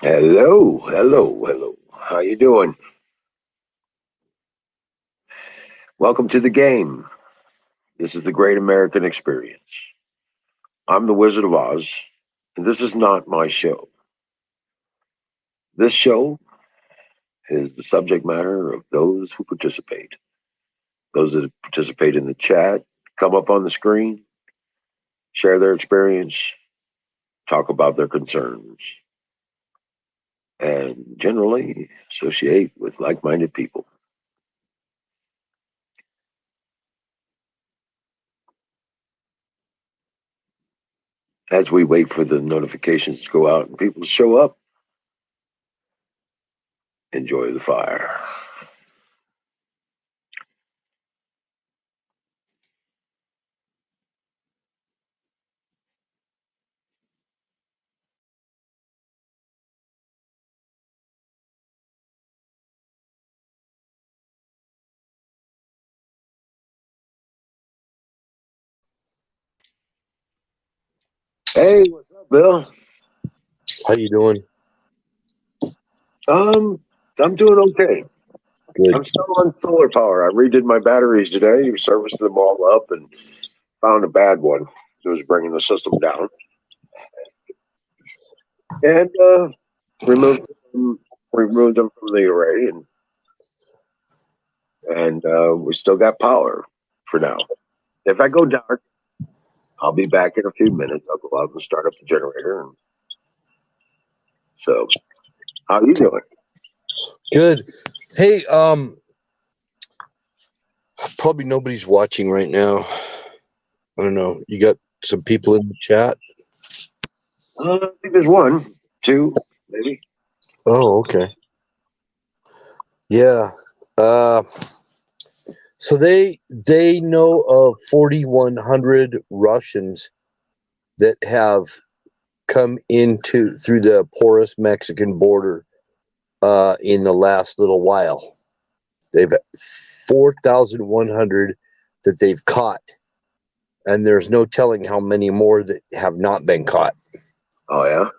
Hello, hello, hello. How you doing? Welcome to the game. This is the Great American Experience. I'm the Wizard of Oz, and this is not my show. This show is the subject matter of those who participate. Those that participate in the chat come up on the screen, share their experience, talk about their concerns, and generally associate with like minded people. As we wait for the notifications to go out and people to show up, enjoy the fire. Hey, what's up, Bill? How you doing? Um, I'm doing okay. Good. I'm still on solar power. I redid my batteries today, serviced them all up, and found a bad one. It was bringing the system down, and removed them, removed them from the array, and we still got power for now. If I go dark, I'll be back in a few minutes. I'll go out and start up the generator. And so, how you doing? Good. Hey, probably nobody's watching right now. I don't know. You got some people in the chat? I think there's one, two, maybe. Oh, okay. Yeah. Uh, so they know of 4,100 Russians that have come into through the porous Mexican border in the last little while. They've 4,100 that they've caught, and there's no telling how many more that have not been caught. Oh yeah.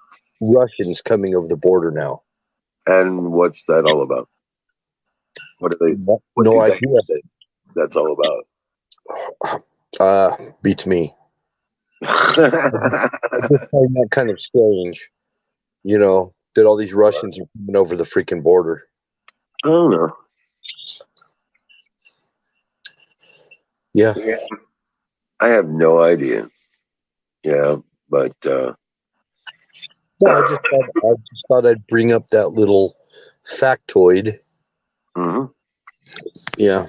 Russians coming over the border now. And what's that all about? What do they? What do No you think idea. that's all about? Beats me. I just, I I just find that kind of strange, that all these Russians are coming over the freaking border. don't know. Yeah. Yeah, I have no idea. Yeah, but No, I just thought I'd bring up that little factoid. mhm. Yeah.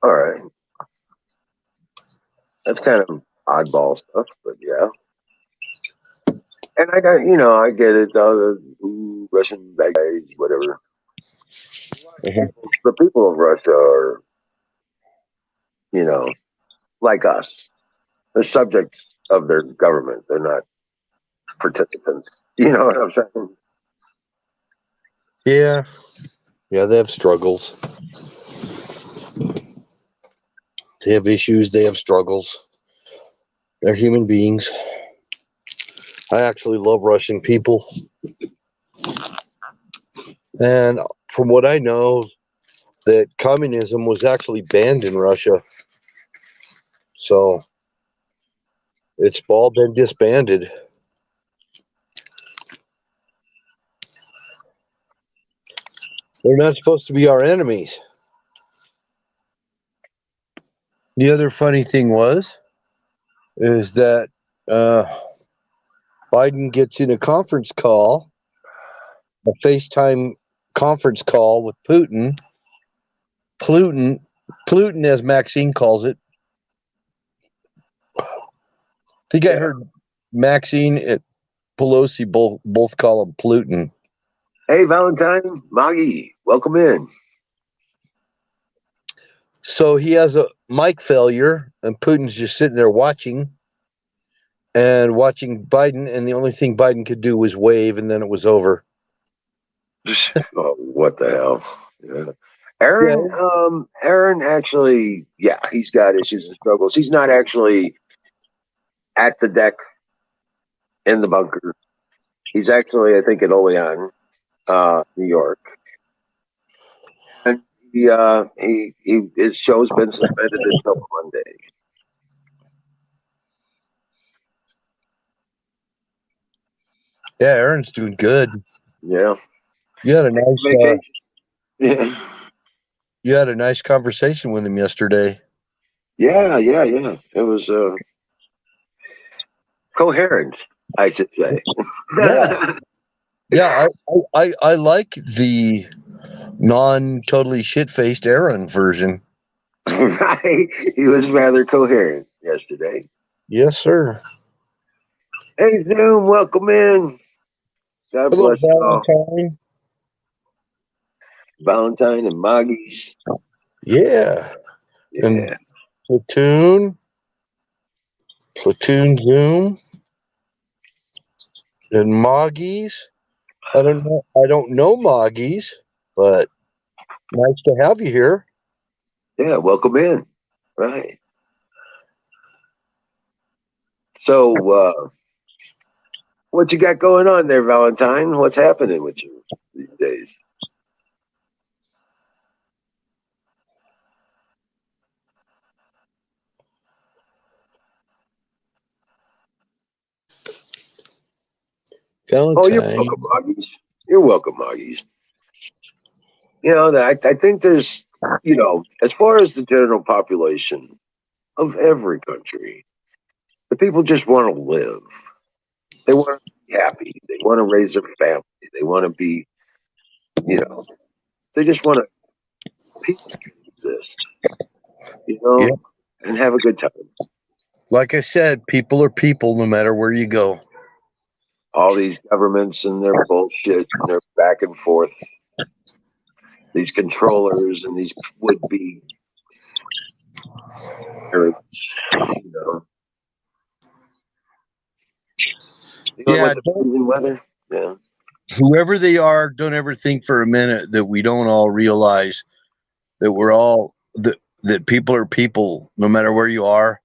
All right, that's kind of oddball stuff, but yeah. And I got, I get it. Russian bad guys, whatever. Mhm. The people of Russia are, you know, like us. They're subjects of their government. They're not participants. You know what I'm saying? Yeah. Yeah, they have struggles. They have issues. They have struggles. They're human beings. I actually love Russian people. And from what I know, that communism was actually banned in Russia. So it's all been disbanded. They're not supposed to be our enemies. The other funny thing is that uh, Biden gets in a conference call, a FaceTime conference call with Putin. Pluton, as Maxine calls it. I think I heard Maxine and Pelosi both call him Pluton. Hey, Valentine, Maggie, welcome in. So he has a mic failure, and Putin's just sitting there watching Biden, and the only thing Biden could do was wave, and then it was over. Oh, what the hell? Yeah. Yeah, Aaron actually, yeah, he's got issues and struggles. He's not actually at the deck in the bunker. He's actually, I think, in Olean, New York, and his show's been suspended until Monday. Yeah, Aaron's doing good. Yeah, You had a nice vacation. Yeah, you had a nice conversation with him yesterday. yeah. It was coherent, I should say. Yeah. Yeah, I like the non totally shit faced Aaron version. Right, he was rather coherent yesterday. Yes, sir. Hey, Zoom, welcome in. God Hello, bless you all. Valentine. Valentine and Moggies. Yeah. And Yeah. Platoon Zoom, and Moggies. I don't know Moggies, but nice to have you here. Yeah, welcome in. Right. So, what you got going on there, Valentine? What's happening with you these days? Oh, you're Valentine. welcome, Moggies. You're welcome, Moggies. You know, I think there's, as far as the general population of every country, the people just want to live. They want to be happy. They want to raise their family. They want to be, you know, they just want to peacefully exist, Yeah. and have a good time. Like I said, people are people no matter where you go. All these governments and their bullshit and their back and forth, these controllers and these would be parents, you know, dealing Yeah, with the freezing weather. Yeah, whoever they are, don't ever think for a minute that we don't all realize that we're all that people are people no matter where you are.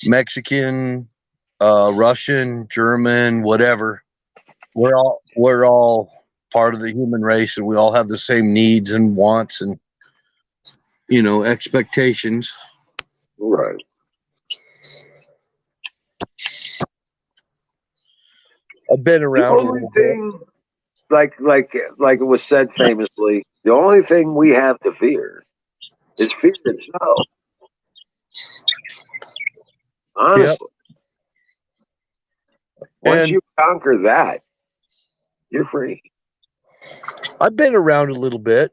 Mexican, Russian, German, whatever. We're all part of the human race, and we all have the same needs and wants and expectations. right. I've been The around a only little bit. thing, like it was said famously, the only thing we have to fear is fear itself. Yep. Honestly, once And you conquer that, you're free. I've been around a little bit.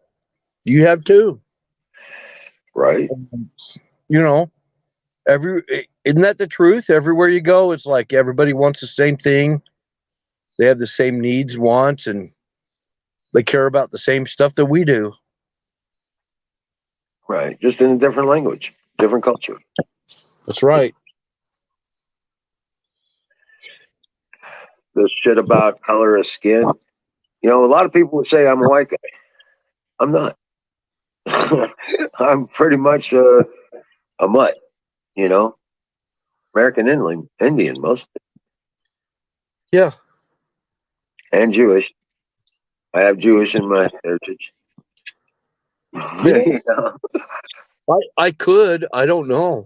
You have too. Right? You know, every isn't that the truth? Everywhere you go, it's like everybody wants the same thing. They have the same needs, wants, and they care about the same stuff that we do. Right. Just in a different language, different culture. That's right. This shit about color of skin. A lot of people would say I'm a white guy. I'm not. I'm pretty much a mutt, you know, American Indian mostly, Yeah. and Jewish. I have Jewish in my heritage. You know, You know? I could. I don't know.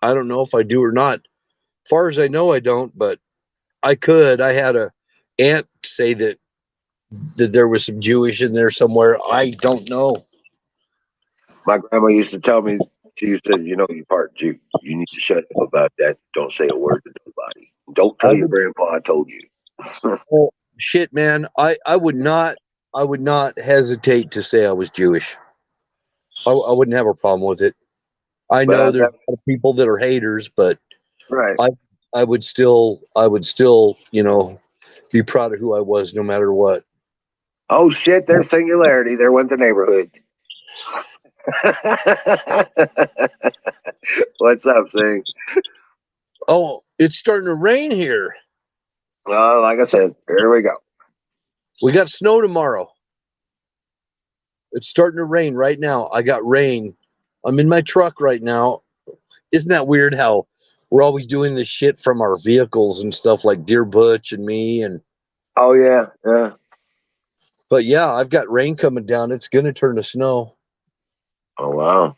I don't know if I do or not. As far as I know, I don't, but I could. I had a aunt say that there was some Jewish in there somewhere. I don't know. My grandma used to tell me, she said, you part Jew. You need to shut up about that. Don't say a word to nobody. Don't I tell your would. grandpa I told you. Well, shit, man. I would not. I would not hesitate to say I was Jewish. I wouldn't have a problem with it. I But know I've there's never, a lot of people that are haters, but right. I I would still be proud of who I was no matter what. Oh, shit, there's singularity. There went the neighborhood. What's up, Sing? Oh, it's starting to rain here. Well, like I said, here we go. We got snow tomorrow. It's starting to rain right now. I got rain. I'm in my truck right now. Isn't that weird how we're always doing this shit from our vehicles and stuff like Dear Butch and me and Oh yeah, yeah. But yeah, I've got rain coming down. It's going to turn to snow. Oh wow.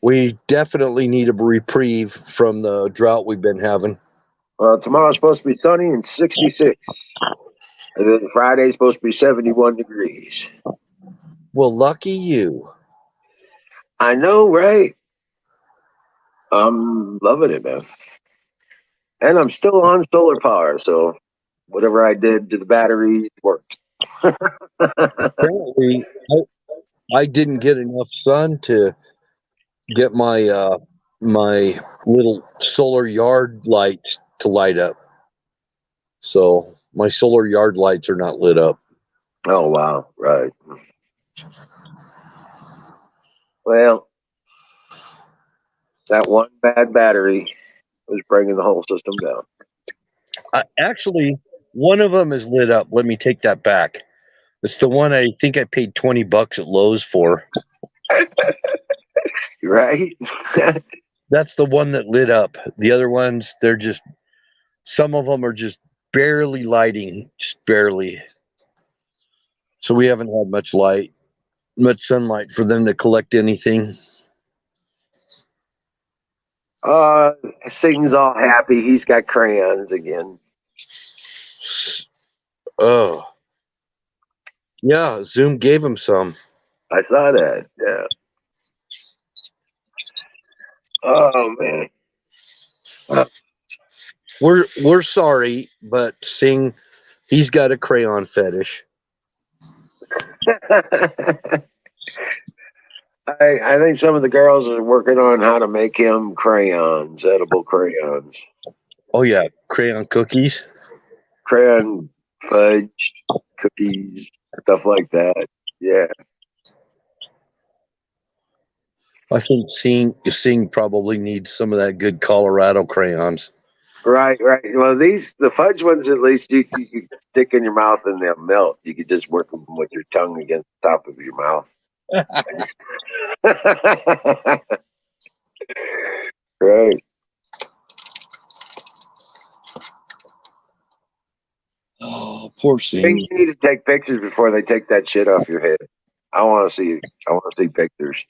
We definitely need a reprieve from the drought we've been having. Well, tomorrow's supposed to be sunny and 66, and then Friday's supposed to be 71 degrees. Well, lucky you. I know, right? I'm loving it, man. And I'm still on solar power, so whatever I did to the batteries worked. Apparently, I didn't get enough sun to get my little solar yard lights to light up. So my solar yard lights are not lit up. Oh wow, right. Well, that one bad battery was bringing the whole system down. Actually, one of them is lit up. Let me take that back. It's the one I think I paid $20 at Lowe's for. Right? That's the one that lit up. The other ones, they're just, some of them are just barely lighting, just barely. So we haven't had much sunlight for them to collect anything. Satan's all happy. He's got crayons again. Oh, yeah, Zoom gave him some. I saw that. Yeah. Oh man. We're sorry, but Sing, he's got a crayon fetish. I think some of the girls are working on how to make him crayons, edible crayons, Oh yeah, crayon cookies. crayon fudge, cookies, stuff like that. Yeah. I think Sing probably needs some of that good Colorado crayons. Right, right. Well, the fudge ones, at least you can stick in your mouth and they'll melt. You could just work them with your tongue against the top of your mouth. Right. Oh, poor I think Sing. you need to take pictures before they take that shit off your head. I want to see. I want to see pictures.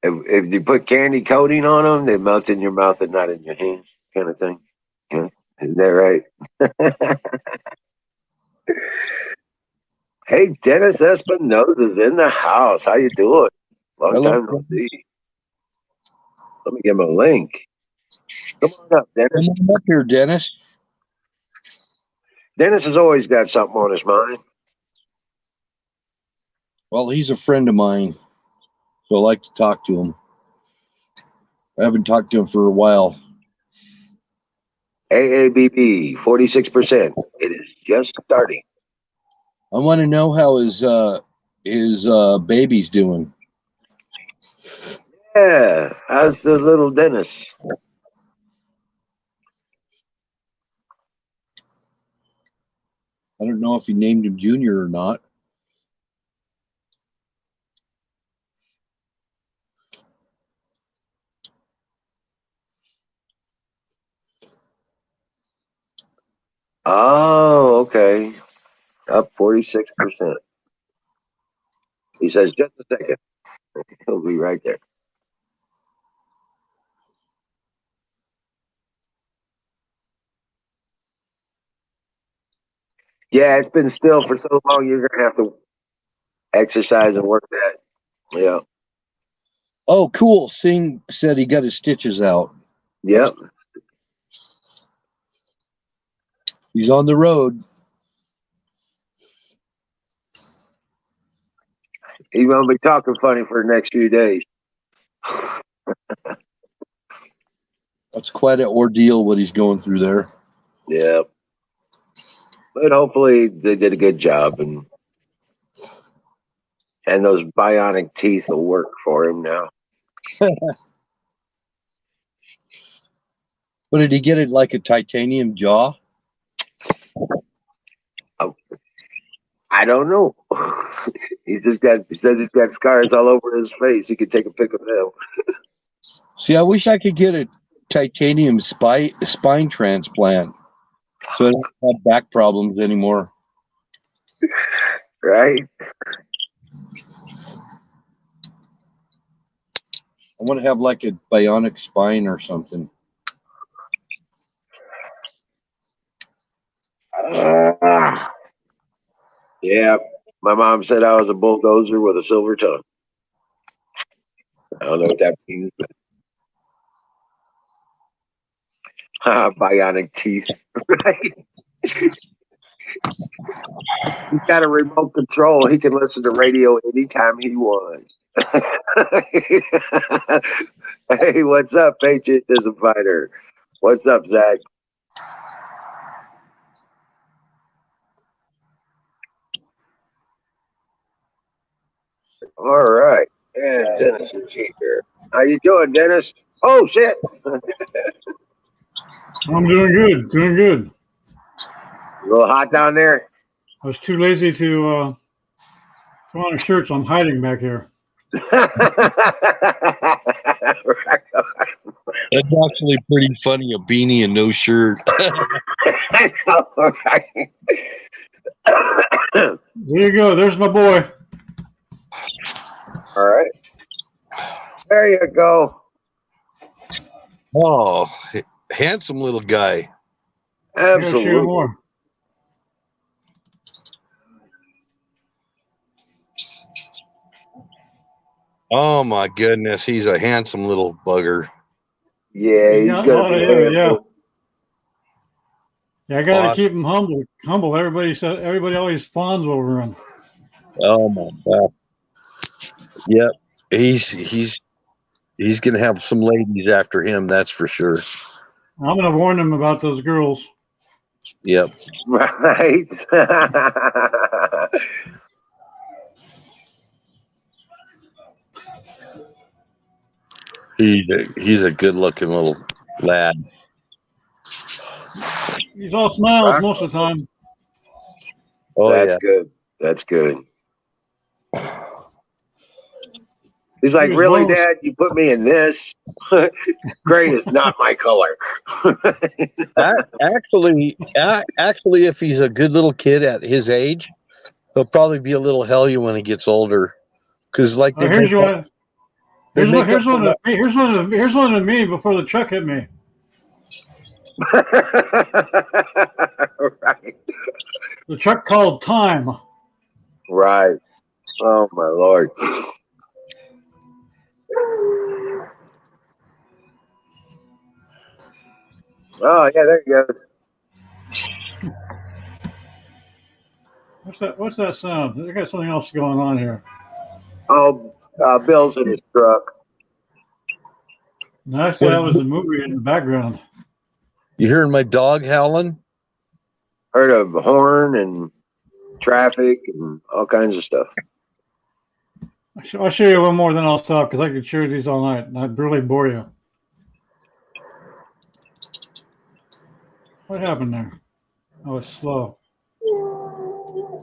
If you put candy coating on them, they melt in your mouth and not in your hands, kind of thing. Yeah. Isn't that right? Hey, Dennis Espinosa is in the house. How you doing? Long Hello, time no come see. Let me give him a link. Come on up, Dennis. on up here, Dennis. Dennis has always got something on his mind. Well, he's a friend of mine, so I like to talk to him. I haven't talked to him for a while. AABB, 46%. It is just starting. I want to know how his baby's doing. Yeah, how's the little Dennis? I don't know if he named him Junior or not. Oh, okay. Up 46%. He says, just a second. He'll be right there. Yeah, it's been still for so long, you're going to have to exercise and work that. Yeah. Oh, cool. Sing said he got his stitches out. Yep. He's on the road. He's going to be talking funny for the next few days. That's quite an ordeal what he's going through there. Yeah. But hopefully they did a good job and those bionic teeth will work for him now. But did he get it like a titanium jaw? I don't know. He said he's got scars all over his face. He could take a pic of them. See, I wish I could get a titanium spine transplant so I don't have back problems anymore. Right? I want to have like a bionic spine or something. Yeah. My mom said I was a bulldozer with a silver tongue. I don't know what that means, but bionic teeth. Right? He's got a remote control. He can listen to radio anytime he wants. Hey, what's up, Patriotism Fighter? What's up, Zach? All right. And Dennis is here. How you doing, Dennis? Oh, shit. I'm doing good. Doing good. A little hot down there? I was too lazy to put on a shirt, so I'm hiding back here. That's actually pretty funny, a beanie and no shirt. There you go. There's my boy. All right. There you go. Oh, handsome little guy. I gotta show you Absolutely. more. Oh my goodness, he's a handsome little bugger. Yeah, he's gonna be handful. Yeah, I gotta keep him humble. Humble. Everybody always fawns over him. Oh my god. Yep. He's gonna have some ladies after him, that's for sure. I'm gonna warn him about those girls. Yep. Right. He's a good looking little lad. He's all smiles most of the time. Oh, That's good. That's good. He's like, really, Dad? You put me in this? Gray is not my color. Actually, if he's a good little kid at his age, he'll probably be a little hellion when he gets older. Because like Here's one of me before the truck hit me. Right. The truck called time. Right. Oh my Lord. Oh yeah, there you go. What's that sound? I got something else going on here. Oh, Bill's in his truck. No, actually, that was a movie in the background. You hearing my dog howling? Heard of horn and traffic and all kinds of stuff. I'll show you one more, then I'll stop because I could share these all night and I'd really bore you. What happened there? Oh, it's slow.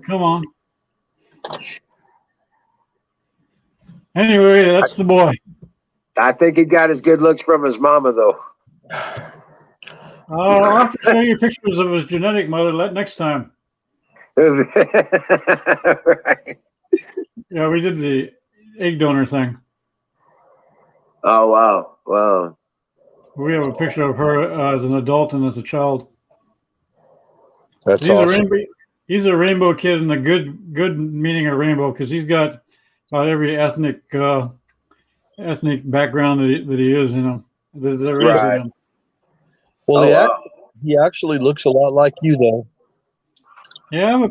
Come on. Anyway, that's the boy. I think he got his good looks from his mama, though. I'll have to show you pictures of his genetic mother next time. Right. Yeah, we did the egg donor thing. Oh, wow. Wow. We have a picture of her as an adult and as a child. That's awesome. He's a rainbow kid in the good meaning of rainbow because he's got about every ethnic background that he is, you know. There is in him. Well, he actually looks a lot like you, though. Yeah, I have a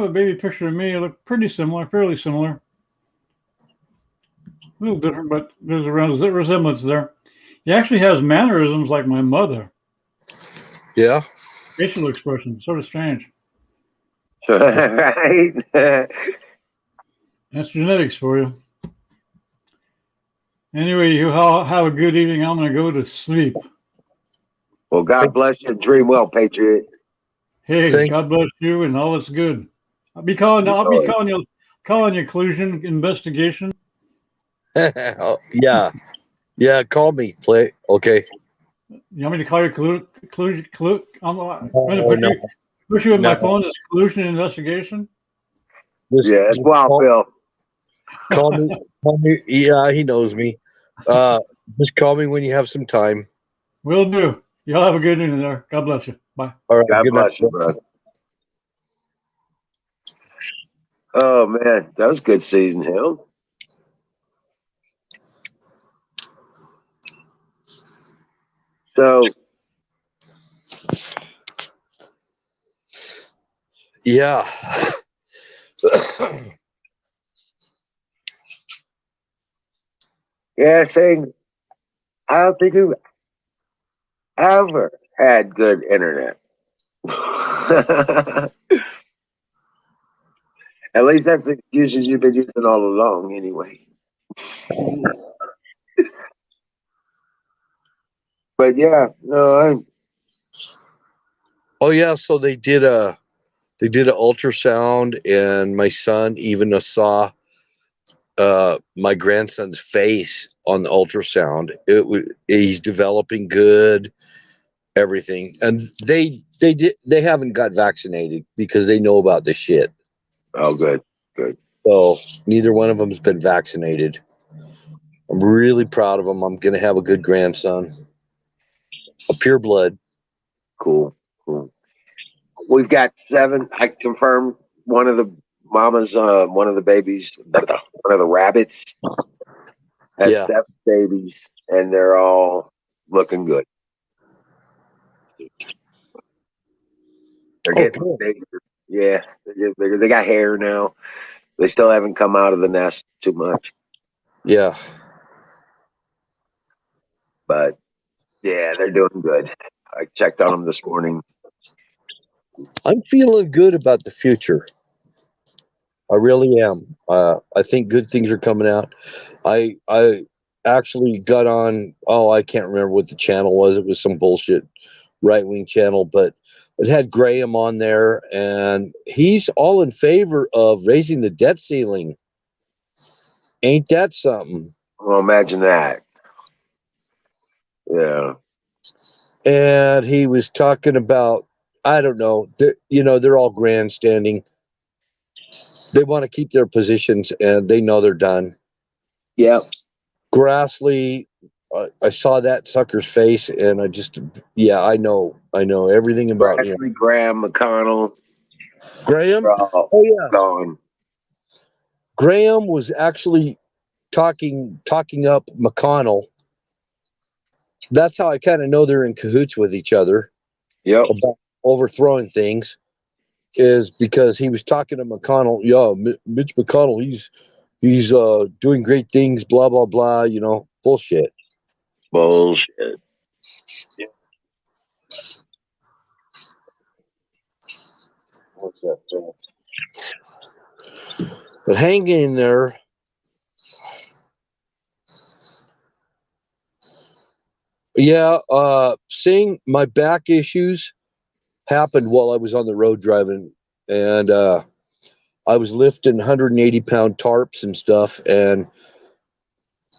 baby picture of me. It look pretty similar, fairly similar. A little different, but there's a resemblance there. He actually has mannerisms like my mother. Yeah. Facial expression, sort of strange. Right. That's genetics for you. Anyway, you have a good evening. I'm going to go to sleep. Well, God bless you. Dream well, Patriot. Hey, God bless you, and all is good. I'll be calling you collusion investigation. Yeah. Yeah, call me. Play. Okay. You want me to call you I'm going to Oh no, put you in my no. phone as collusion investigation. Yeah, it's Just Wild Bill. call me. Call me. Yeah, he knows me. Uh, just call me when you have some time. Will do. Y'all have a good evening there. God bless you. Bye. All right. God Good night. bless you, brother. Oh man, that was good season, hell. So Yeah. yeah, saying I don't think we've ever had good internet. At least that's the excuses you've been using all along, anyway. But yeah, no, Oh yeah. So they did an ultrasound, and my son even saw my grandson's face on the ultrasound. He's developing good, everything, and they haven't got vaccinated because they know about this shit. oh, good, good, So neither one of them has been vaccinated. I'm really proud of them. I'm gonna have a good grandson, a pure blood. cool, cool. We've got 7. I confirmed one of the mamas, one of the babies, one of the rabbits has Yeah. 7 babies, and they're all looking good. They're Oh, getting cool. bigger. Yeah, they're getting bigger. They got hair now. They still haven't come out of the nest too much, Yeah. but yeah, they're doing good. I checked on them this morning. I'm feeling good about the future. I really am. I think good things are coming out. I actually got on. Oh, I can't remember what the channel was. It was some bullshit right wing channel, but it had Graham on there, and he's all in favor of raising the debt ceiling. Ain't that something? Well, imagine that. Yeah. And he was talking about, I don't know. They're all grandstanding. They want to keep their positions, and they know they're done. Yep. Grassley, I saw that sucker's face, and yeah, I know everything about Grassley, Graham, McConnell, Graham. they're all Oh yeah, gone. Graham was actually talking up McConnell. That's how I kind of know they're in cahoots with each other Yep. about overthrowing things. Is because he was talking to McConnell. Yeah, Mitch McConnell, he's doing great things. Blah blah blah. Bullshit. Bullshit. What's that thing? But hang in there. Yeah, seeing my back issues happened while I was on the road driving, and I was lifting 180-pound tarps and stuff, and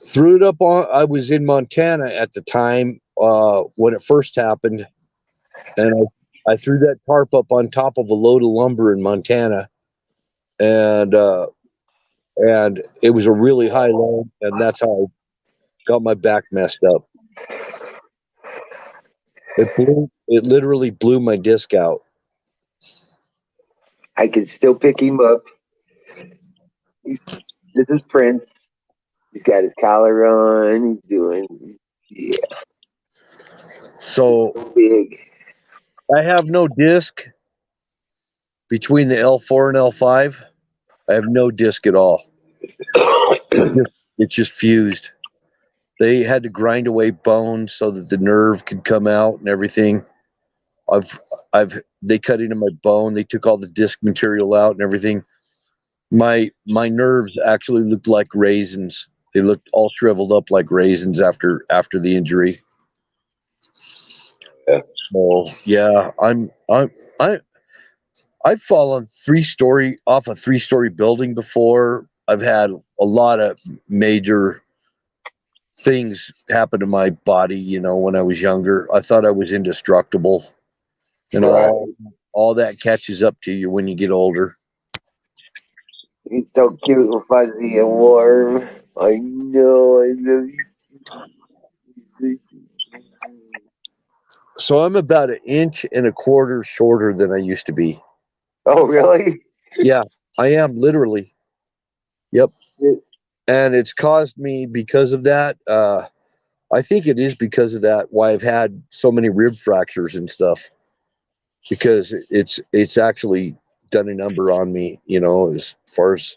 threw it up on. I was in Montana at the time when it first happened, and I threw that tarp up on top of a load of lumber in Montana, and it was a really high load, and that's how I got my back messed up. It literally blew my disc out. I can still pick him up. This is Prince. He's got his collar on. He's doing, yeah, So big. I have no disc between the L4 and L5. I have no disc at all. It's just fused. They had to grind away bone so that the nerve could come out and everything. They cut into my bone. They took all the disc material out and everything. My nerves actually looked like raisins. They looked all shriveled up like raisins after the injury. Yeah. So yeah, I've fallen off a 3-story building before. I've had a lot of major things happen to my body, you know, when I was younger. I thought I was indestructible. And all that catches up to you when you get older. He's so cute and fuzzy and warm. I know. I love you. So I'm about 1.25 inches shorter than I used to be. Oh, really? Yeah, I am literally. Yep. And it's caused me because of that. I think it is because of that why I've had so many rib fractures and stuff. Because it's actually done a number on me, you know, as far as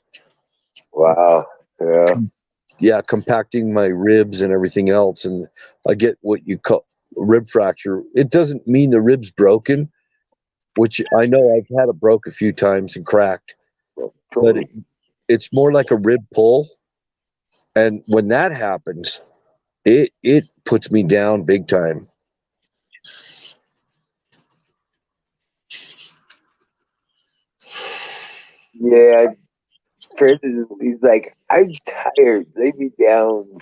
Wow. Yeah. compacting my ribs and everything else. And I get what you call rib fracture. It doesn't mean the rib's broken, which I know I've had it broke a few times and cracked, but it's more like a rib pull. And when that happens, it puts me down big time. Yeah. Chris he's like, I'm tired. Lay me down.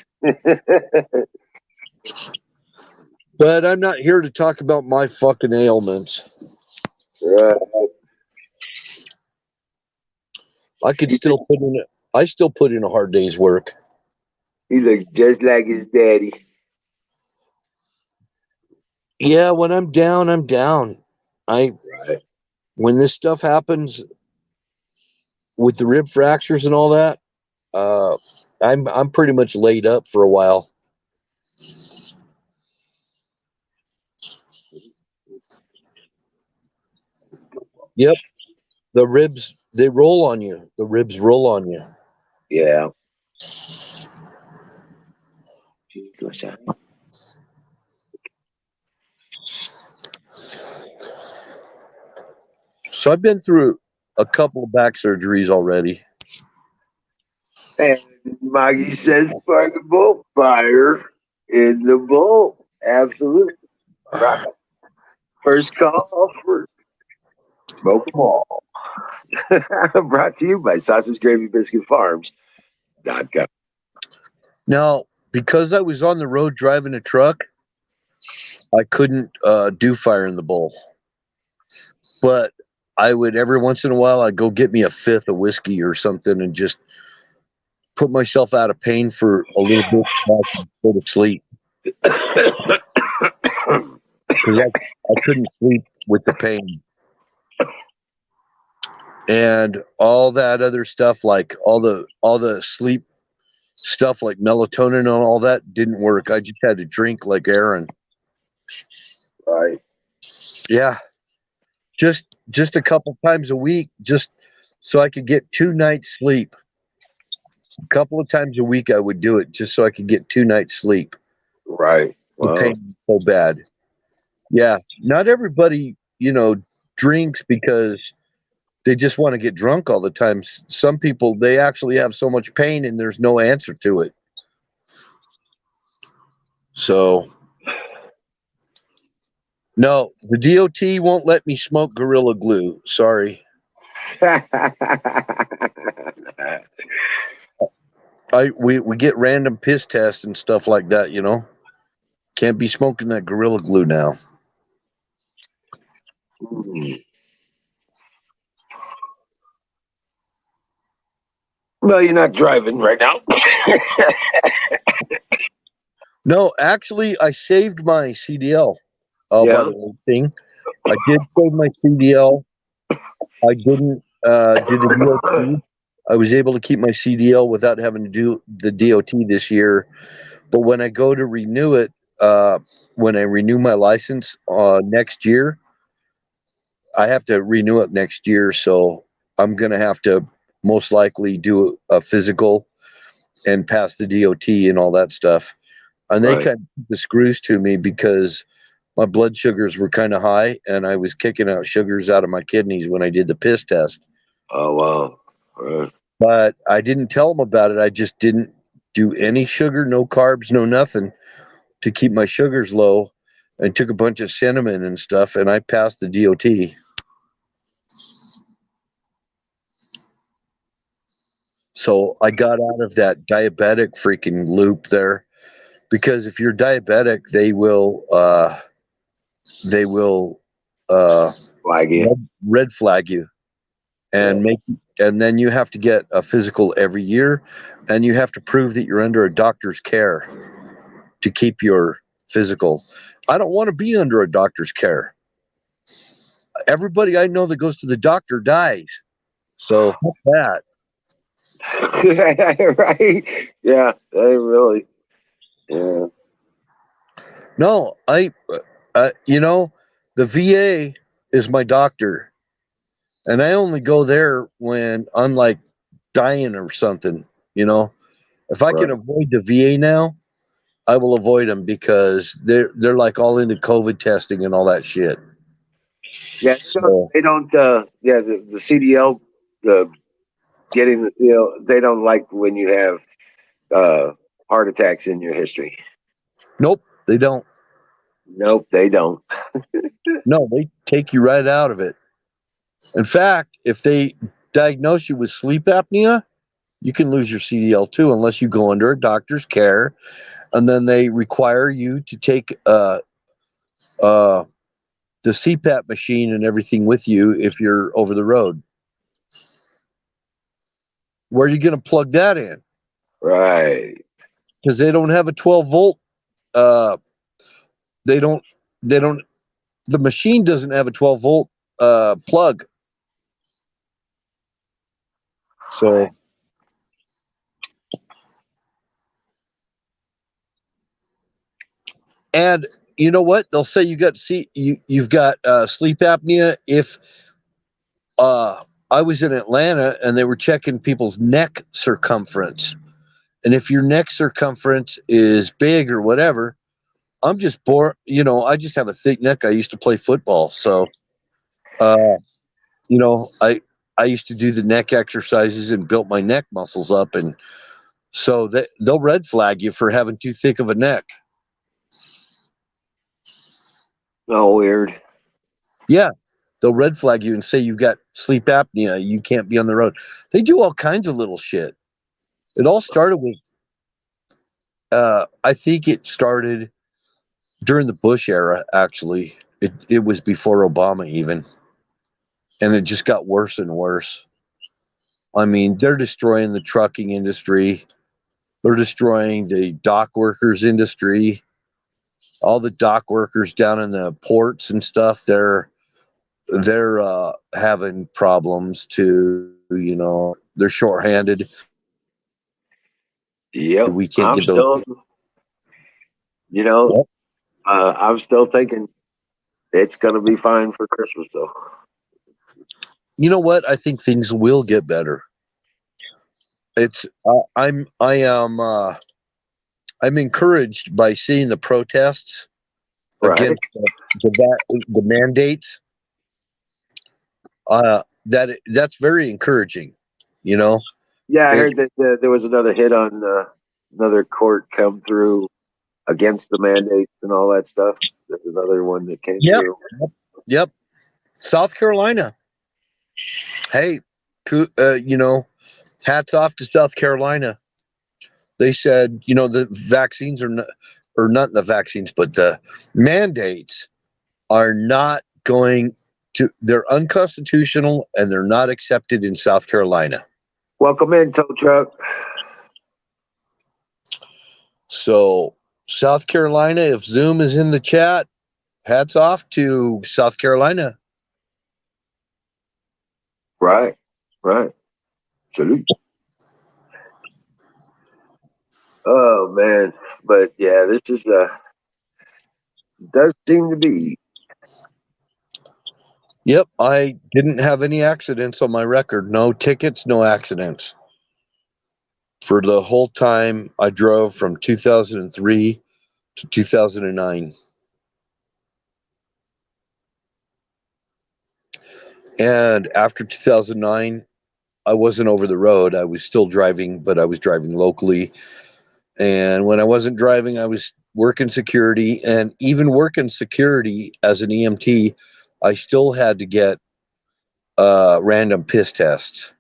But I'm not here to talk about my fucking ailments. Right. I could still put in I still put in a hard day's work. He looks just like his daddy. Yeah, when I'm down, I'm down. Right. When this stuff happens with the rib fractures and all that, uh, I'm pretty much laid up for a while. Yep, the ribs they roll on you. The ribs roll on you. Yeah. So I've been through a couple of back surgeries already. And Maggie says, spark the boat fire in the boat. Absolutely. Right. First call for Smoke 'em all. Brought to you by Sausage Gravy Biscuit Farms.com. Now, because I was on the road driving a truck, I couldn't do fire in the bowl. But I would every once in a while I'd go get me a fifth of whiskey or something and just put myself out of pain for a little bit so I could go to sleep because I couldn't sleep with the pain and all that other stuff, like all the sleep stuff like melatonin and all that didn't work. I just had to drink like Aaron. Right. Yeah, just a couple times a week, just so I could get 2 nights sleep. A couple of times a week I would do it just so I could get 2 nights sleep. Right. The Wow. pain was so bad. Yeah, not everybody, you know, drinks because they just want to get drunk all the time. Some people, they actually have so much pain and there's no answer to it. So, no, the DOT won't let me smoke Gorilla Glue. Sorry. We get random piss tests and stuff like that, you know. Can't be smoking that Gorilla Glue now. Well, you're not driving right now. No, actually, I saved my CDL. Oh, by Yeah. the way, thing. I did save my CDL. I didn't do the DOT. I was able to keep my CDL without having to do the DOT this year. But when I go to renew it, when I renew my license next year, I have to renew it next year. So I'm going to have to most likely do a physical and pass the DOT and all that stuff. And they Right. kind of put the screws to me because my blood sugars were kind of high and I was kicking out sugars out of my kidneys when I did the piss test. Oh, wow. Right. But I didn't tell them about it. I just didn't do any sugar, no carbs, no nothing to keep my sugars low and took a bunch of cinnamon and stuff and I passed the DOT. So I got out of that diabetic freaking loop there. because if you're diabetic, they will Flag you. red flag you and and then you have to get a physical every year, and you have to prove that you're under a doctor's care to keep your physical. I don't want to be under a doctor's care. Everybody I know that goes to the doctor dies. So fuck that. Right? Yeah, they really. Yeah. No, the VA is my doctor, and I only go there when I'm like dying or something. If I can Right. avoid the VA now, I will avoid them because they're like all into COVID testing and all that shit. Yeah, So they don't. Yeah, the CDL, the getting the deal. They don't like when you have heart attacks in your history. nope, they don't. Nope, they don't. No, they take you right out of it. In fact, if they diagnose you with sleep apnea, you can lose your CDL too, unless you go under a doctor's care, and then they require you to take uh, the CPAP machine and everything with you if you're over the road. Where are you going to plug that in? Right. Because they don't have a 12 volt. Uh, they don't. They don't. The machine doesn't have a 12 volt plug. So, and you know what? They'll say you've got sleep apnea if I was in Atlanta and they were checking people's neck circumference. And if your neck circumference is big or whatever, I'm just born, I just have a thick neck. I used to play football. So, uh, I used to do the neck exercises and built my neck muscles up. And so they'll red flag you for having too thick of a neck. Oh, weird. Yeah. They'll red flag you and say you've got sleep apnea. You can't be on the road. They do all kinds of little shit. It all started with, I think it started during the Bush era, actually. It was before Obama even. And it just got worse and worse. I mean, they're destroying the trucking industry. They're destroying the dock workers industry. All the dock workers down in the ports and stuff, they're having problems too. They're shorthanded. Yep. We can't I'm get those. still, you know, Yep. I'm still thinking it's going to be fine for Christmas, though. You know what? I think things will get better. It's I'm encouraged by seeing the protests Right. against the mandates. That's very encouraging. You know, Yeah, I it, heard that there was another hit on another court come through against the mandates and all that stuff. There's another one that came yep, through. yep. South Carolina. Hey, hats off to South Carolina. They said, the vaccines or not the vaccines, but the mandates are not going to, they're unconstitutional and they're not accepted in South Carolina. Welcome in, tow truck. So, South Carolina, if Zoom is in the chat, hats off to South Carolina. Right, right. Salute. Oh man, but yeah, this is does seem to be. Yep, I didn't have any accidents on my record. No tickets, no accidents. For the whole time I drove from 2003 to 2009. And after 2009, I wasn't over the road. I was still driving, but I was driving locally. And when I wasn't driving, I was working security. And even working security as an EMT, I still had to get random piss tests.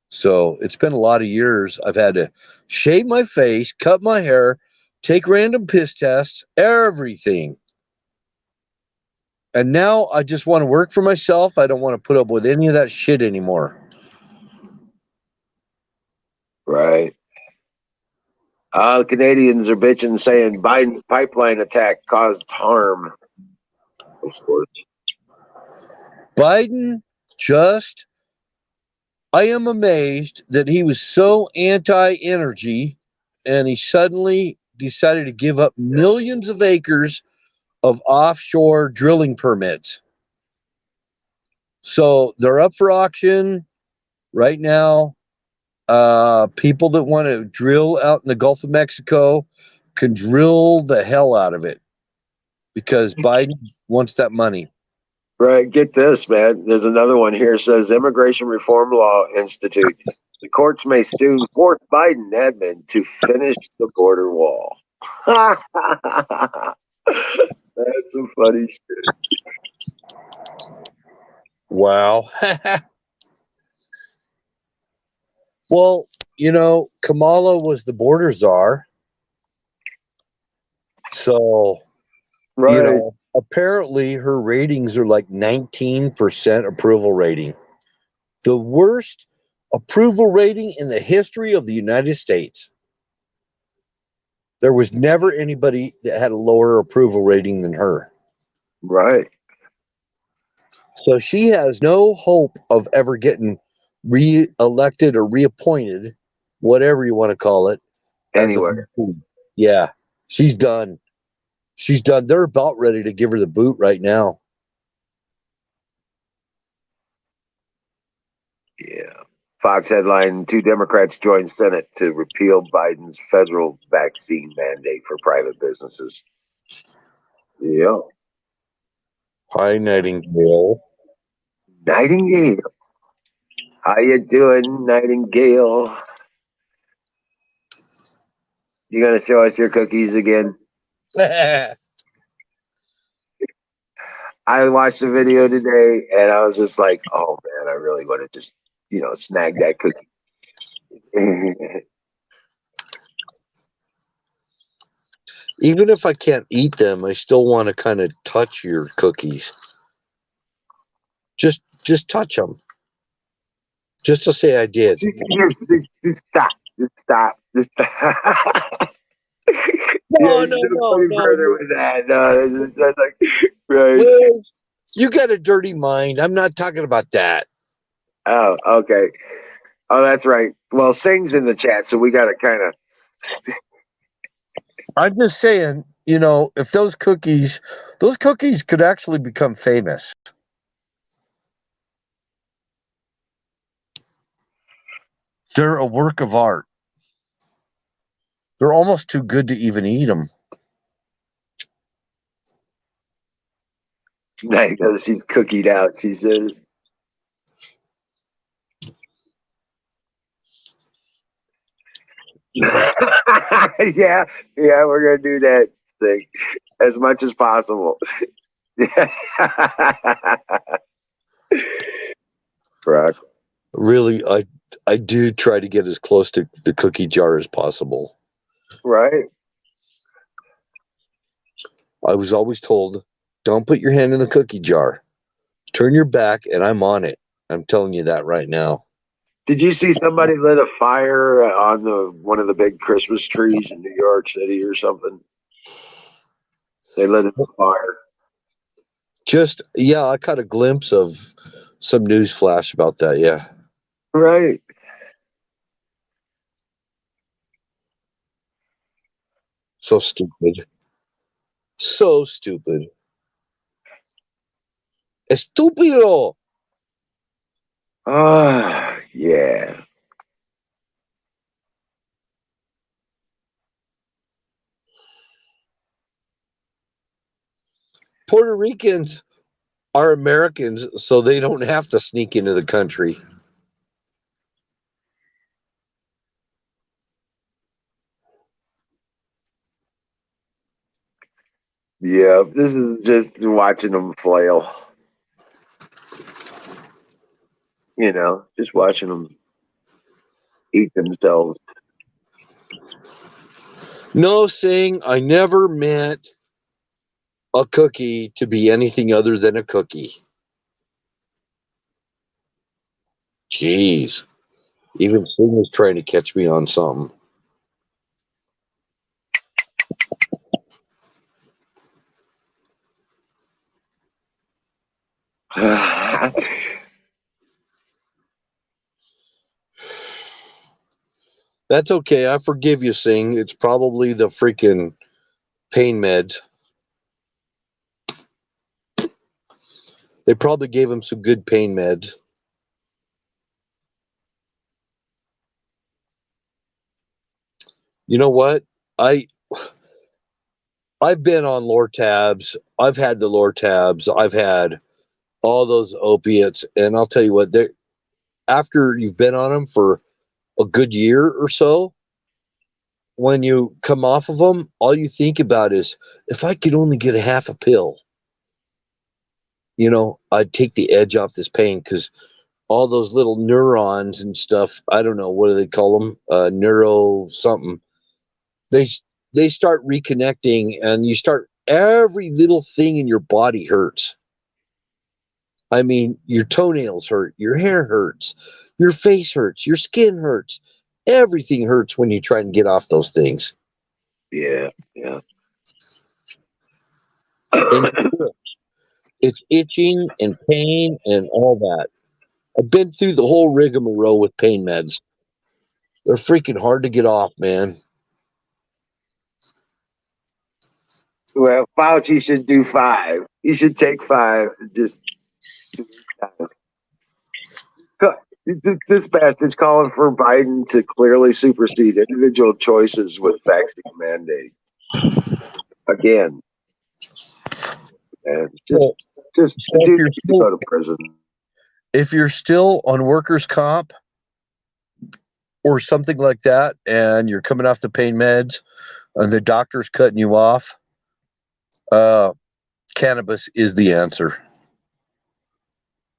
So it's been a lot of years. I've had to shave my face, cut my hair, take random piss tests, everything. And now I just want to work for myself. I don't want to put up with any of that shit anymore. Right. The Canadians are bitching, saying Biden's pipeline attack caused harm. Of course. Biden just, I am amazed that he was so anti-energy and he suddenly decided to give up millions of acres of offshore drilling permits. So they're up for auction right now. People that want to drill out in the Gulf of Mexico can drill the hell out of it because Biden wants that money. Right. Get this, man. There's another one here. It says Immigration Reform Law Institute. The courts may soon force Biden admin to finish the border wall. That's some funny shit. Wow. Well, Kamala was the border czar. So, Right. apparently her ratings are like 19% approval rating. The worst approval rating in the history of the United States. There was never anybody that had a lower approval rating than her. Right. So she has no hope of ever getting re-elected or reappointed, whatever you want to call it. Anywhere. Yeah, she's done. She's done. They're about ready to give her the boot right now. Yeah. Fox headline: 2 Democrats join Senate to repeal Biden's federal vaccine mandate for private businesses. Yeah. Hi, Nightingale. Nightingale. How you doing, Nightingale? You gonna show us your cookies again? I watched the video today and I was just like, oh man, I really want to just, snag that cookie. Even if I can't eat them, I still want to kind of touch your cookies. Just touch them. Just to say I did. Just stop. Just stop. Just stop. No, You should have played no. further with that. No, that's like, right. Well, you got a dirty mind. I'm not talking about that. Oh, okay. Oh, that's right. Well, Sing's in the chat, so we got to kind of. I'm just saying, if those cookies could actually become famous. They're a work of art. They're almost too good to even eat them. She's cookied out, she says. yeah, we're gonna do that thing as much as possible. Right. Really, I do try to get as close to the cookie jar as possible. Right. I was always told, don't put your hand in the cookie jar. Turn your back and I'm on it. I'm telling you that right now. Did you see somebody lit a fire on one of the big Christmas trees in New York City or something? They lit a fire. I caught a glimpse of some news flash about that. Yeah. Right. So stupid. So stupid. Estúpido. Yeah. Puerto Ricans are Americans, so they don't have to sneak into the country. Yeah, this is just watching them flail. Just watching them eat themselves. No, saying I never meant a cookie to be anything other than a cookie. Jeez. Even Sing was trying to catch me on something. That's okay. I forgive you, Sing. It's probably the freaking pain meds. They probably gave him some good pain meds. You know what? I've been on Lortabs. I've had the Lortabs. I've had all those opiates, and I'll tell you what. After you've been on them for a good year or so, when you come off of them, all you think about is, if I could only get a half a pill, I'd take the edge off this pain, because all those little neurons and stuff, I don't know, what do they call them? Neuro something. They start reconnecting, and every little thing in your body hurts. I mean, your toenails hurt, your hair hurts, your face hurts, your skin hurts. Everything hurts when you try and get off those things. Yeah. And it's itching and pain and all that. I've been through the whole rigmarole with pain meds. They're freaking hard to get off, man. Well, Fauci should do 5. He should take 5 and just do it. This bastard's calling for Biden to clearly supersede individual choices with vaccine mandates. Again. And just So dude needs to go to prison. If you're still on workers' comp or something like that, and you're coming off the pain meds and the doctor's cutting you off, cannabis is the answer.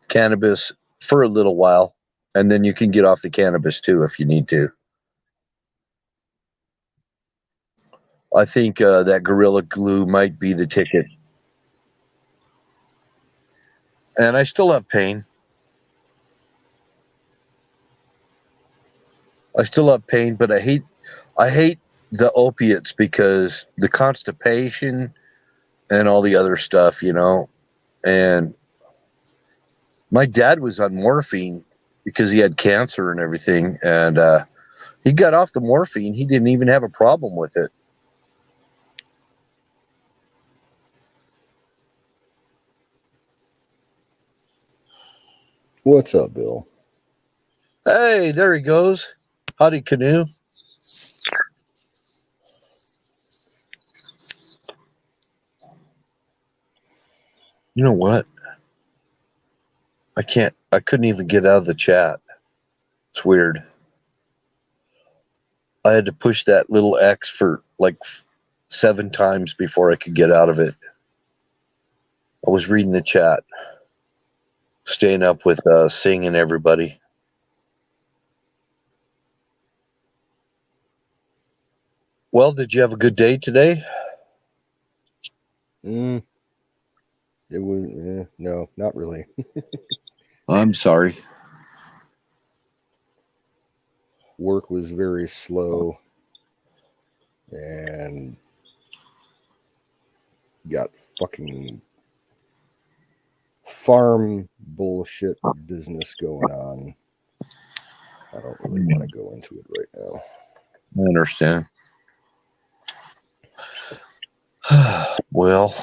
Cannabis for a little while, and then you can get off the cannabis too if you need to. I think that Gorilla Glue might be the ticket. And I still have pain. But I hate the opiates, because the constipation and all the other stuff, and my dad was on morphine because he had cancer and everything, and he got off the morphine. He didn't even have a problem with it. What's up, Bill? Hey, there he goes. Howdy, Canoe. You know what? I couldn't even get out of the chat. It's weird. I had to push that little X for like 7 times before I could get out of it. I was reading the chat, staying up with Sing and everybody. Well, did you have a good day today? It was no, not really. I'm sorry. Work was very slow, and got fucking farm bullshit business going on. I don't really want to go into it right now. I understand. Well,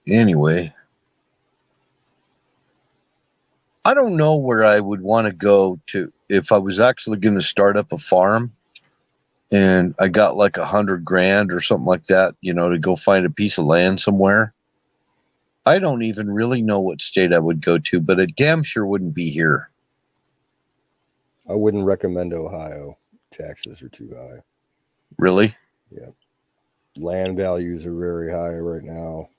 anyway, I don't know where I would want to go to if I was actually going to start up a farm and I got like $100,000 or something like that, to go find a piece of land somewhere. I don't even really know what state I would go to, but it damn sure wouldn't be here. I wouldn't recommend Ohio. Taxes are too high. Really? Yeah. Land values are very high right now.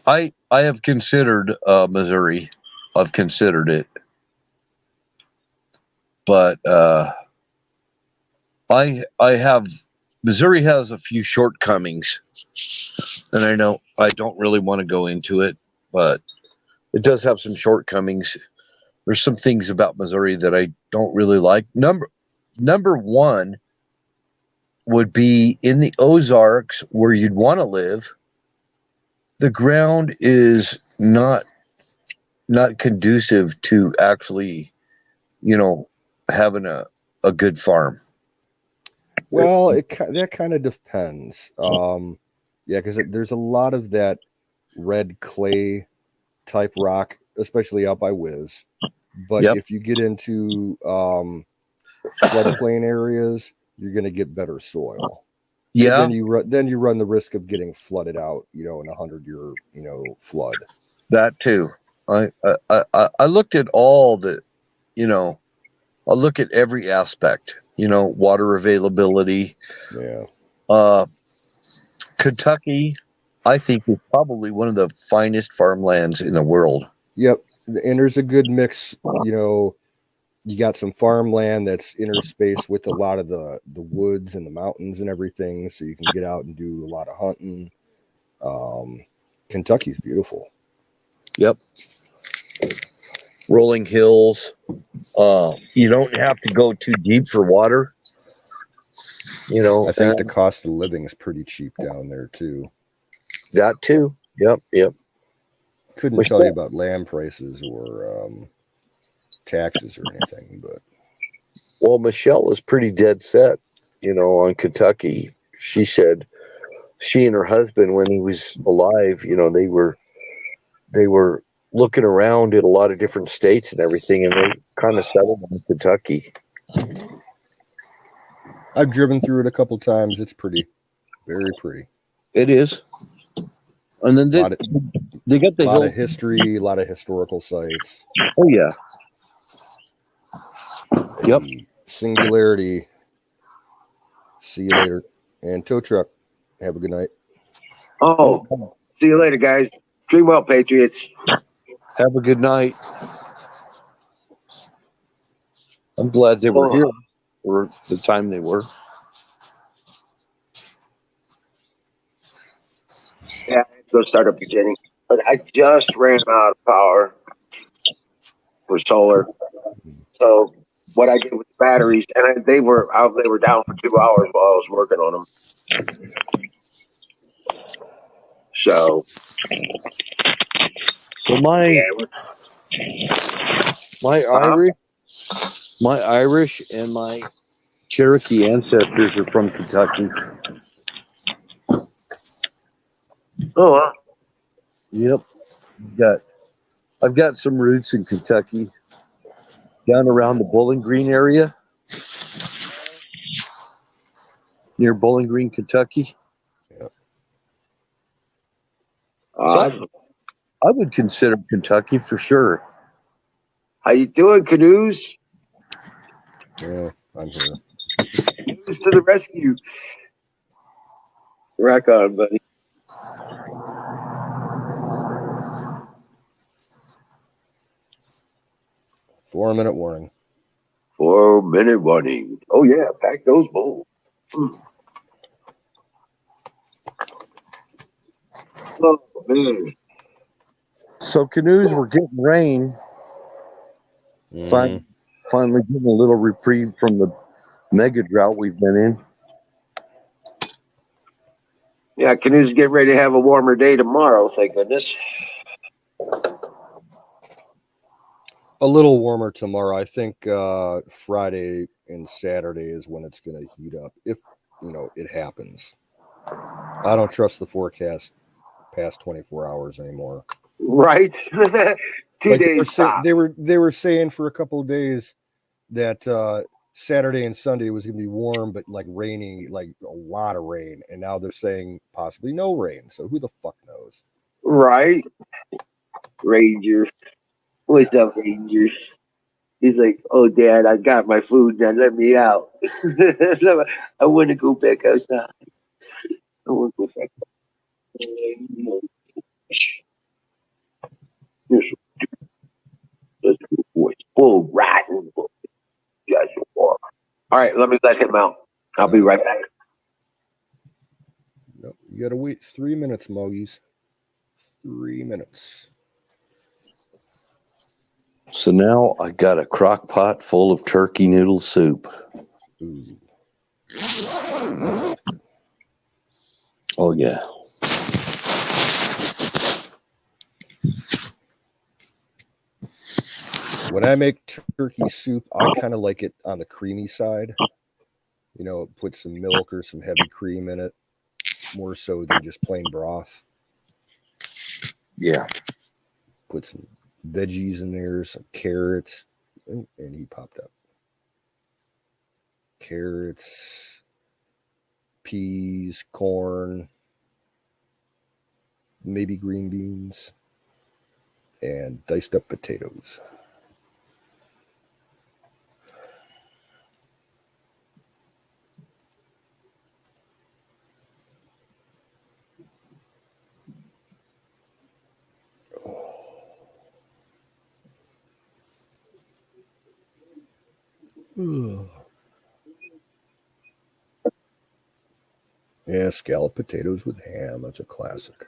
I have considered Missouri. I've considered it, but I have Missouri has a few shortcomings, and I know I don't really want to go into it, but it does have some shortcomings. There's some things about Missouri that I don't really like. Number one would be in the Ozarks, where you'd want to live. The ground is not conducive to actually, having a good farm. Well, that kind of depends. Yeah, because there's a lot of that red clay type rock, especially out by Wiz. But Yep. if you get into floodplain areas, you're going to get better soil. Yeah. Then you run the risk of getting flooded out, in a 100-year, flood. That too. I looked at all the, I look at every aspect. Water availability. Yeah. Kentucky, I think, is probably one of the finest farmlands in the world. Yep, and there's a good mix. You got some farmland that's interspaced with a lot of the woods and the mountains and everything, so you can get out and do a lot of hunting. Kentucky's beautiful. Yep. Rolling hills. You don't have to go too deep for water. I think the cost of living is pretty cheap down there too. That too. Yep. Couldn't tell you about land prices or taxes or anything, but Michelle is pretty dead set, on Kentucky. She said she and her husband, when he was alive, they were looking around at a lot of different states and everything, and they kind of settled on Kentucky. I've driven through it a couple times. It's pretty, very pretty. It is. And then they got the lot of history, a lot of historical sites. Oh yeah. Yep. Singularity. See you later. And tow truck. Have a good night. Oh, see you later, guys. Dream well, Patriots. Have a good night. I'm glad they were here for the time they were. Yeah, I had to go start up beginning. But I just ran out of power for solar. So what I did with the batteries, and they were down for 2 hours while I was working on them. So my Irish and my Cherokee ancestors are from Kentucky. Oh, wow. Yep. I've got some roots in Kentucky, down around the Bowling Green area, near Bowling Green, Kentucky. Yep. Awesome. So I would consider Kentucky for sure. How you doing, Canoes? Yeah, I'm here. Canoes to the rescue. Rock on, buddy. Four-minute warning. 4-minute warning. Oh yeah, pack those bowls. Oh man. So Canoes, we're getting rain. Finally getting a little reprieve from the mega drought we've been in. Yeah, Canoes get ready to have a warmer day tomorrow, thank goodness. A little warmer tomorrow. I think Friday and Saturday is when it's going to heat up, if it happens. I don't trust the forecast past 24 hours anymore. Right? 2 days. They were saying for a couple of days that Saturday and Sunday was going to be warm, but like rainy, like a lot of rain. And now they're saying possibly no rain. So who the fuck knows? Right? Ranger. What's up, Ranger? He's like, oh, Dad, I got my food. Now let me out. I want to go back outside. I want to go back. Here's let's go, boys. Full riding. You guys are. All right, let me let him out. I'll be right back. No, you gotta wait 3 minutes, Mogies. 3 minutes. So now I got a crock pot full of turkey noodle soup. Ooh. Oh, yeah. When I make turkey soup, I kind of like it on the creamy side. You know, put some milk or some heavy cream in it, more so than just plain broth. Yeah. Put some veggies in there, some carrots, and he popped up. Carrots, peas, corn, maybe green beans, and diced up potatoes. Yeah, scalloped potatoes with ham. That's a classic.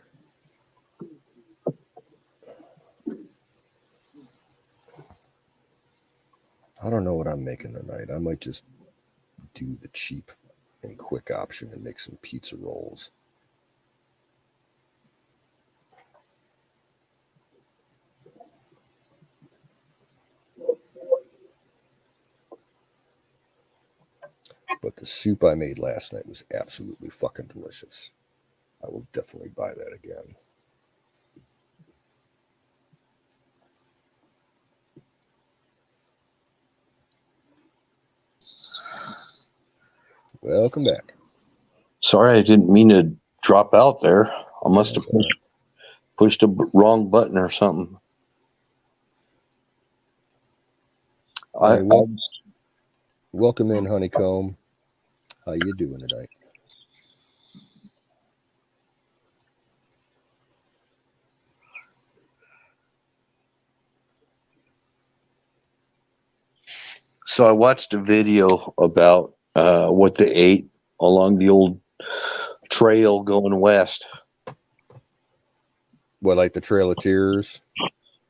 I don't know what I'm making tonight. I might just do the cheap and quick option and make some pizza rolls. But the soup I made last night was absolutely fucking delicious. I will definitely buy that again. Welcome back. Sorry, I didn't mean to drop out there. I must have pushed a wrong button or something. Hey, welcome in, Honeycomb. How you doing tonight? So I watched a video about what they ate along the old trail going west. What, like the Trail of Tears?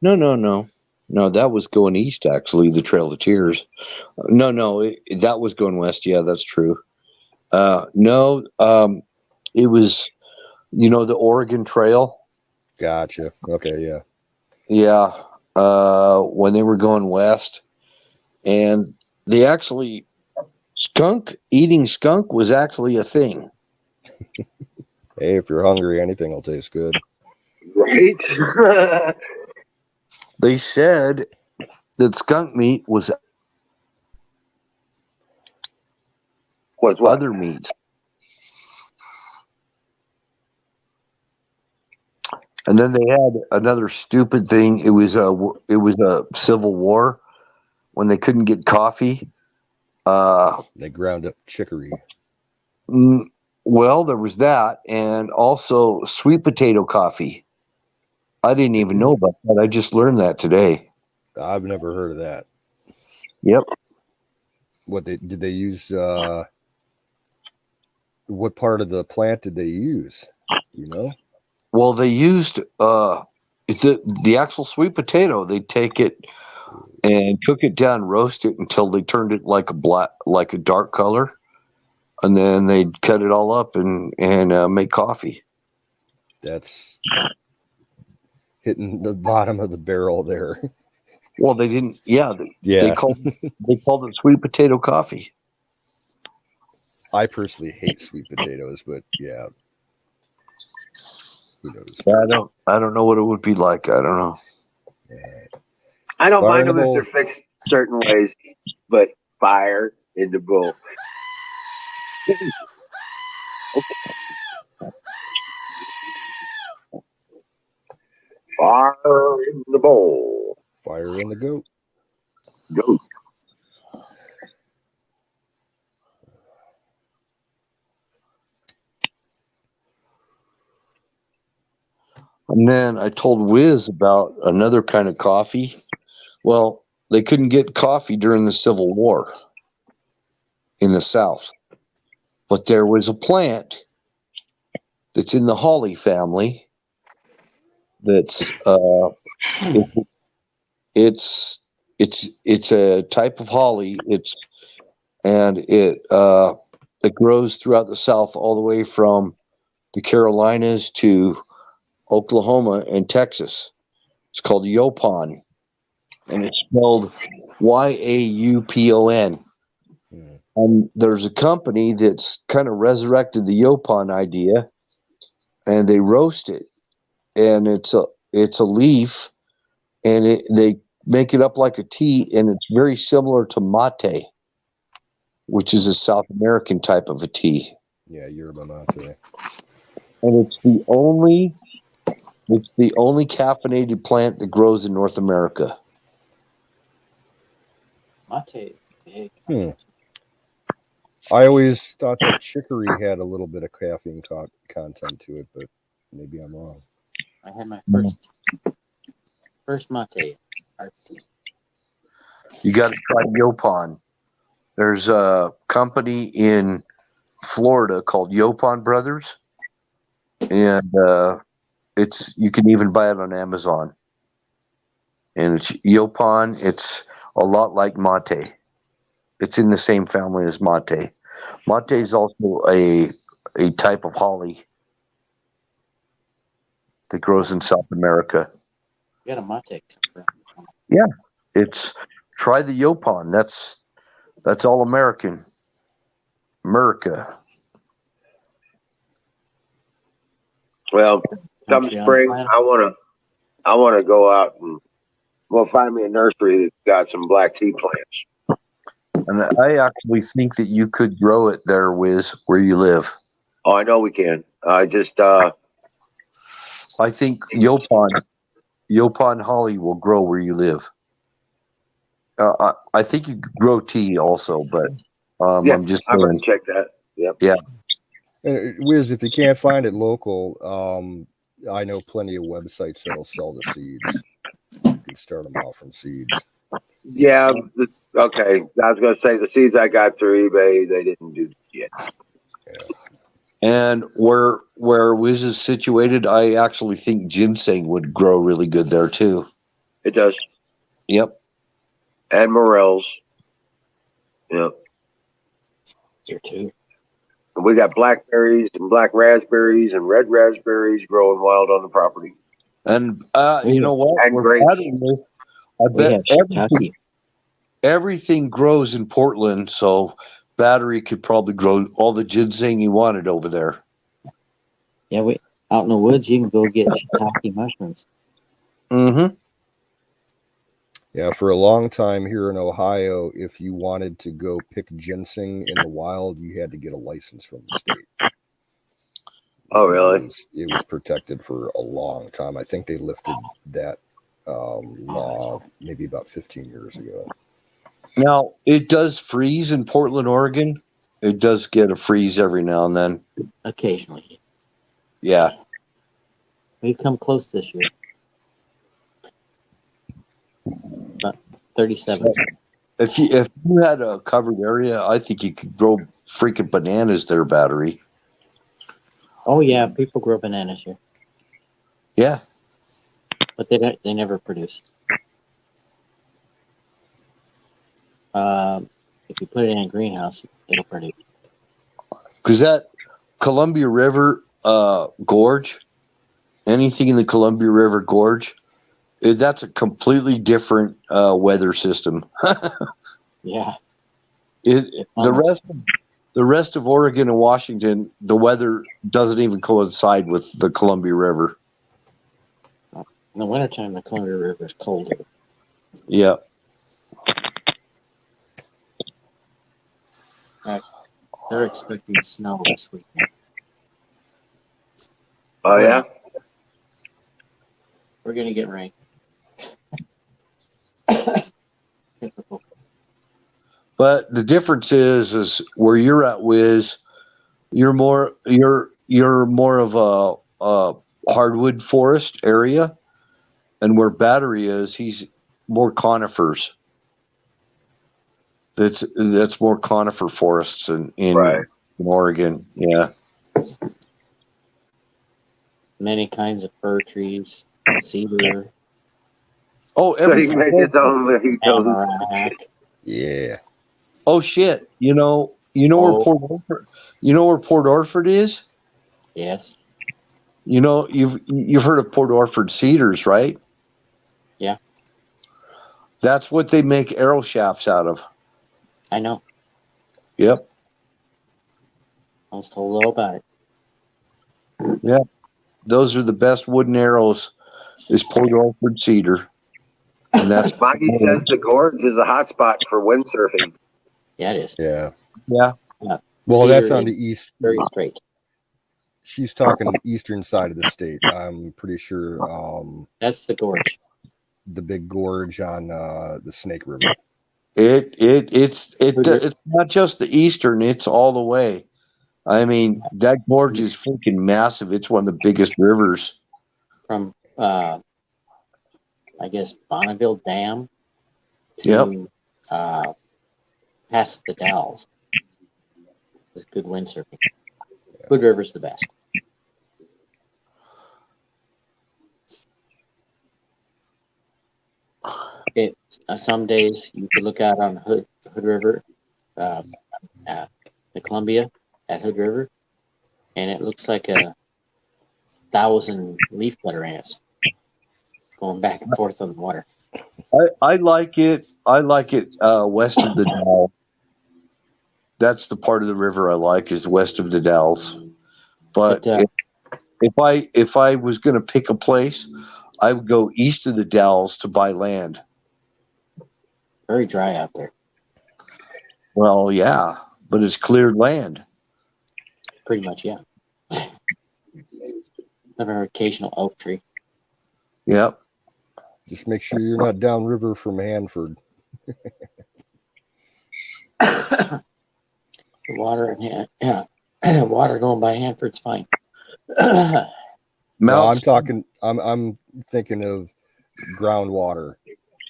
No, that was going east, actually, the Trail of Tears. That was going west. Yeah, that's true. It was, the Oregon Trail. Gotcha. Okay, yeah. Yeah, when they were going west. And they actually, eating skunk was actually a thing. Hey, if you're hungry, anything will taste good. Right? They said that skunk meat was Was what? other meats. And then they had another stupid thing. It was a civil war when they couldn't get coffee. They ground up chicory. Well, there was that, and also sweet potato coffee. I didn't even know about that. I just learned that today. I've never heard of that. Yep. What did they use? What part of the plant did they use? You know? Well, they used the actual sweet potato. They take it and cook it down, roast it until they turned it like a dark color, and then they'd cut it all up and make coffee. That's hitting the bottom of the barrel there. Well, they didn't. Yeah, Yeah. They called it sweet potato coffee. I personally hate sweet potatoes, but yeah, who knows? I don't know what it would be like. I don't know. I don't Fire mind in the them if bowl. they're fixed certain ways, but fire in the bowl. Fire in the bowl. Fire in the goat. Go. And then I told Wiz about another kind of coffee. Well, they couldn't get coffee during the Civil War in the South, but there was a plant that's in the holly family. That's it's a type of holly. It grows throughout the South, all the way from the Carolinas to Oklahoma and Texas. It's called Yopon, and it's spelled Yaupon. And there's a company that's kind of resurrected the Yopon idea, and they roast it, and it's a leaf, and they make it up like a tea, and it's very similar to mate, which is a South American type of a tea. Yeah, yerba mate. And it's the only caffeinated plant that grows in North America. Mate. I always thought that chicory had a little bit of caffeine content to it, but maybe I'm wrong. I had my first mate. You got to try Yopon. There's a company in Florida called Yopon Brothers, and you can even buy it on Amazon. And it's Yopon. It's a lot like mate. It's in the same family as mate. Mate is also a type of holly that grows in South America. You got a mate. Yeah, try the Yopon. That's all America. Well, come spring, I wanna go out and find me a nursery that's got some black tea plants. And I actually think that you could grow it there, Wiz, where you live. Oh, I know we can. I just I think Yopon holly will grow where you live. I think you could grow tea also, but I'm just I'm saying. gonna check that. Yep. Yeah. Wiz, if you can't find it local, I know plenty of websites that'll sell the seeds. You can start them off from seeds. Yeah. Okay. I was gonna say the seeds I got through eBay, they didn't do yet. Yeah. And where Wiz is situated, I actually think ginseng would grow really good there too. It does. Yep. And morels. Yep. Here too. And we got blackberries and black raspberries and red raspberries growing wild on the property. And you know what? And We're grapes. battery, I We bet have shiitake. everything grows in Portland, so Battery could probably grow all the ginseng you wanted over there. Yeah, out in the woods you can go get shiitake mushrooms. Mm-hmm. Yeah, for a long time here in Ohio, if you wanted to go pick ginseng in the wild, you had to get a license from the state. Oh, really? It was protected for a long time. I think they lifted that law maybe about 15 years ago. Now, it does freeze in Portland, Oregon. It does get a freeze every now and then. Occasionally. Yeah. We've come close this year. About 37. If you had a covered area, I think you could grow freaking bananas there, Battery. Oh yeah, people grow bananas here, Yeah. but they never produce. If you put it in a greenhouse, it'll produce. Because that Columbia River gorge, anything in the Columbia River gorge, that's a completely different weather system. Yeah. The rest of Oregon and Washington, the weather doesn't even coincide with the Columbia River. In the wintertime, the Columbia River is colder. Yeah. They're expecting snow this weekend. Oh, yeah? We're going to get rain. Typical. But the difference is where you're at, Wiz, you're more of hardwood forest area, and where Battery is, he's more conifers. That's more conifer forests in Right. Oregon. Yeah. Many kinds of fir trees, cedar, Oh, So he everything. make his own mojitoes. tamarack. Yeah. Oh shit! You know where Oh. Port Orford. You know where Port Orford is. Yes. You know you've heard of Port Orford cedars, right? Yeah. That's what they make arrow shafts out of. I know. Yep. I was told all about it. Yep. Those are the best wooden arrows. Is Port Orford cedar, and that's Maggie says the gorge is a hot spot for windsurfing. Yeah, it is. Yeah. yeah. Yeah. Well, Cedar that's on is the east. very straight. She's talking eastern side of the state. I'm pretty sure That's the gorge. the big gorge on the Snake River. It's not just the eastern. It's all the way. I mean, that gorge is freaking massive. It's one of the biggest rivers. From I guess Bonneville Dam Yep. to past the Dalles. It's good windsurfing. Hood River's the best. It some days you could look out on Hood River, the Columbia at Hood River, and it looks like 1,000 leaf cutter ants going back and forth on the water. I like it. I like it west of the Dalles. That's the part of the river I like is west of the Dalles. But if I was going to pick a place, I would go east of the Dalles to buy land. Very dry out there. Well, yeah, but it's cleared land. Pretty much, yeah. Another occasional oak tree. Yep. Just make sure you're not downriver from Hanford. The water water going by Hanford's fine. No, Mount I'm thinking of groundwater,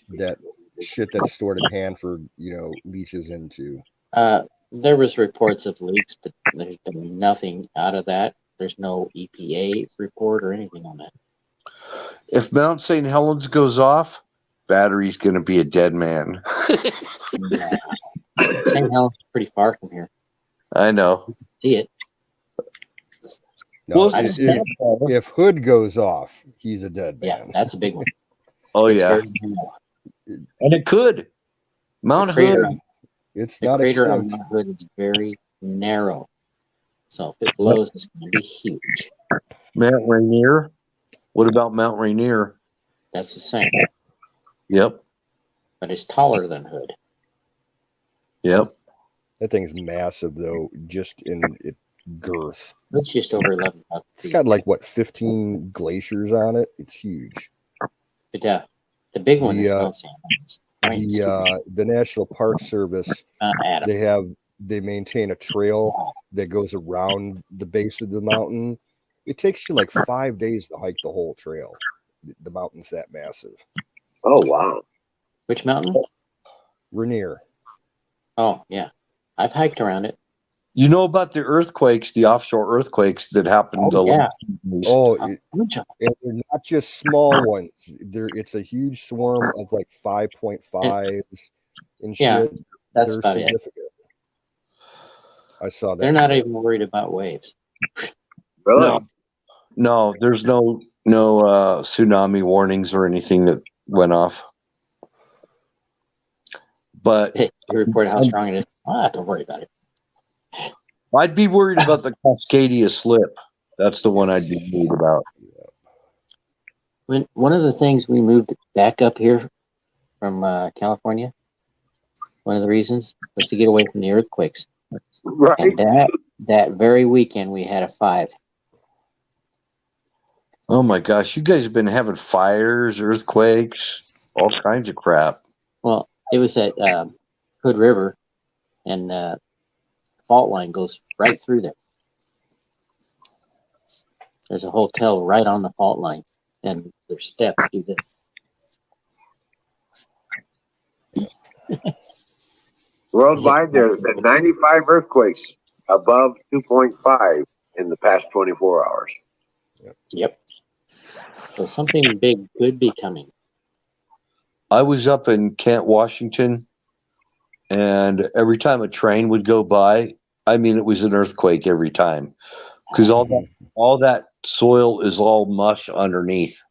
that shit that's stored in Hanford, leaches into. There was reports of leaks, but there's been nothing out of that. There's no EPA report or anything on that. If Mount St. Helens goes off, Battery's going to be a dead man. Yeah. St. Helens is pretty far from here. I know. See it. No, Well, if Hood goes off, he's a dead Yeah, man. that's a big one. Oh, It's yeah. very narrow. And it could. Mount The crater, Hood. It's the not crater on extinct. Mount Hood is very narrow. So if it blows, it's going to be huge. Mount Rainier. What about Mount Rainier? That's the same. Yep. But it's taller than Hood. Yep. That thing's massive, though, just in its girth. It's just over 11,000 It's feet. got 15 glaciers on it. It's huge. But the big one is The, Mount St. Helens. The National Park Service, Adam. they maintain a trail that goes around the base of the mountain. It takes you 5 days to hike the whole trail. The mountain's that massive. Oh, wow. Which mountain? Rainier. Oh, yeah. I've hiked around it. You know about the earthquakes, the offshore earthquakes that happened? Yeah. And they're not just small ones. It's a huge swarm of 5.5s and Yeah, shit. that's They're about it. significant. I saw that. They're not even worried about waves. Really? No, there's no tsunami warnings or anything that went off. But Hey, you report how strong it is. I don't worry about it. I'd be worried about the Cascadia slip. That's the one I'd be worried about. One of the things we moved back up here from California, one of the reasons was to get away from the earthquakes. Right. And that very weekend we had a 5. Oh my gosh, you guys have been having fires, earthquakes, all kinds of crap. Well, it was at Hood River, and fault line goes right through there. There's a hotel right on the fault line, and there's steps to the. Worldwide, there's been 95 earthquakes above 2.5 in the past 24 hours. Yep. So something big could be coming. I was up in Kent, Washington, and every time a train would go by, I mean, it was an earthquake every time, because all that soil is all mush underneath,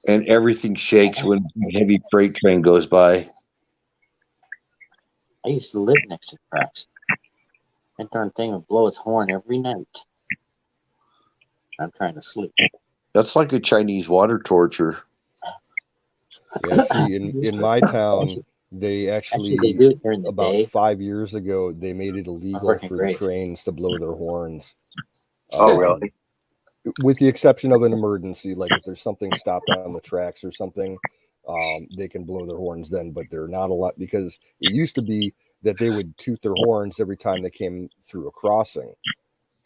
and everything shakes when a heavy freight train goes by. I used to live next to the tracks. That darn thing would blow its horn every night. I'm trying to sleep. That's like a Chinese water torture. Yeah, see, in my town, they actually they do it during the about day. 5 years ago, they made it illegal working for great. the trains to blow their horns. Oh, really? With the exception of an emergency, like if there's something stopped on the tracks or something, they can blow their horns then, but they're not allowed, because it used to be that they would toot their horns every time they came through a crossing.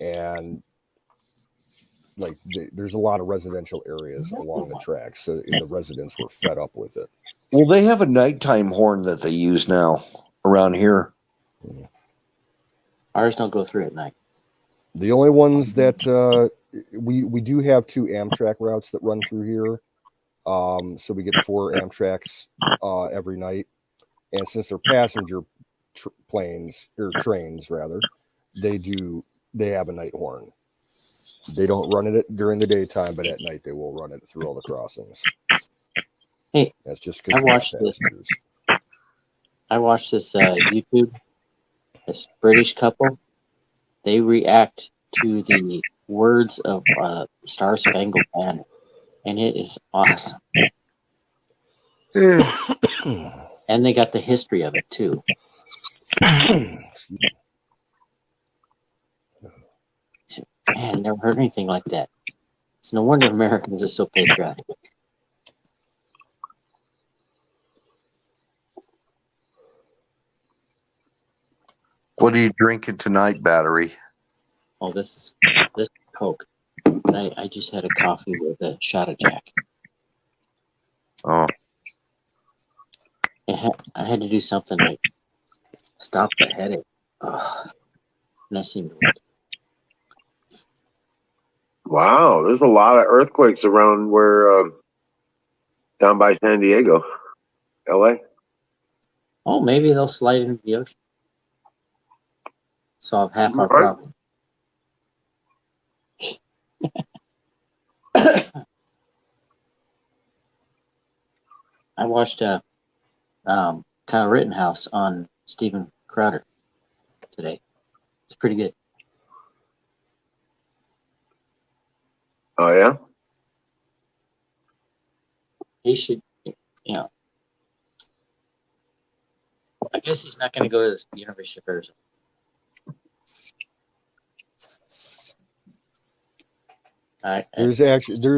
And like there's a lot of residential areas along the tracks, so the residents were fed up with it. Well, they have a nighttime horn that they use now around here. Ours don't go through at night. The only ones that we do have 2 Amtrak routes that run through here, so we get 4 Amtraks every night, and since they're passenger planes or trains rather, they have a night horn. They don't run it during the daytime, but at night they will run it through all the crossings. Hey, that's just because I watched this YouTube. This British couple, they react to the words of Star Spangled Banner, and it is awesome. And they got the history of it too. Man, never heard anything like that. It's no wonder Americans are so patriotic. What are you drinking tonight, Battery? Oh, this is Coke. I just had a coffee with a shot of Jack. Oh. I had to do something like stop the headache. Oh, and that seemed to work. Wow, there's a lot of earthquakes around where down by San Diego, LA. Oh, maybe they'll slide into the ocean. Solve half our Right. problem. I watched Kyle Rittenhouse on Steven Crowder today. It's pretty good. Oh, yeah? He should, I guess he's not going to go to the University of Arizona. There's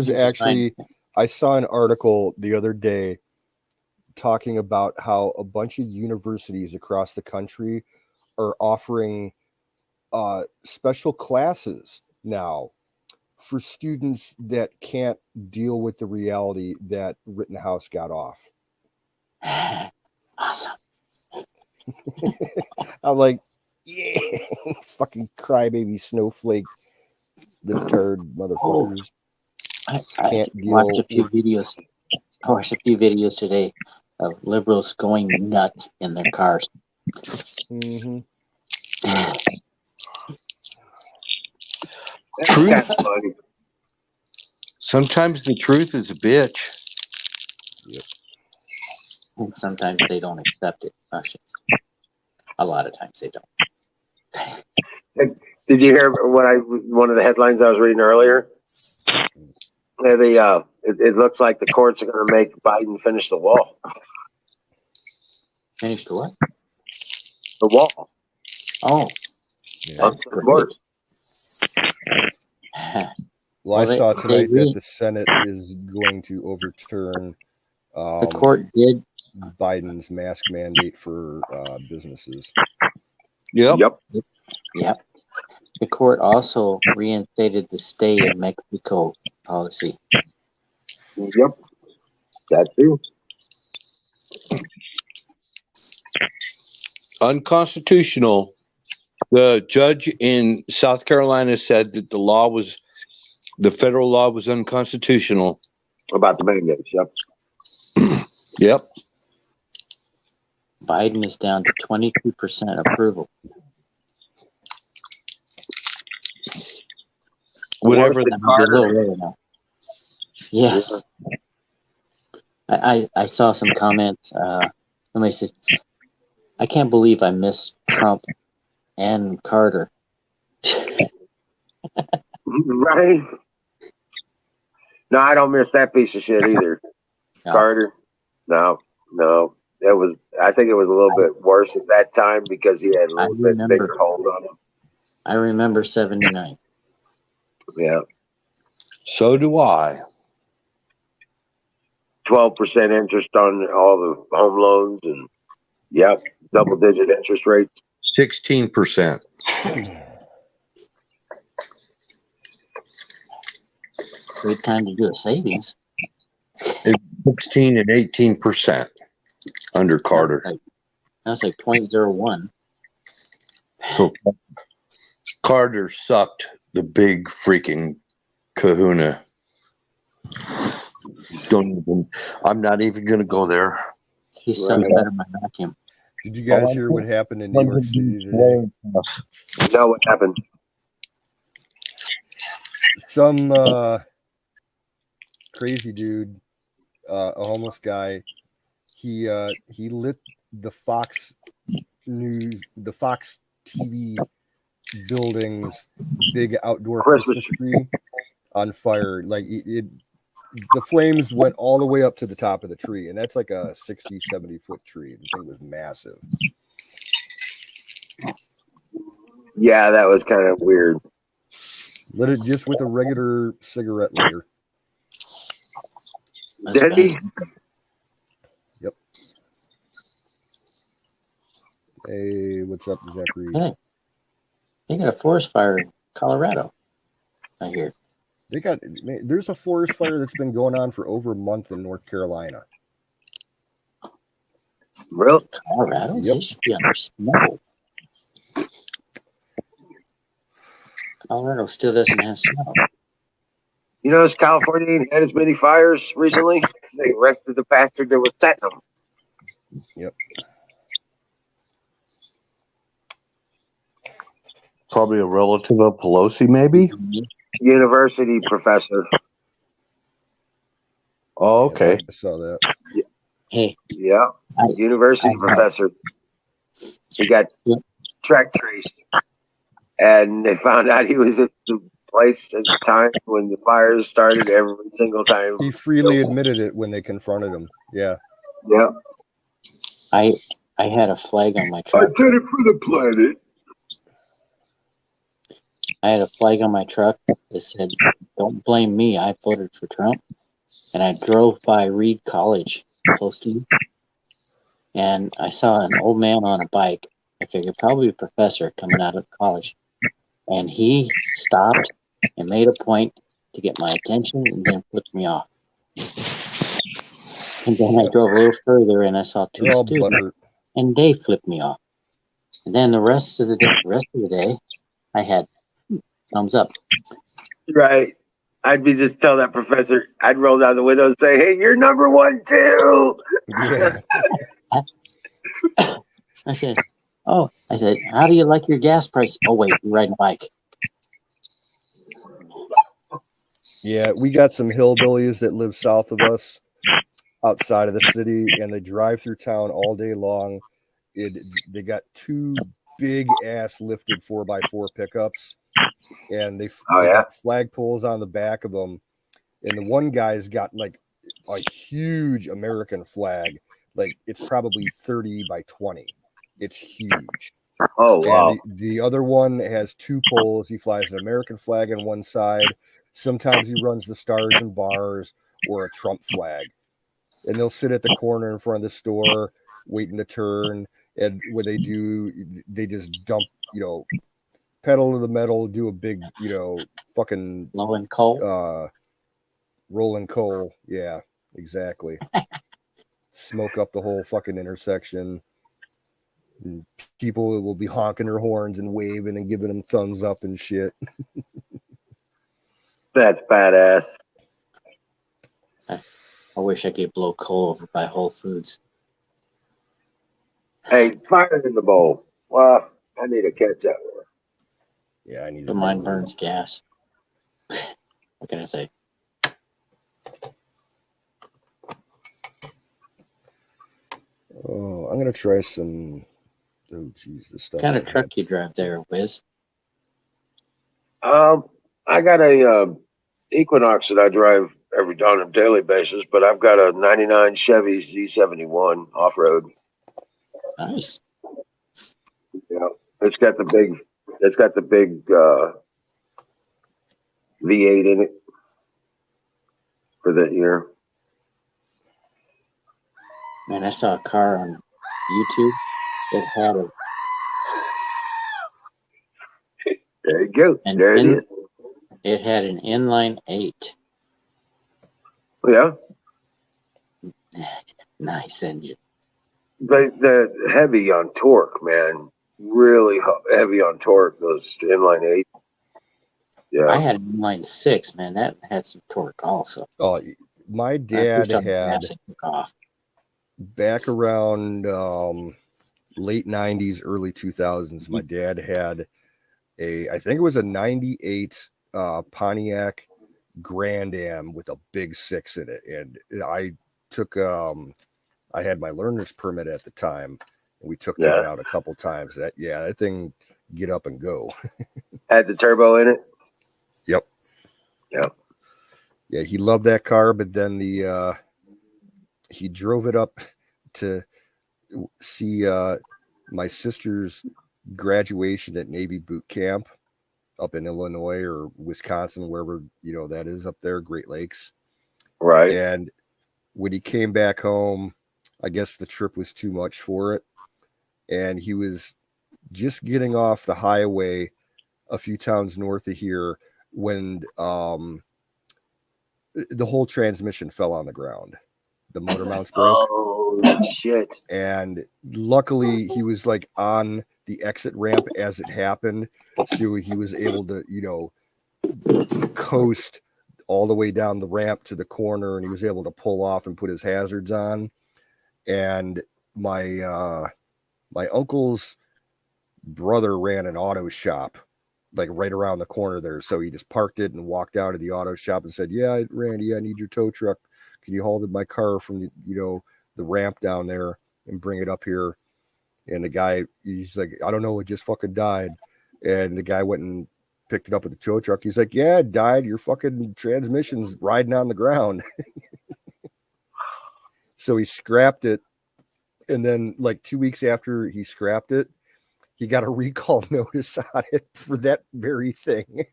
actually I saw an article the other day talking about how a bunch of universities across the country are offering special classes now for students that can't deal with the reality that Rittenhouse got off. Awesome. I'm like, yeah, fucking crybaby snowflake libtard motherfuckers. I watched a few videos. I watched a few videos today of liberals going nuts in their cars. Mm-hmm. Truth. Sometimes the truth is a bitch. Yep. And sometimes they don't accept it. A lot of times they don't. Did you hear one of the headlines I was reading earlier? It looks like the courts are going to make Biden finish the wall. Finish the what? The wall. Oh. Yeah. That's great. Well, I saw tonight that the Senate is going to overturn the court did Biden's mask mandate for businesses. Yep. The court also reinstated the stay in Mexico policy. Yep. That too. Unconstitutional. The judge in South Carolina said that the federal law was unconstitutional. About the mandates. Yep. Yep. Biden is down to 22% approval. Whatever Worse the than That might be a little Carter. lower now. Yes. I saw some comments. Somebody said, I can't believe I miss Trump and Carter. Right? No, I don't miss that piece of shit either. No. Carter. No. I think it was a little bit worse at that time because he had a I little bit remember. bigger hold on him. I remember 79. Yeah. So do I. 12% interest on all the home loans and yep, double digit interest rates. 16%. Great time to do a savings. 16 and 18% under Carter. That's like 0.01. So Carter sucked the big freaking kahuna. I'm not even going to go there. He sucked better my vacuum. Did you guys hear what happened in New York City today? You know what happened? Some crazy dude, a homeless guy, he lit the Fox News, the Fox TV building's big outdoor Christmas tree on fire. Like the flames went all the way up to the top of the tree, and that's like a 60, 70-foot tree. The thing was massive. Yeah, that was kind of weird. Lit it just with a regular cigarette lighter. Did he? Yep. Hey, what's up, Zachary? Hey, they got a forest fire in Colorado, I hear. There's a forest fire that's been going on for over a month in North Carolina. Really? Colorado? Yep. They should be under snow. Colorado still doesn't have snow. You notice California ain't had as many fires recently? They arrested the bastard that was setting them. Yep. Probably a relative of Pelosi, maybe? University professor. Oh, okay. I saw that. Hey. Yeah. University professor. He got track traced. And they found out he was at the place at the time when the fires started every single time. He freely admitted it when they confronted him. Yeah. Yeah. I had a flag on my truck. I did it for the planet. I had a flag on my truck that said, "Don't blame me, I voted for Trump." And I drove by Reed College, close to me, and I saw an old man on a bike. I figured probably a professor coming out of college. And he stopped and made a point to get my attention and then flipped me off. And then I drove a little further and I saw two students and they flipped me off. And then the rest of the day, I had thumbs up. Right. I'd be just tell that professor, I'd roll down the window and say, "Hey, you're number one too." Yeah. I said, "How do you like your gas price?" "Oh, wait, you're riding a bike." Yeah, we got some hillbillies that live south of us, outside of the city, and they drive through town all day long. They got two big ass lifted 4x4 pickups, and they got flagpoles on the back of them. And the one guy's got like a huge American flag, like it's probably 30 by 20. It's huge. Oh, wow. And the other one has two poles. He flies an American flag on one side. Sometimes he runs the stars and bars or a Trump flag. And they'll sit at the corner in front of the store waiting to turn. And what they do, they just dump, pedal to the metal, do a big, fucking Low and coal. rolling coal. Yeah, exactly. Smoke up the whole fucking intersection. And people will be honking their horns and waving and giving them thumbs up and shit. That's badass. I wish I could blow coal over by Whole Foods. Hey, fire it in the bowl. Well, I need to catch up. Yeah, I need But to. mine burns gas. What can I say? Oh, I'm gonna try some. Oh, geez, this stuff. What kind of I truck had. you drive there, Wiz? I got a Equinox that I drive on a daily basis, but I've got a '99 Chevy Z71 off road. Nice. Yeah, it's got the big V8 in it for that year. Man, I saw a car on YouTube. It had There you go. And there it in- is. an inline 8. Yeah, Nice engine. they're heavy on torque, man. Really heavy on torque. Those inline 8. Yeah. I had an inline 6, man. That had some torque also. Oh, my I dad pushed on the had gas, it took off. back around late 90s, early 2000s. My dad had I think it was a 98 Pontiac Grand Am with a big 6 in it. And I took, I had my learner's permit at the time. And we took that out a couple times. That thing get up and go. Had the turbo in it? Yep. Yep. Yeah, he loved that car, but then he drove it up to see my sister's graduation at Navy boot camp up in Illinois or Wisconsin, wherever that is up there, Great Lakes. Right. And when he came back home, I guess the trip was too much for it, and he was just getting off the highway a few towns north of here when the whole transmission fell on the ground. The motor mounts broke. Oh shit! And luckily he was like on the exit ramp as it happened, so he was able to coast all the way down the ramp to the corner, and he was able to pull off and put his hazards on. And my uncle's brother ran an auto shop like right around the corner there, so he just parked it and walked down to the auto shop and said, "Yeah, Randy, I need your tow truck. Can you haul my car from the ramp down there and bring it up here?" And the guy, he's like, "I don't know, it just fucking died." And the guy went and picked it up with the tow truck. He's like, "Yeah, it died. Your fucking transmission's riding on the ground." So he scrapped it. And then like 2 weeks after he scrapped it, he got a recall notice on it for that very thing.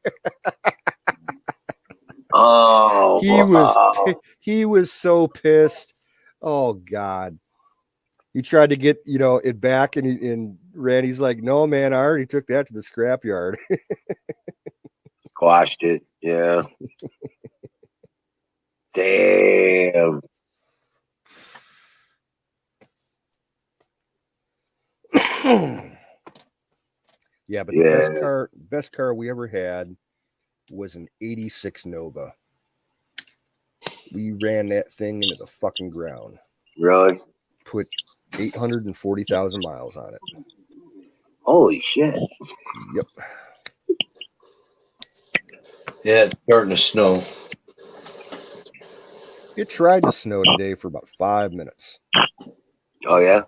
Oh, he was so pissed. Oh God. He tried to get, it back, and Randy's like, "No, man, I already took that to the scrapyard." Squashed it. Yeah. Damn. Yeah, but the best car we ever had was an 86 Nova. We ran that thing into the fucking ground. Really? Put 840,000 miles on it. Holy shit. Yep. Yeah, it's starting to snow. It tried to snow today for about 5 minutes. Oh, yeah?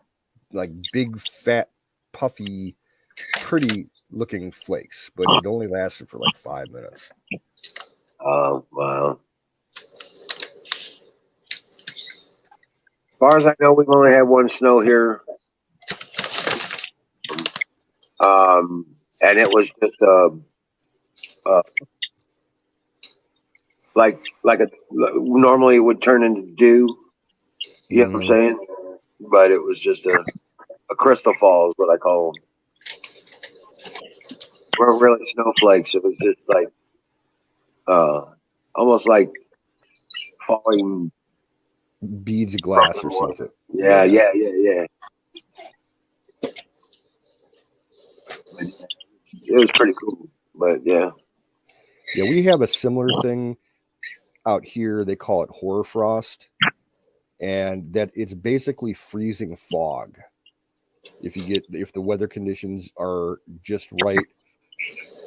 Like big, fat, puffy, pretty looking flakes, but it only lasted for like 5 minutes. Oh, wow. As far as I know, we've only had one snow here. And it was just normally it would turn into dew. You know what I'm saying? But it was just a crystal fall is what I call them. weren't really snowflakes. It was just like almost like falling Beads of glass or water. something. Yeah. It was pretty cool, but yeah. Yeah, we have a similar thing out here. They call it hoar frost, and that it's basically freezing fog. If the weather conditions are just right,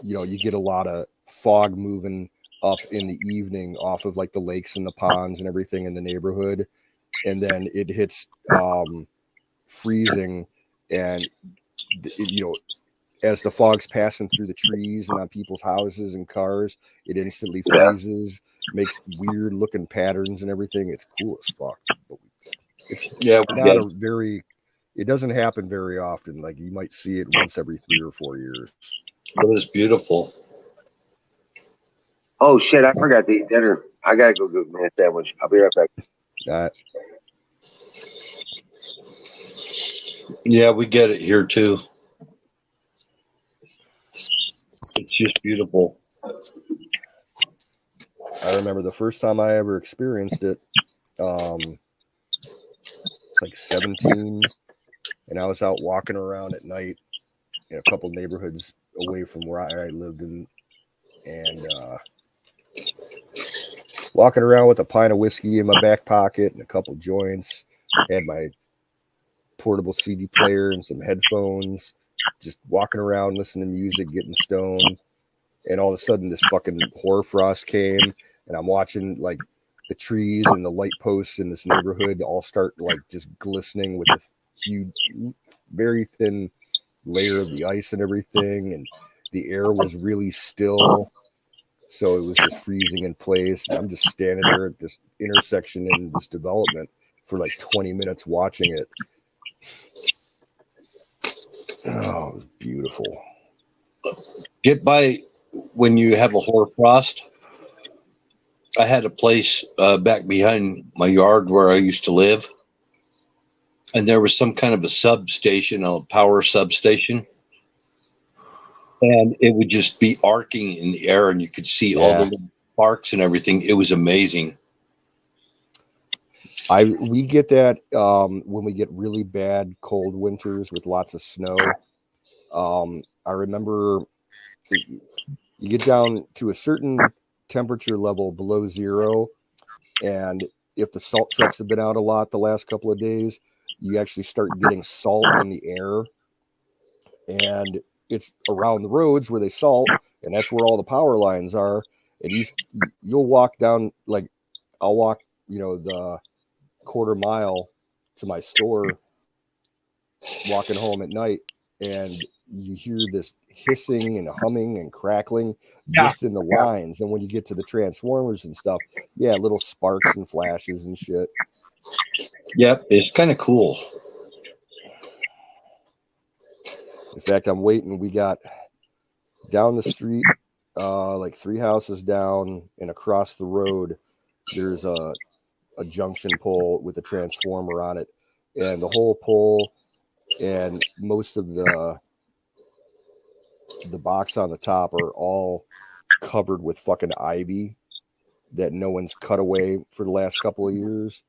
you get a lot of fog moving up in the evening off of like the lakes and the ponds and everything in the neighborhood, and then it hits freezing, and as the fog's passing through the trees and on people's houses and cars, it instantly freezes, makes weird looking patterns and everything. It's cool as fuck. It doesn't happen very often. Like you might see it once every 3 or 4 years. It was beautiful. Oh shit! I forgot to eat dinner. I gotta go get me a sandwich. I'll be right back. Yeah, we get it here too. It's just beautiful. I remember the first time I ever experienced it. It's like 17, and I was out walking around at night in a couple neighborhoods away from where I lived in, and walking around with a pint of whiskey in my back pocket and a couple joints. Had my portable CD player and some headphones, just walking around listening to music, getting stoned, and all of a sudden this fucking hoarfrost came, and I'm watching like the trees and the light posts in this neighborhood all start like just glistening with a huge, very thin layer of the ice and everything, and the air was really still, so it was just freezing in place. And I'm just standing there at this intersection in this development for like 20 minutes watching it. Oh, it was beautiful. Get by when you have a hoarfrost. I had a place back behind my yard where I used to live, and there was some kind of a substation, a power substation, and it would just be arcing in the air, and you could see all the little sparks and everything. It was amazing. We get that when we get really bad cold winters with lots of snow. I remember you get down to a certain temperature level below zero, and if the salt trucks have been out a lot the last couple of days, you actually start getting salt in the air, and it's around the roads where they salt, and that's where all the power lines are. And you'll walk down, like I'll walk the quarter mile to my store walking home at night, and you hear this hissing and humming and crackling just in the lines. And when you get to the transformers and stuff, little sparks and flashes and shit. Yep, it's kind of cool. In fact, I'm waiting. We got down the street, like 3 houses down and across the road, there's a junction pole with a transformer on it, and the whole pole and most of the box on the top are all covered with fucking ivy that no one's cut away for the last couple of years.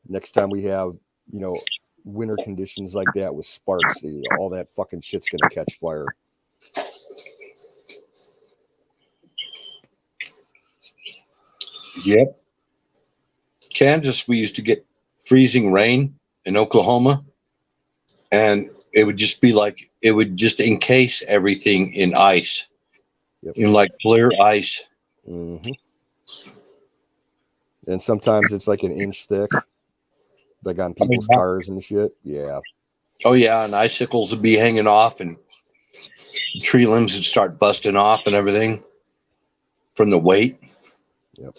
Next time we have, winter conditions like that with sparks, all that fucking shit's gonna catch fire. Yep. Kansas, we used to get freezing rain in Oklahoma, and it would just be like, it would just encase everything in ice, in like clear ice. Mm-hmm. And sometimes it's like an inch thick, like on people's cars and shit. Yeah. Oh yeah, and icicles would be hanging off, and tree limbs would start busting off and everything from the weight. Yep.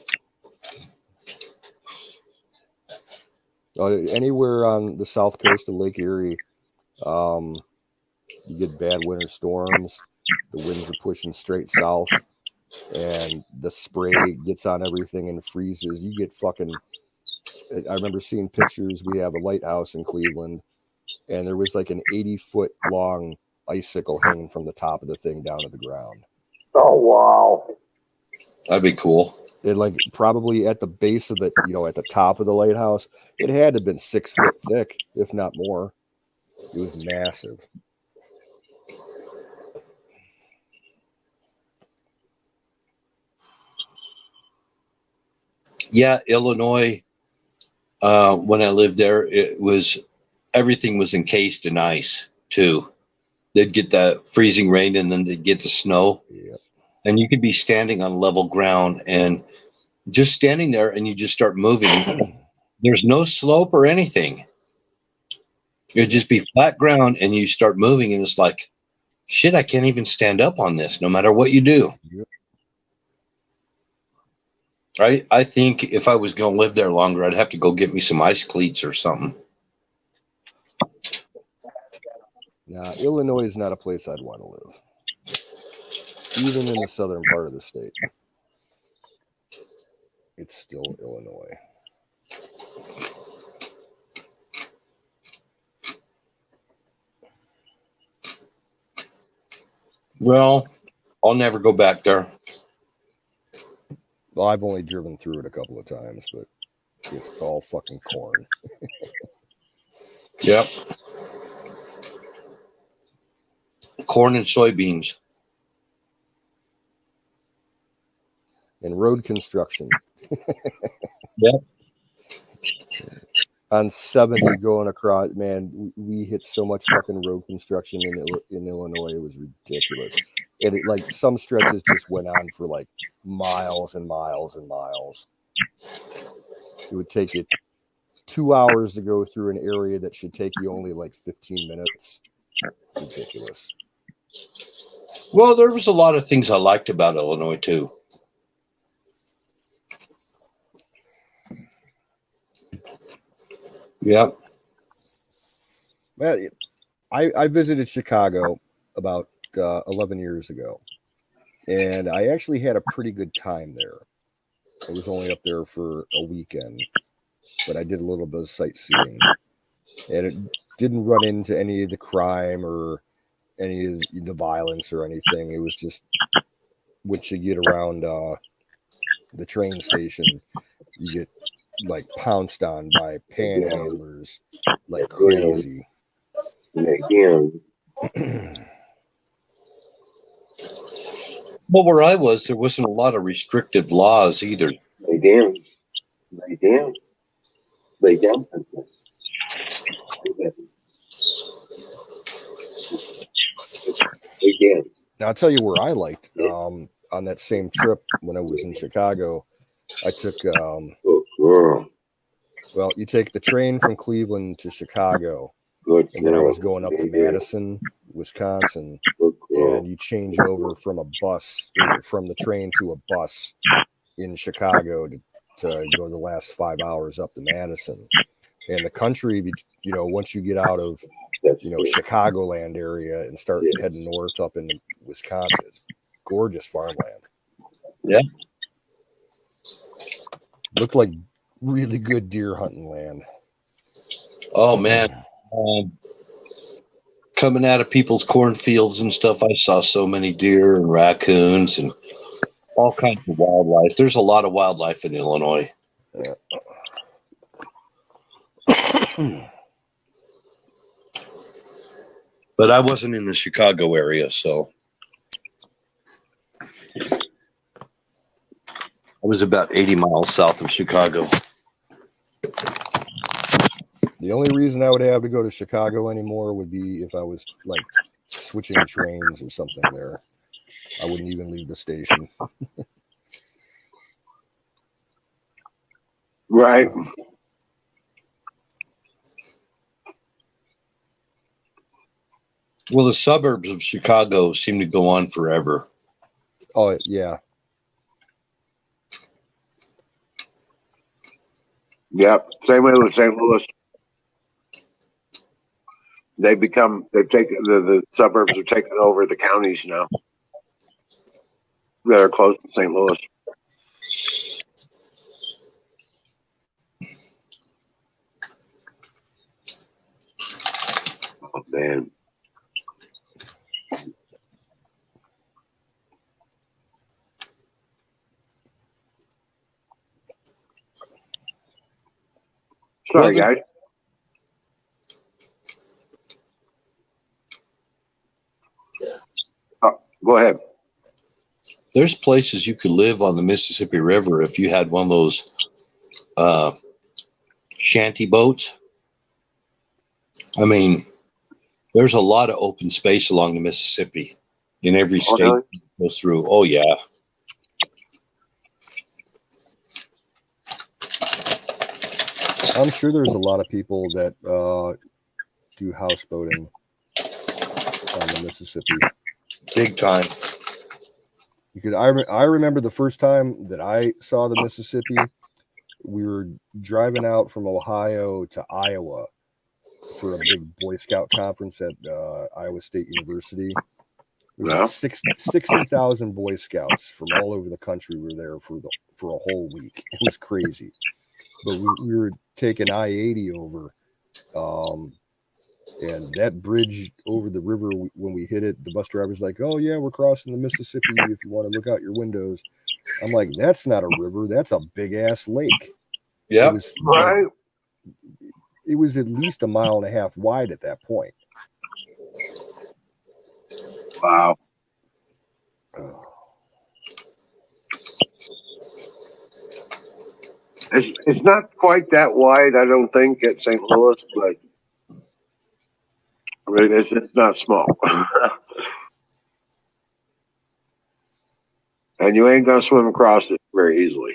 Anywhere on the south coast of Lake Erie, you get bad winter storms. The winds are pushing straight south, and the spray gets on everything and freezes. You get fucking. I remember seeing pictures. We have a lighthouse in Cleveland, and there was like an 80-foot long icicle hanging from the top of the thing down to the ground. Oh wow, That'd be cool. It like probably at the base of the, you know, at the top of the lighthouse, it had to have been 6 foot thick, if not more. It was massive. yeah, Illinois. When I lived there, everything was encased in ice too. They'd get the freezing rain, and then they'd get the snow, Yeah. and you could be standing on level ground and just standing there, and you just start moving. There's no slope or anything. It'd just be flat ground, and you start moving, and it's like, shit, I can't even stand up on this, no matter what you do. Yep. I think if I was going to live there longer, I'd have to go get me some ice cleats or something. Nah, Illinois is not a place I'd want to live, even in the southern part of the state. It's still Illinois. Well, I'll never go back there. Well, I've only driven through it a couple of times, but it's all fucking corn. Yep. Corn and soybeans. And road construction. Yep. On 70 going across, man, we hit so much fucking road construction in Illinois. It was ridiculous. And it, like, some stretches just went on for like miles and miles and miles. It would take you 2 hours to go through an area that should take you only like 15 minutes. Ridiculous. Well, there was a lot of things I liked about Illinois too. Yep. Well, I visited Chicago about 11 years ago, and I actually had a pretty good time there. I was only up there for a weekend, but I did a little bit of sightseeing, and it didn't run into any of the crime or any of the violence or anything. It was just once you get around the train station, you get like pounced on by panhandlers like crazy. Again, Well, where I was, there wasn't a lot of restrictive laws either. lay down. Lay down. Lay down. Lay down. Now, I'll tell you where I liked on that same trip when I was in Chicago. I took, Good girl. well, you take the train from Cleveland to Chicago, Good and then I girl. was going up to Madison, Wisconsin, Good girl. and you change over from the train to a bus in Chicago to go the last 5 hours up to Madison. And the country, you know, once you get out of, That's you know, good. Chicagoland area and start heading north up into Wisconsin, it's gorgeous farmland. Yeah. Looked like really good deer hunting land. Oh man, coming out of people's cornfields and stuff, I saw so many deer and raccoons and all kinds of wildlife. There's a lot of wildlife in Illinois. But I wasn't in the Chicago area, so I was about 80 miles south of Chicago. The only reason I would have to go to Chicago anymore would be if I was like switching trains or something there. I wouldn't even leave the station. Right. Well, the suburbs of Chicago seem to go on forever. Oh, yeah. Yep. Same way with St. Louis. They've taken the suburbs are taking over the counties now that are close to St. Louis. Oh man. Sorry, guys. Oh, go ahead. There's places you could live on the Mississippi River if you had one of those shanty boats. I mean, there's a lot of open space along the Mississippi in every state really? it goes through. Oh, yeah. I'm sure there's a lot of people that do houseboating on the Mississippi. Big time. Because I remember the first time that I saw the Mississippi, we were driving out from Ohio to Iowa for a big Boy Scout conference at Iowa State University. It was like 60,000 Boy Scouts from all over the country were there for a whole week. It was crazy. But we were taking I-80 over, and that bridge over the river, when we hit it, the bus driver's like, "Oh yeah, we're crossing the Mississippi. If you want to look out your windows." I'm like, "That's not a river. That's a big ass lake." Yeah, Right. It was at least 1.5 miles wide at that point. Wow. It's not quite that wide, I don't think, at St. Louis, but it's not small. And you ain't gonna swim across it very easily.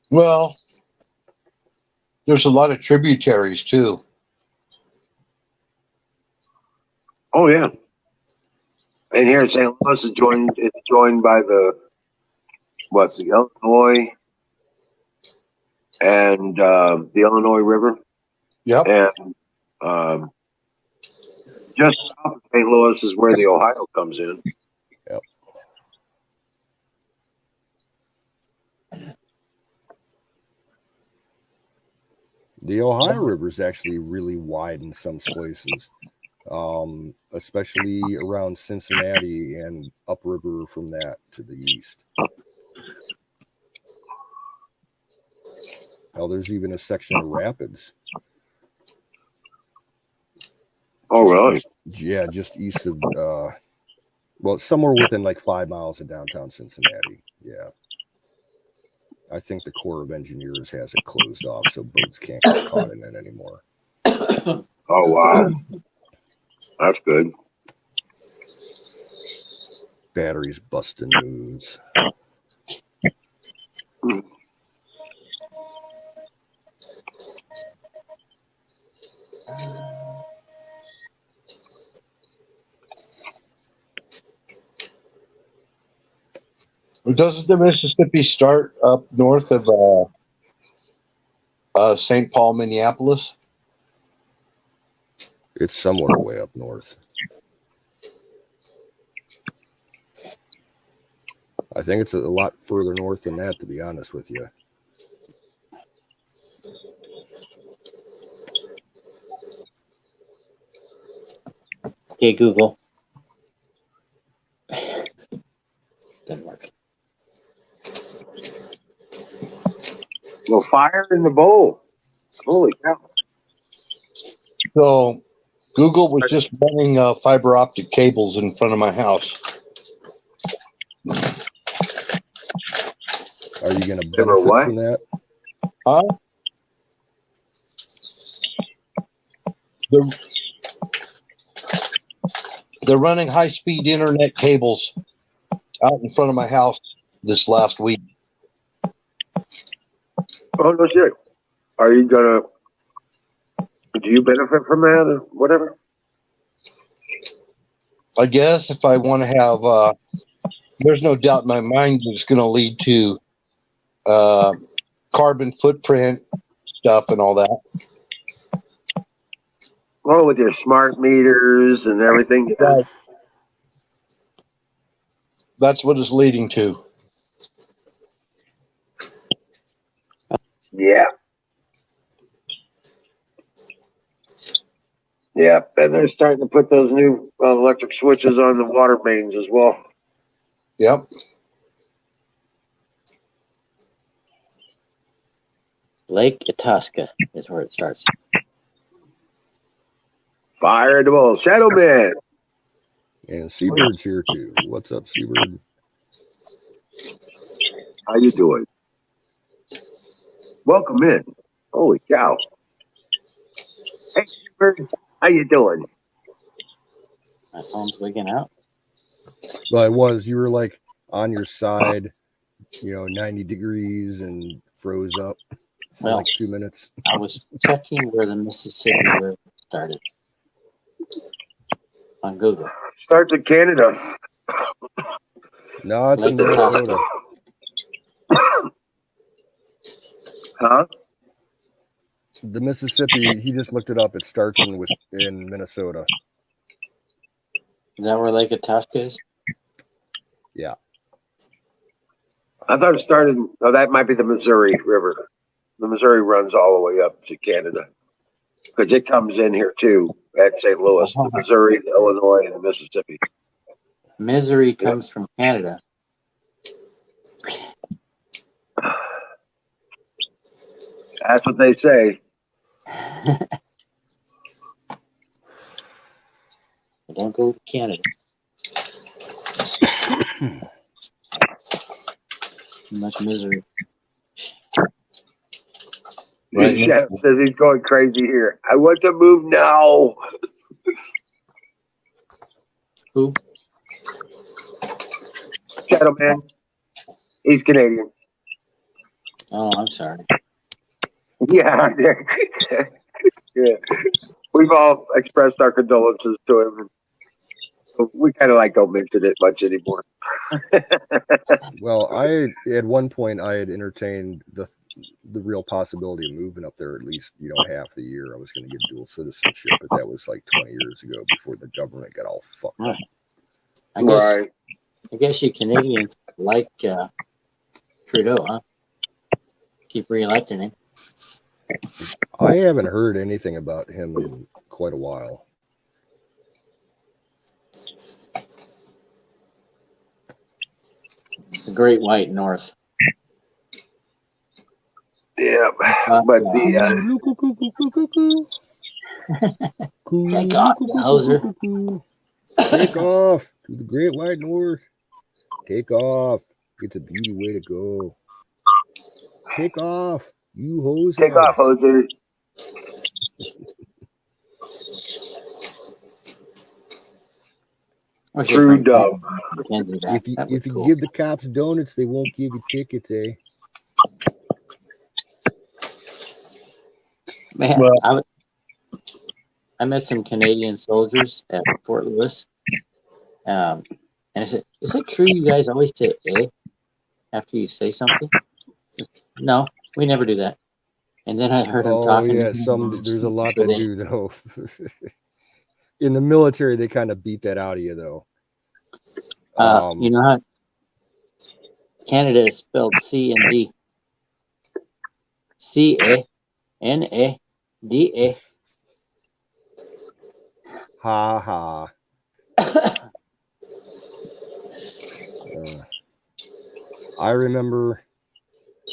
well, there's a lot of tributaries too. Oh yeah. And here in St. Louis it's joined by the Illinois and the Illinois River. Yep. And just south of St. Louis is where the Ohio comes in. Yep. The Ohio River is actually really wide in some places, especially around Cincinnati and upriver from that to the east. Now, there's even a section of rapids. Oh, really? Just east of, somewhere within like 5 miles of downtown Cincinnati. Yeah. I think the Corps of Engineers has it closed off so boats can't get caught in it anymore. Oh, wow. That's good. Batteries busting moves. Doesn't the Mississippi start up north of St. Paul, Minneapolis? It's somewhere way up north. I think it's a lot further north than that, to be honest with you. Okay, Google. Didn't work. Well, fire in the bowl. Holy cow. So Google was just running fiber optic cables in front of my house. Are you going to They were benefit what? from that? Huh? They're running high-speed internet cables out in front of my house this last week. Oh, no shit. Are you gonna? Do you benefit from that or whatever? I guess if I want to have, there's no doubt in my mind that it's going to lead to carbon footprint stuff and all that. Well, with your smart meters and everything. Right. That's what it's leading to. Yeah. Yeah, and they're starting to put those new electric switches on the water mains as well. Yep. Lake Itasca is where it starts. Fire in the ball. Shadow Man. And Seabird's here too. What's up, Seabird? How you doing? Welcome in. Holy cow. Hey, Seabird. How you doing? My phone's wigging out. Well, it was. You were like on your side, 90 degrees and froze up for Well, like 2 minutes. I was checking where the Mississippi River started on Google. Starts in Canada. No, it's in Lake Minnesota. Huh? The Mississippi, he just looked it up. It starts in Minnesota. Is that where Lake Itasca is? Yeah. I thought it started. Oh, that might be the Missouri River. The Missouri runs all the way up to Canada because it comes in here too at St. Louis, the Missouri, the Illinois, and the Mississippi. Misery comes from Canada. That's what they say. Don't go to Canada. Too much misery. Right. Chef says he's going crazy here. I want to move now. Who? Shadow Man. He's Canadian. Oh, I'm sorry. Yeah. Yeah. We've all expressed our condolences to him. We kind of don't mention it much anymore. Well, at one point I had entertained the real possibility of moving up there at least, half the year. I was going to get dual citizenship, but that was like 20 years ago before the government got all fucked up. I guess you Canadians like Trudeau, huh? Keep re-electing him. I haven't heard anything about him in quite a while. The Great White North. Yeah, but the Take off, you hoser. Take off to the Great White North. Take off. It's a beauty way to go. Take off, you hosers. take off, hoser. True dumb. If you give the cops donuts, they won't give you tickets, eh? Man, Well- I met some Canadian soldiers at Fort Lewis. And I said, is it true you guys always say eh after you say something? No, we never do that. And then I heard him talking. Yeah, there's a lot that do, though. In the military, they kind of beat that out of you, though. You know how Canada is spelled C-N-D. C-A-N-A-D-A. Ha ha. I remember,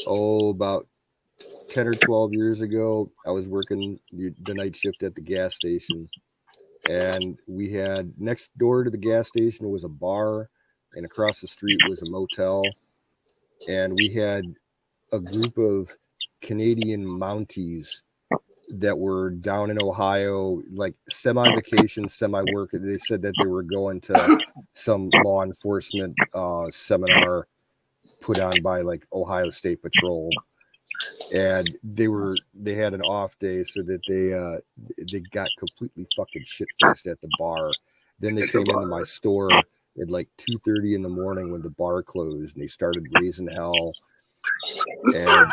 about 10 or 12 years ago, I was working the night shift at the gas station, and we had next door to the gas station was a bar, and across the street was a motel, and we had a group of Canadian Mounties that were down in Ohio, like semi-vacation, semi-work. They said that they were going to some law enforcement seminar put on by like Ohio State Patrol, and they had an off day, so that they got completely fucking shit-faced at the bar. Then they came into my store at like 2:30 in the morning when the bar closed, and they started raising hell. And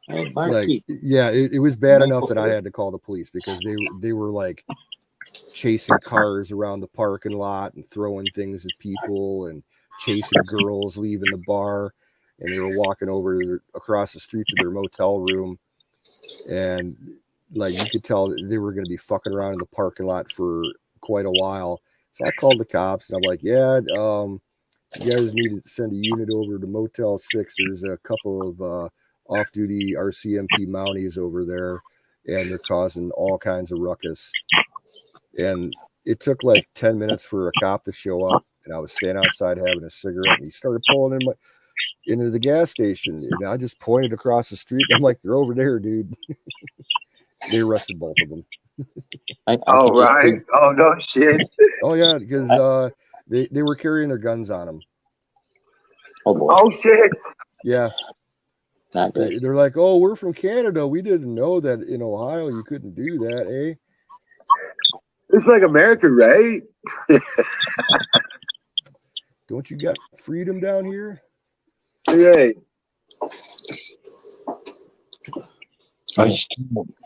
it was bad enough that I had to call the police, because they were like chasing cars around the parking lot and throwing things at people and chasing girls leaving the bar, and they were walking across the street to their motel room, and like you could tell they were going to be fucking around in the parking lot for quite a while. So I called the cops, and I'm like, yeah, you guys need to send a unit over to Motel 6. There's a couple of off-duty RCMP Mounties over there, and they're causing all kinds of ruckus. And it took like 10 minutes for a cop to show up, and I was standing outside having a cigarette, and he started pulling into the gas station, and I just pointed across the street. I'm like, they're over there, dude. They arrested both of them. Oh, right. Oh, no shit. Oh, yeah, because they were carrying their guns on them. Oh, boy. Oh, shit. Yeah. Not good. They're like, oh, we're from Canada. We didn't know that in Ohio you couldn't do that, eh? It's like America, right? Don't you got freedom down here? Yeah.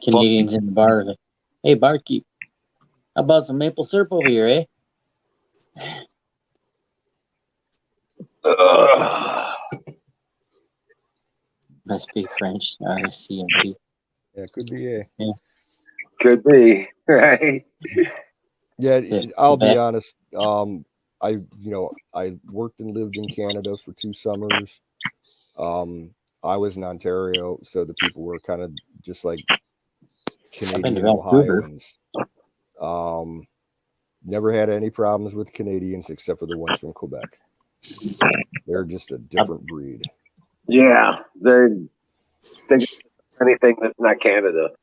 Canadians in the bar. Like, hey, barkeep, how about some maple syrup over here, eh? Must be French, RCMP. Yeah, could be, eh? Yeah. Could be, right? Yeah, Yeah. I'll be honest. I worked and lived in Canada for 2 summers. I was in Ontario, so the people were kind of just like Canadian Ohioans. Never had any problems with Canadians except for the ones from Quebec. They're just a different breed. Yeah, they think anything that's not Canada.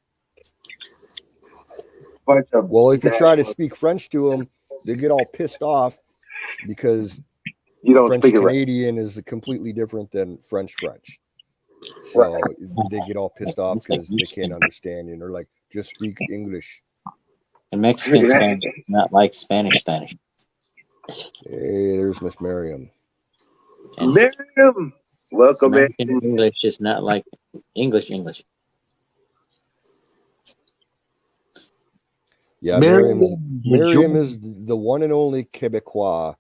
Well, if you try to speak French to them, they get all pissed off because you don't French speak it right. Canadian is completely different than French. So they get all pissed off because they can't understand you. And they're like, just speak English. And Mexican Spanish, not like Spanish. Hey, there's Miss Miriam. Miriam, welcome in. English is not like English. Yeah, Miriam is the one and only Quebecois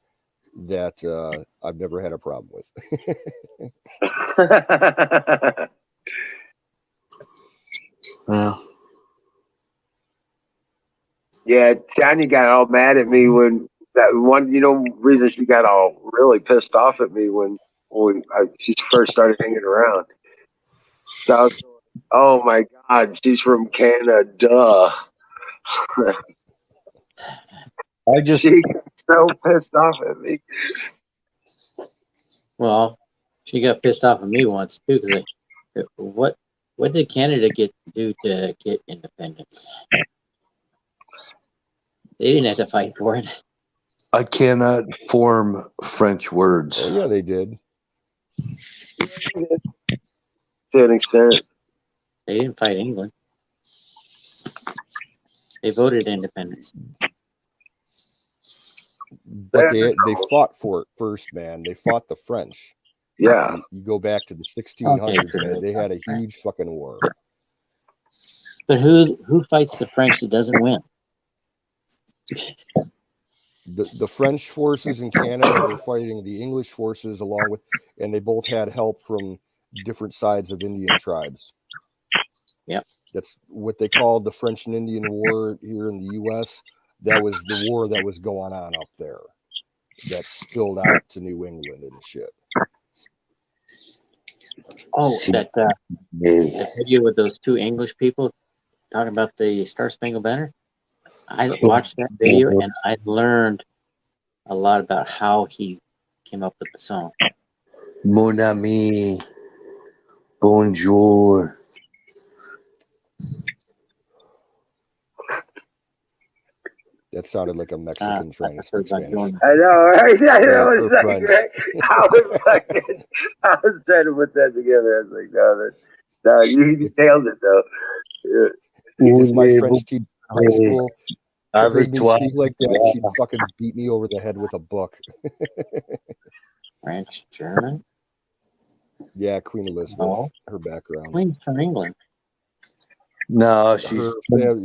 that I've never had a problem with. Yeah, Tanya got all mad at me when that one, reason she got all really pissed off at me when she first started hanging around. So I was, oh my God, she's from Canada. She got so pissed off at me. Well, she got pissed off at me once too because what did Canada do to get independence? They didn't have to fight for it. I cannot form French words. Oh, yeah, they did. To an extent. They didn't fight England. They voted independence. But they fought for it first, man. They fought the French. Yeah. You go back to the 1600s, man. They had a huge fucking war. But who fights the French that doesn't win? The French forces in Canada were fighting the English forces and they both had help from different sides of Indian tribes. Yeah. That's what they called the French and Indian War here in the U.S. That was the war that was going on up there that spilled out to New England and shit. Oh, that video with those 2 English people talking about the Star Spangled Banner. I watched that video and I learned a lot about how he came up with the song. Mon ami, bonjour. That sounded like a Mexican trying to speak Spanish. I know, right? I was trying to put that together. I was like, no, you nailed it though. Yeah. If my French teacher in high school heard me speak like that, she'd fucking beat me over the head with a book. French, German? Yeah, Queen Elizabeth, her background. Queen's from England. No, she's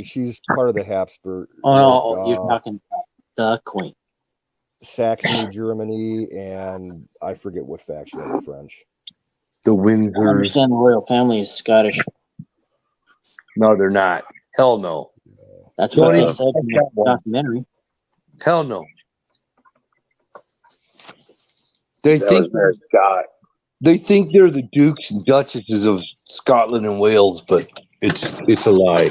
she's part of the Habsburg. Oh, no, you're talking about the Queen. Saxony, Germany, and I forget what faction of the French. The I Windsors. understand the royal family is Scottish. No, they're not. Hell no. That's what they Don't said in the documentary. Hell no. They That think was Mary Scott. they think they're the dukes and duchesses of Scotland and Wales, but it's a lie.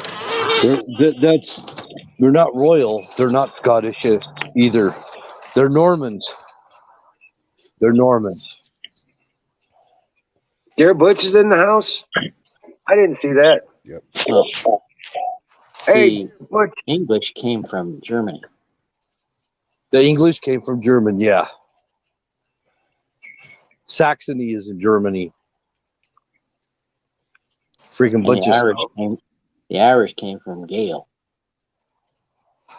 They're not royal. They're not Scottish either. They're Normans. They're Normans. Dear Butch is in the house. I didn't see that. Yep. Well, Hey, the Butch. English came from Germany. The English came from German, yeah. Saxony is in Germany. Freaking And bunch of the Irish came from Gael.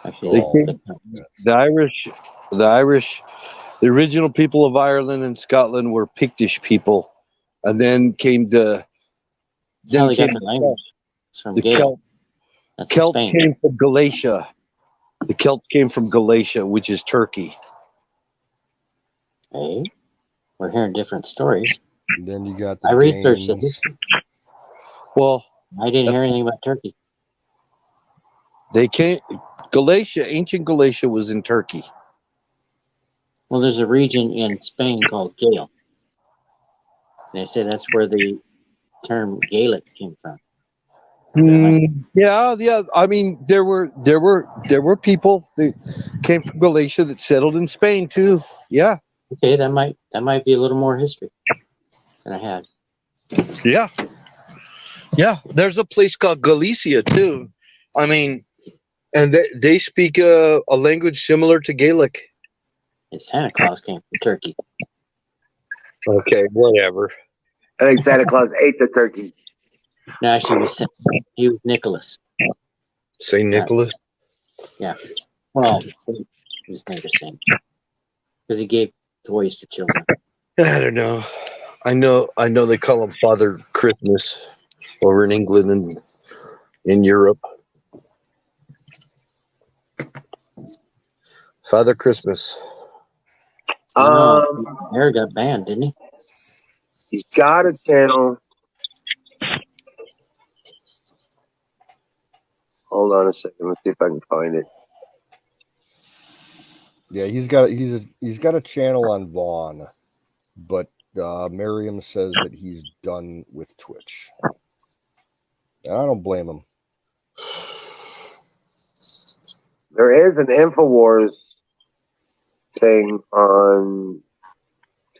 Actually, the Irish, the original people of Ireland and Scotland were Pictish people, and then came that's how they got their language. It's from the Gael. That's in Celts Spain. came from Galatia. The Celts came from Galatia, which is Turkey. Hey, we're hearing different stories. And then you got the I researched Danes. this. Well, I didn't hear anything about Turkey. they came. Galatia, ancient Galatia, was in Turkey. Well, there's a region in Spain called Gael. And they say that's where the term Gaelic came from. Yeah. I mean, there were people that came from Galatia that settled in Spain too. Yeah. Okay, that might be a little more history than I had. Yeah. Yeah. There's a place called Galicia too. I mean, and they speak a language similar to Gaelic. And Santa Claus came from Turkey. Okay, whatever. I think Santa Claus ate the turkey. No, actually, he was Nicholas. Saint Nicholas. Yeah. Well, he was named the same because he gave toys to children. I don't know. I know they call him Father Christmas over in England and in Europe. Father Christmas. Eric got banned, didn't he? He's got a channel. Hold on a second. Let's see if I can find it. Yeah, he's got a channel on Vaughn, but Miriam says that he's done with Twitch. And I don't blame him. There is an InfoWars thing on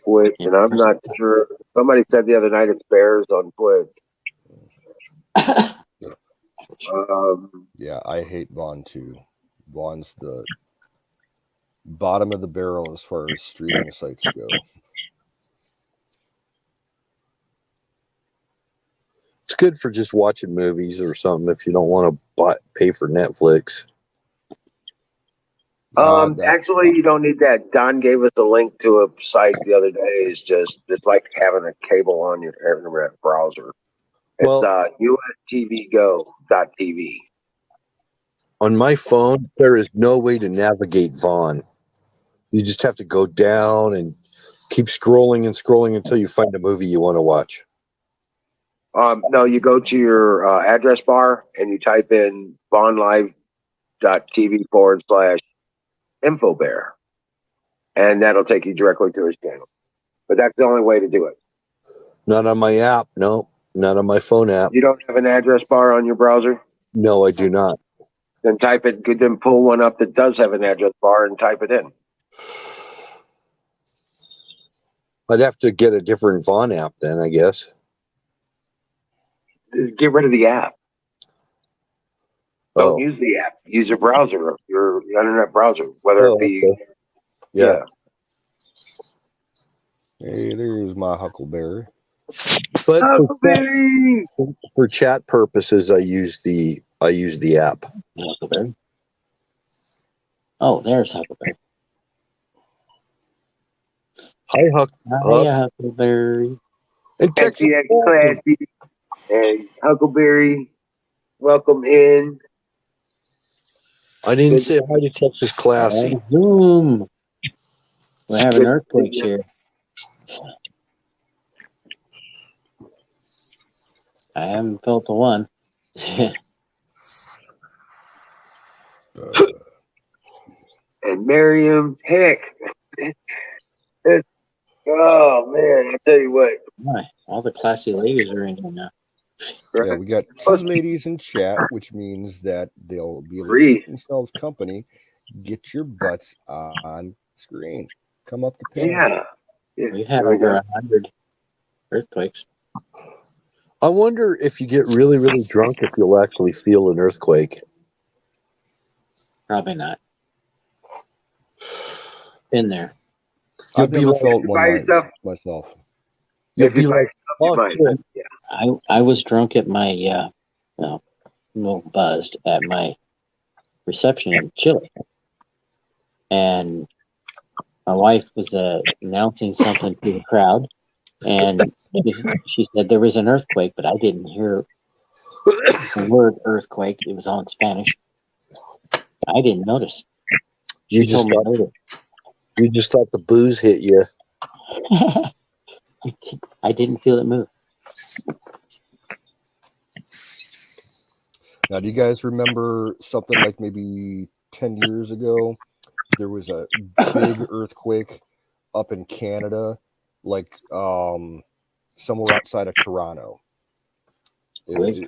Twitch, and I'm not sure. Somebody said the other night it's Bears on Twitch. Yeah, I hate Vaughn too. Vaughn's the bottom of the barrel as far as streaming sites go. It's good for just watching movies or something if you don't want to pay for Netflix. Actually, you don't need that. Don gave us a link to a site the other day. It's like having a cable on your internet browser. It's ustvgo.tv. On my phone, there is no way to navigate Vaughn. You just have to go down and keep scrolling and scrolling until you find a movie you want to watch. No, you go to your address bar and you type in vaughnlive.tv/infobear, and that'll take you directly to his channel. But that's the only way to do it. Not on my app. No, not on my phone app. You don't have an address bar on your browser? No, I do not. Then type it. Then pull one up that does have an address bar and type it in. I'd have to get a different Vaughn app then, I guess. Get rid of the app. Don't Oh. use the app. Use your browser, your internet browser, whether it be. Okay. Yeah. Hey, there's my Huckleberry. But Huckleberry! for chat purposes, I use the app. Huckleberry. Oh, there's Huckleberry. Hi, Huck. Hiya, Huckleberry. And Texas. XTX Classy and Huckleberry, welcome in. I didn't say hi to Texas Classy. Zoom. We're having earthquakes here. I haven't felt the one. And Miriam, heck, it's, oh man, I tell you what. My, all the classy ladies are in here now. Yeah, we got 2 ladies in chat, which means that they'll be able to Three. keep themselves company. Get your butts on screen. Come up to panel. Yeah. We've had over 100 earthquakes. I wonder if you get really, really drunk if you'll actually feel an earthquake. Probably not. Been there. You'll I've be never like, felt by one yourself. myself. you'll If you be by like, yourself, you oh, might. shit. Yeah. I was drunk at my, well, a little buzzed at my reception in Chile. And my wife was announcing something to the crowd. And she said there was an earthquake, but I didn't hear the word earthquake. It was all in Spanish. I didn't notice. You She just told me thought, later. you just thought the booze hit you. I didn't feel it move. Now, do you guys remember something like maybe 10 years ago? There was a big earthquake up in Canada, like somewhere outside of Toronto. It was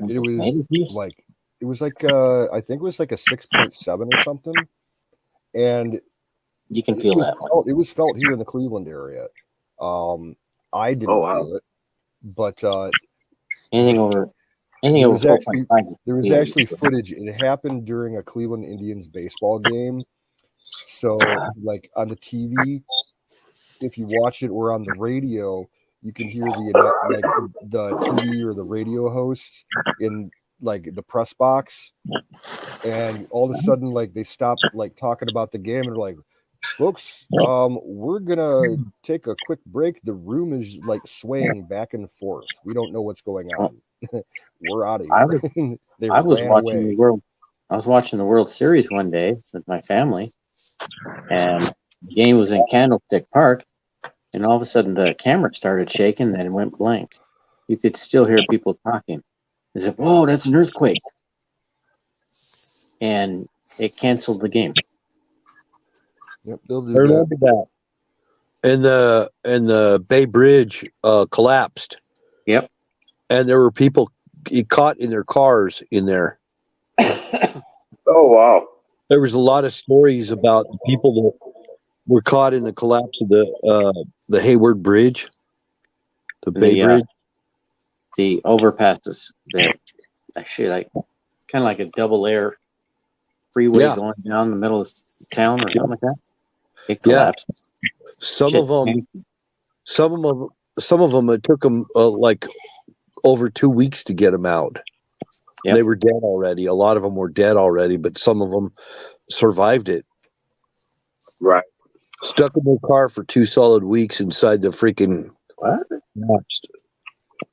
like I think it was like a 6.7 or something, and You can feel that one. it was felt here in the Cleveland area. I didn't feel it, but Anything over there was 4.5. actually footage. It happened during a Cleveland Indians baseball game. So, like on the TV, if you watch it, or on the radio, you can hear the TV or the radio hosts in like the press box, and all of a sudden, like they stop like talking about the game, and they're like, "Folks, we're gonna take a quick break. The room is like swaying back and forth. We don't know what's going on. We're out of here." I was watching the World Series one day with my family, and the game was in Candlestick Park, and all of a sudden the camera started shaking and it went blank. You could still hear people talking. They said, "Whoa, that's an earthquake," and it canceled the game. Yep, they'll do I remember that. And the Bay Bridge collapsed. Yep. And there were people caught in their cars in there. Oh, wow. There was a lot of stories about the people that were caught in the collapse of the Hayward Bridge, the Bay Bridge. The overpasses, that actually like kind of like a double air freeway going down the middle of town or something like that. It collapsed. Some of them, it took them like over 2 weeks to get them out. Yep. They were dead already. A lot of them were dead already, but some of them survived it. Right. Stuck in their car for 2 solid weeks inside the freaking nest.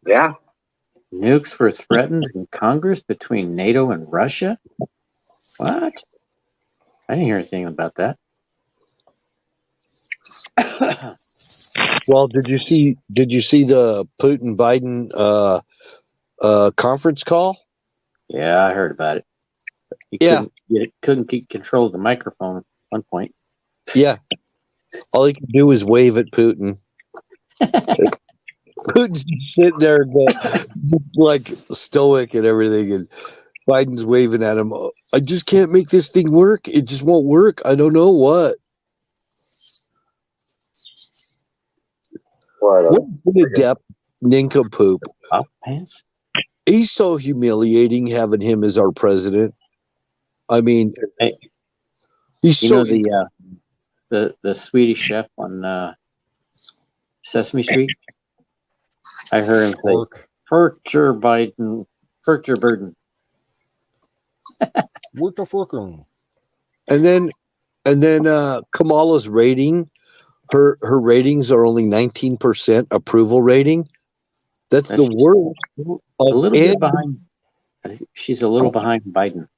Yeah. Nukes were threatened in Congress between NATO and Russia. What? I didn't hear anything about that. Well, did you see the Putin Biden conference call? Yeah, I heard about it. He couldn't keep control of the microphone at one point. Yeah. All he could do was wave at Putin. Putin's sitting there like stoic and everything, and Biden's waving at him. I just can't make this thing work. It just won't work. I don't know what. What an adept nincompoop. Oh, pants. He's so humiliating having him as our president. I mean, he's so. The Swedish chef on Sesame Street. I heard him say, "Further Biden, further burden." Work the forkroom. And then Kamala's rating, her ratings are only 19% approval rating. That's the worst. A little bit behind. She's a little behind Biden.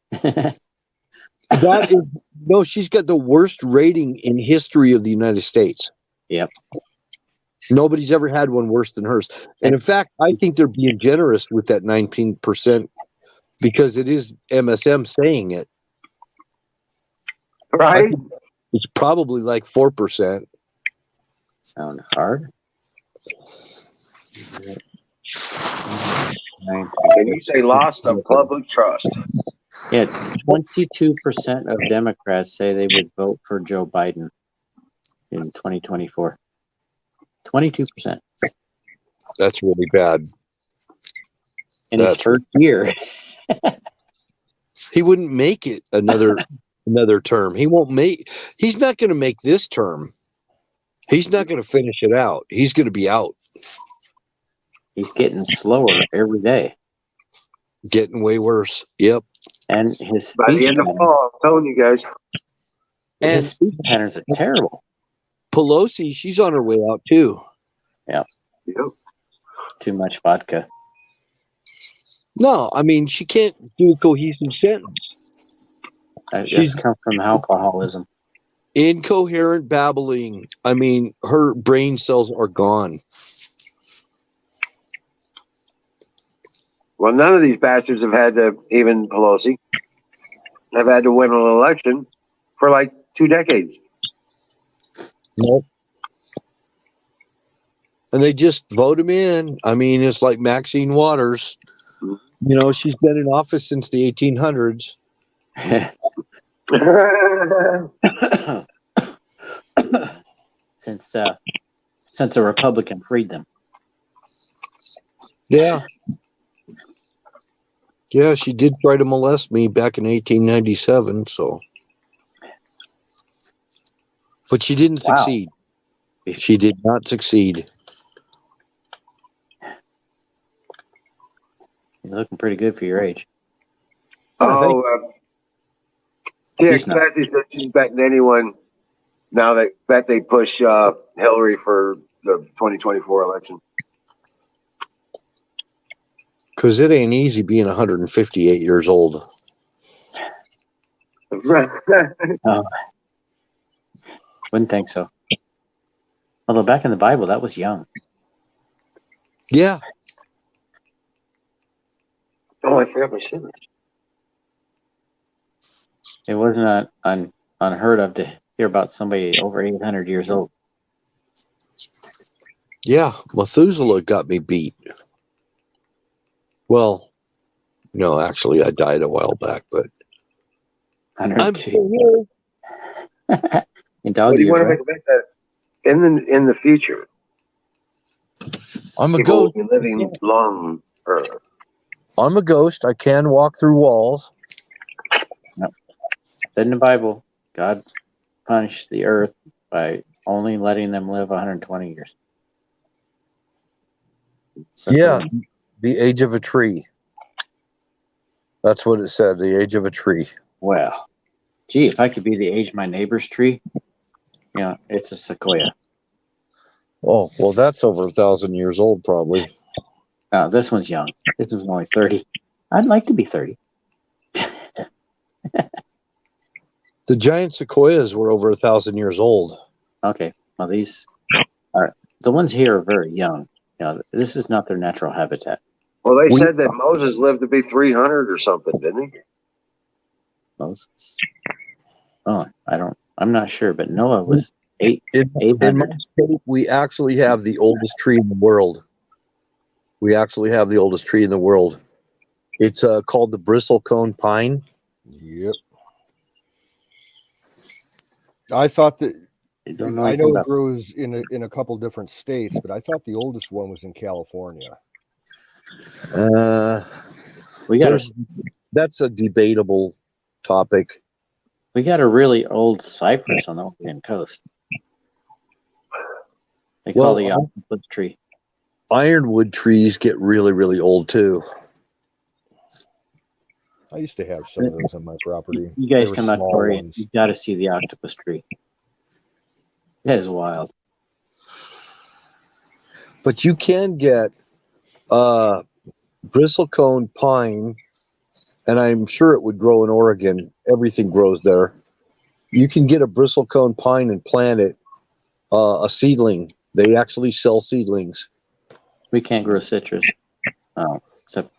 She's got the worst rating in history of the United States. Yep. Nobody's ever had one worse than hers. And in fact, I think they're being generous with that 19% because it is MSM saying it. I Right? think it's probably like 4%. Sound hard. And you say loss of public trust. Yeah, 22% of Democrats say they would vote for Joe Biden in 2024. 22% That's really bad. in his first year. He wouldn't make it another term. He's not going to make this term. He's not going to finish it out. He's going to be out. He's getting slower every day. Getting way worse. Yep. And his By the speech end of patterns, fall, I'm telling you guys. his speech patterns are terrible. Pelosi, she's on her way out too. Yeah. Yep. Too much vodka. No, I mean, she can't do a cohesive sentence. That She's- come from alcoholism. Incoherent babbling. I mean, her brain cells are gone. Well, none of these bastards have had to, even Pelosi, have had to win an election for like 2 decades. Nope. And they just vote him in. I mean, it's like Maxine Waters. You know, she's been in office since the 1800s. Since a Republican freed them. Yeah. Yeah, she did try to molest me back in 1897, so. But she didn't Wow. succeed. She did not succeed. You're looking pretty good for your age. Oh, yeah, He's not. Cassie said she's betting anyone now that they push Hillary for the 2024 election. Because it ain't easy being 158 years old. Wouldn't think so. Although back in the Bible, that was young. Yeah. Oh, I forgot my scissors. It wasn't unheard of to hear about somebody over 800 years old. Yeah, Methuselah got me beat. Well, no, actually, I died a while back, but I'm 102. still here. In dog What do you years, want to right? make that in the future? I'm a People will ghost. be living longer. I'm a ghost. I can walk through walls. In the Bible, God punished the earth by only letting them live 120 years. So Yeah, the age of a tree. That's what it said, the age of a tree. Well, gee, if I could be the age of my neighbor's tree, it's a sequoia. Oh, well, that's over 1,000 years old, probably. No, this one's young. This one's only 30. I'd like to be 30. The giant sequoias were over 1,000 years old. Okay, well, these are the ones here are very young. This is not their natural habitat. Well, they said that Moses lived to be 300 or something, didn't he? Moses. Oh, I'm not sure, but Noah was In my 800. state, we actually have the oldest tree in the world. We actually have the oldest tree in the world. It's called the bristlecone pine. Yep. I thought that Don't know I anything know it about grows in a couple different states, but I thought the oldest one was in California. we got That's a debatable topic. a really old cypress on the Oregon coast. They call Well, the octopus tree. Ironwood trees get really, really old too. I used to have some of those on my property. You guys They were come out to small Oregon, ones. you got to see the octopus tree. That is wild. But you can get bristlecone pine, and I'm sure it would grow in Oregon. Everything grows there. You can get a bristlecone pine and plant it a seedling. They actually sell seedlings. We can't grow citrus, except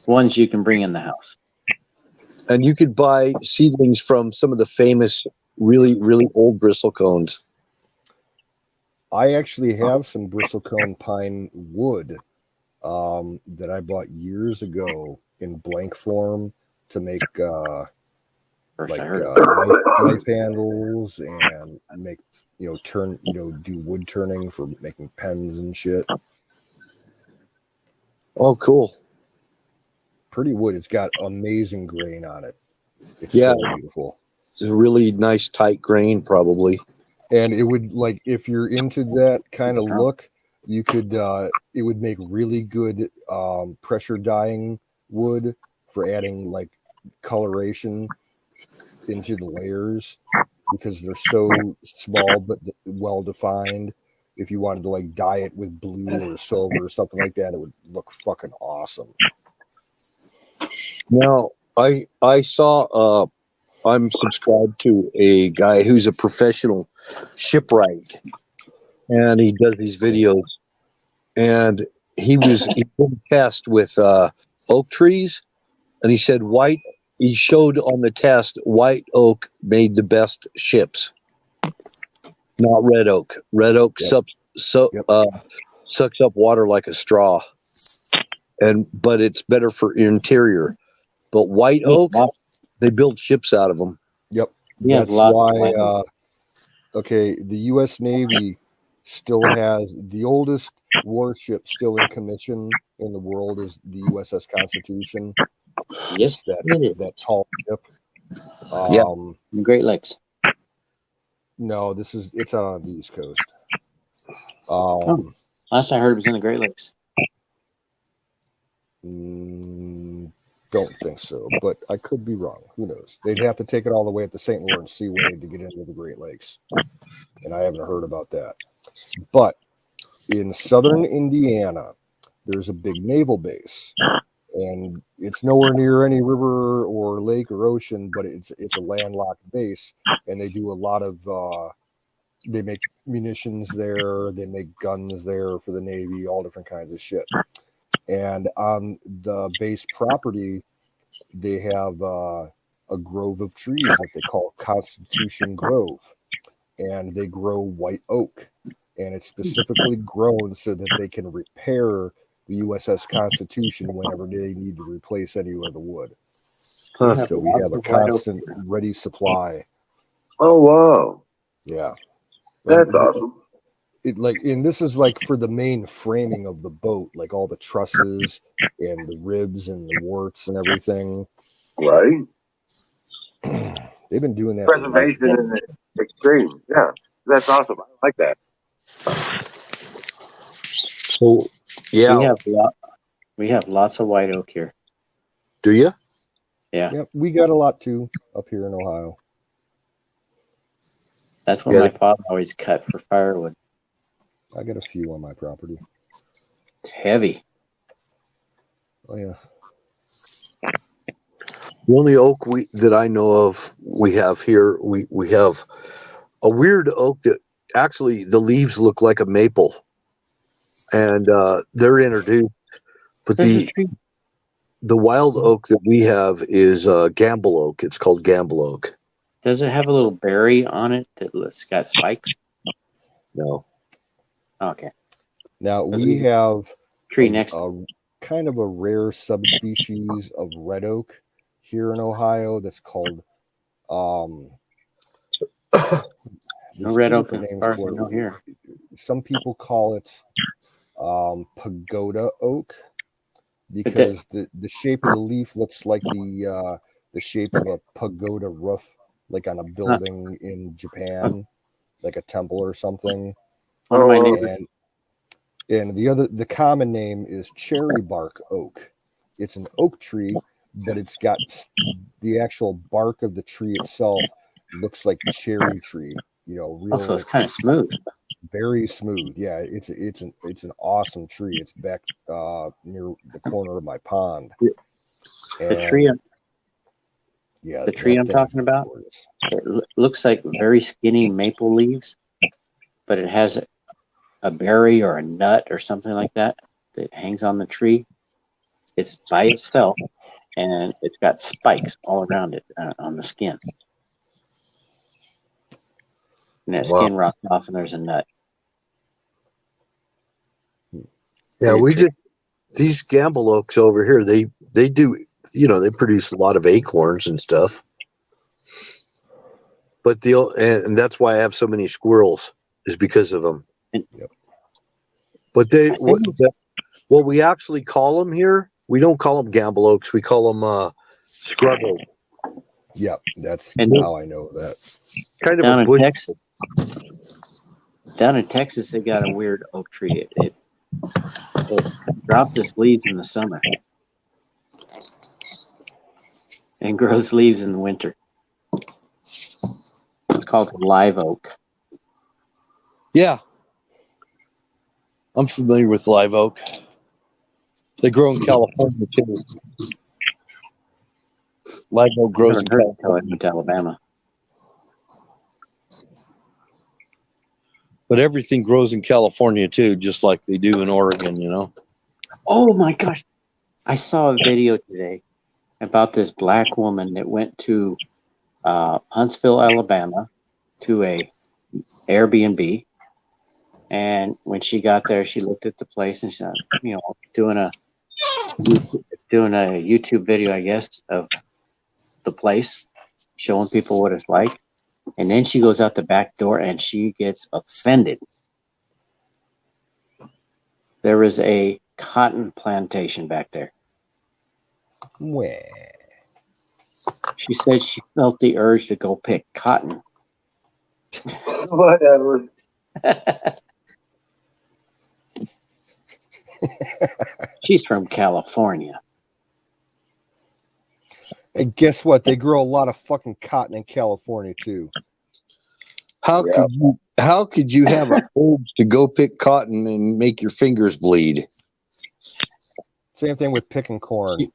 ones you can bring in the house. And you could buy seedlings from some of the famous, really, really old bristlecones. I actually have some bristlecone pine wood that I bought years ago in blank form to make First like I heard of it. knife handles and make do wood turning for making pens and shit. Oh, cool. Pretty wood. It's got amazing grain on it. It's Yeah. so beautiful. It's a really nice, tight grain, probably. And it would, like, if you're into that kind of look, you could it would make really good pressure dyeing wood for adding like coloration into the layers, because they're so small but well defined. If you wanted to like dye it with blue or silver or something like that, it would look fucking awesome. Now, I saw I'm subscribed to a guy who's a professional shipwright, and he does these videos. And he did a test with oak trees, and he said he showed on the test white oak made the best ships, not red oak. Red oak sucks up water like a straw, but it's better for interior. But white oak, they build ships out of them. Yep. Yeah, That's why okay, the US Navy still has the oldest warship still in commission in the world is the USS Constitution. Yes, that tall ship. in Great Lakes. No, it's out on the East Coast. Last I heard it was in the Great Lakes. Don't think so, but I could be wrong. Who knows? They'd have to take it all the way up the St. Lawrence Seaway to get into the Great Lakes, and I haven't heard about that. But in southern Indiana, there's a big naval base, and it's nowhere near any river or lake or ocean, but it's a landlocked base, and they do a lot of they make munitions there, they make guns there for the Navy, all different kinds of shit. And on the base property, they have a grove of trees that they call Constitution Grove, and they grow white oak, and it's specifically grown so that they can repair the USS Constitution whenever they need to replace any of the wood. So we have a constant ready supply. Oh, wow. Yeah. That's awesome. And this is like for the main framing of the boat, like all the trusses and the ribs and the warts and everything. Right. They've been doing that. Preservation in the extreme. Yeah. That's awesome. I like that. So, yeah. We have lots of white oak here. Do you? Yeah. Yep, we got a lot too up here in Ohio. That's what my father always cut for firewood. I got a few on my property. It's heavy. Oh yeah. The only oak that I know of we have here, we have a weird oak that actually the leaves look like a maple, and they're introduced. But the wild oak that we have is gamble oak. It's called gamble oak. Does it have a little berry on it that's got spikes? No. Okay. Now we have tree next kind of a rare subspecies of red oak here in Ohio that's called no red oak as far as I know here. Some people call it pagoda oak because the shape of the leaf looks like the shape of a pagoda roof, like on a building in Japan, like a temple or something. And the common name is cherry bark oak. It's an oak tree, but it's got the actual bark of the tree itself looks like cherry tree. Real. Also, it's kind of smooth. Very smooth. Yeah, it's an awesome tree. It's back near the corner of my pond. The tree. Yeah, the tree I'm talking about. It looks like very skinny maple leaves, but it has a berry or a nut or something like that that hangs on the tree. It's by itself, and it's got spikes all around it on the skin. And that Wow. skin rocks off, and there's a nut. Yeah, these gamble oaks over here, they do, they produce a lot of acorns and stuff. But and that's why I have so many squirrels, is because of them. But what we actually call them here, we don't call them gamble oaks, we call them scrub oak. Yep, that's And how I know that. Kind of down a in bush. Texas, they got a weird oak tree. It drops its leaves in the summer and grows leaves in the winter. It's called live oak. Yeah. I'm familiar with live oak. They grow in California too. Live oak grows in Never heard until I California. went to Alabama. But everything grows in California too, just like they do in Oregon, Oh my gosh. I saw a video today about this black woman that went to Huntsville, Alabama to a Airbnb. And when she got there, she looked at the place and said, doing a YouTube video, I guess, of the place, showing people what it's like. And then she goes out the back door and she gets offended. There was a cotton plantation back there. Well, She said she felt the urge to go pick cotton. Whatever. She's from California. and guess what? They grow a lot of fucking cotton in California too. How could you have a urge to go pick cotton and make your fingers bleed? Same thing with picking corn.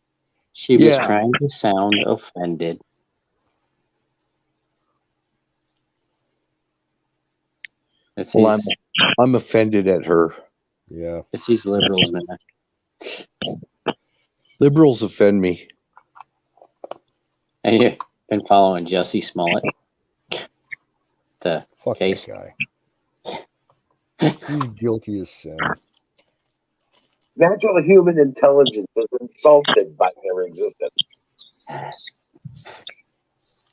She was Yeah. trying to sound offended. Well, I'm offended at her. Yeah. It's these liberals, man. Liberals offend me. And you've been following Jussie Smollett. The Fuck case. that guy. He's guilty as sin. Natural human intelligence is insulted by their existence.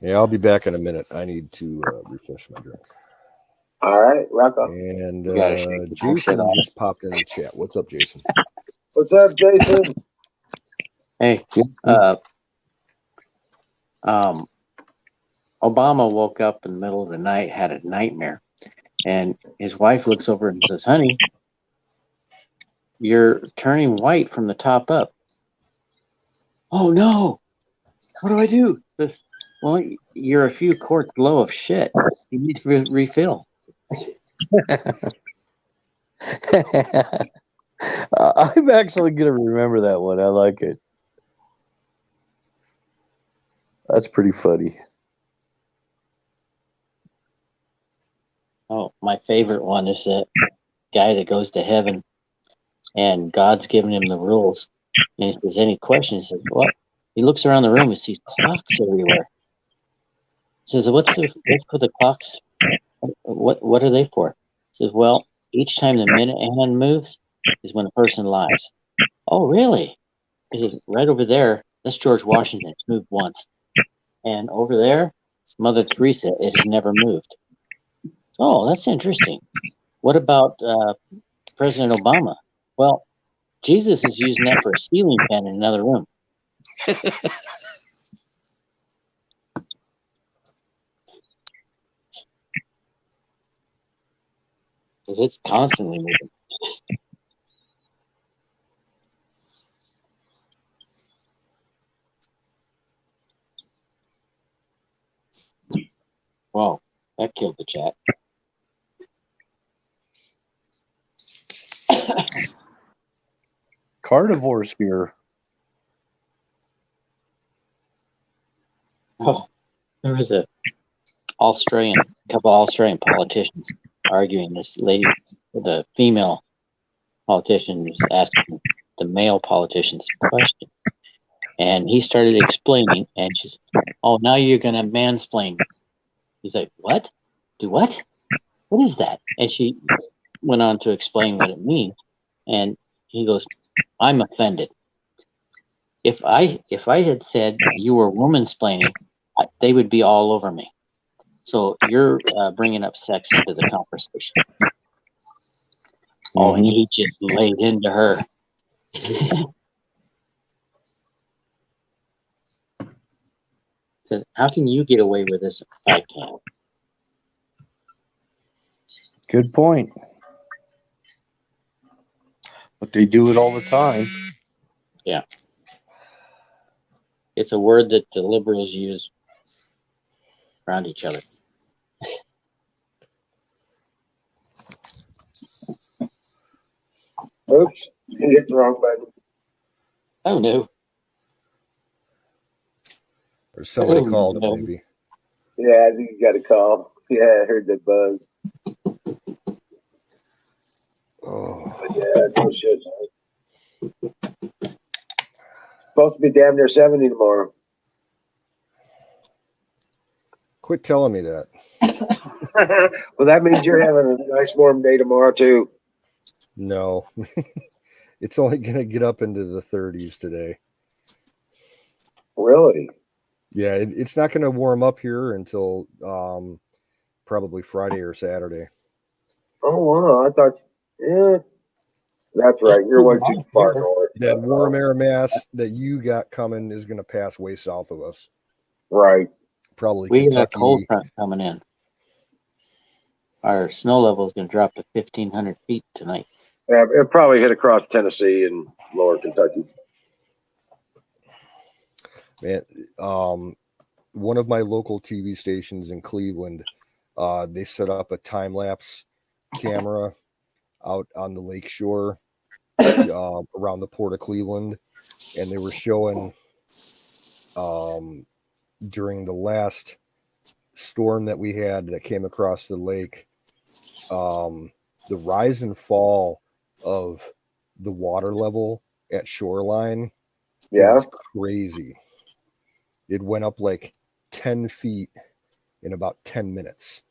Yeah, I'll be back in a minute. I need to refresh my drink. All right, rock on. And You gotta shake the bullshit Jason off. just popped in the chat. What's up, Jason? What's up, Jason? Hey, Obama woke up in the middle of the night, had a nightmare, and his wife looks over and says, "Honey, you're turning white from the top up." Oh no! What do I do? Well, you're a few quarts low of shit. You need to refill. I'm actually going to remember that one. I like it. That's pretty funny. Oh, my favorite one is that guy that goes to heaven and God's giving him the rules. And if there's any questions, he says, "What?" He looks around the room and sees clocks everywhere. He says, what's for the clocks? What are they for? He says, well, each time the minute hand moves is when a person lies. Oh, really? He says, right over there, that's George Washington. It's moved once. And over there, it's Mother Teresa. It has never moved. Oh, that's interesting. What about President Obama? Well, Jesus is using that for a ceiling fan in another room. Because it's constantly moving. Whoa, that killed the chat. Carnivores here. Oh, there was a couple Australian politicians arguing. This lady, the female politician, was asking the male politician some questions. And he started explaining, and she's, oh, now you're going to mansplain. He's like, what? Do what? What is that? And she went on to explain what it means. And he goes, I'm offended. If I had said you were woman-splaining, they would be all over me. So you're bringing up sex into the conversation. Oh, and he just laid into her. Said, how can you get away with this if I can't? Good point. But they do it all the time. Yeah. It's a word that the liberals use around each other. Oops, you hit the wrong button. Oh, no. Or somebody Oh, called no. it, maybe. Yeah, I think you got a call. Yeah, I heard that buzz. Oh, But yeah, no shit. Supposed to be damn near 70 tomorrow. quit telling me that. Well, that means you're having a nice warm day tomorrow too. No, it's only going to get up into the 30s today. Really? Yeah, it's not going to warm up here until probably Friday or Saturday. Oh wow! I thought, yeah, that's right. You're way too far north. That warm air mass that you got coming is going to pass way south of us. Right. Probably We got a Kentucky. cold front coming in. Our snow level is going to drop to 1,500 feet tonight. Yeah, it probably hit across Tennessee and lower Kentucky. Man, one of my local TV stations in Cleveland, they set up a time lapse camera out on the lake shore around the port of Cleveland, and they were showing during the last storm that we had that came across the lake, the rise and fall of the water level at shoreline. Yeah. It was crazy. It went up like 10 feet in about 10 minutes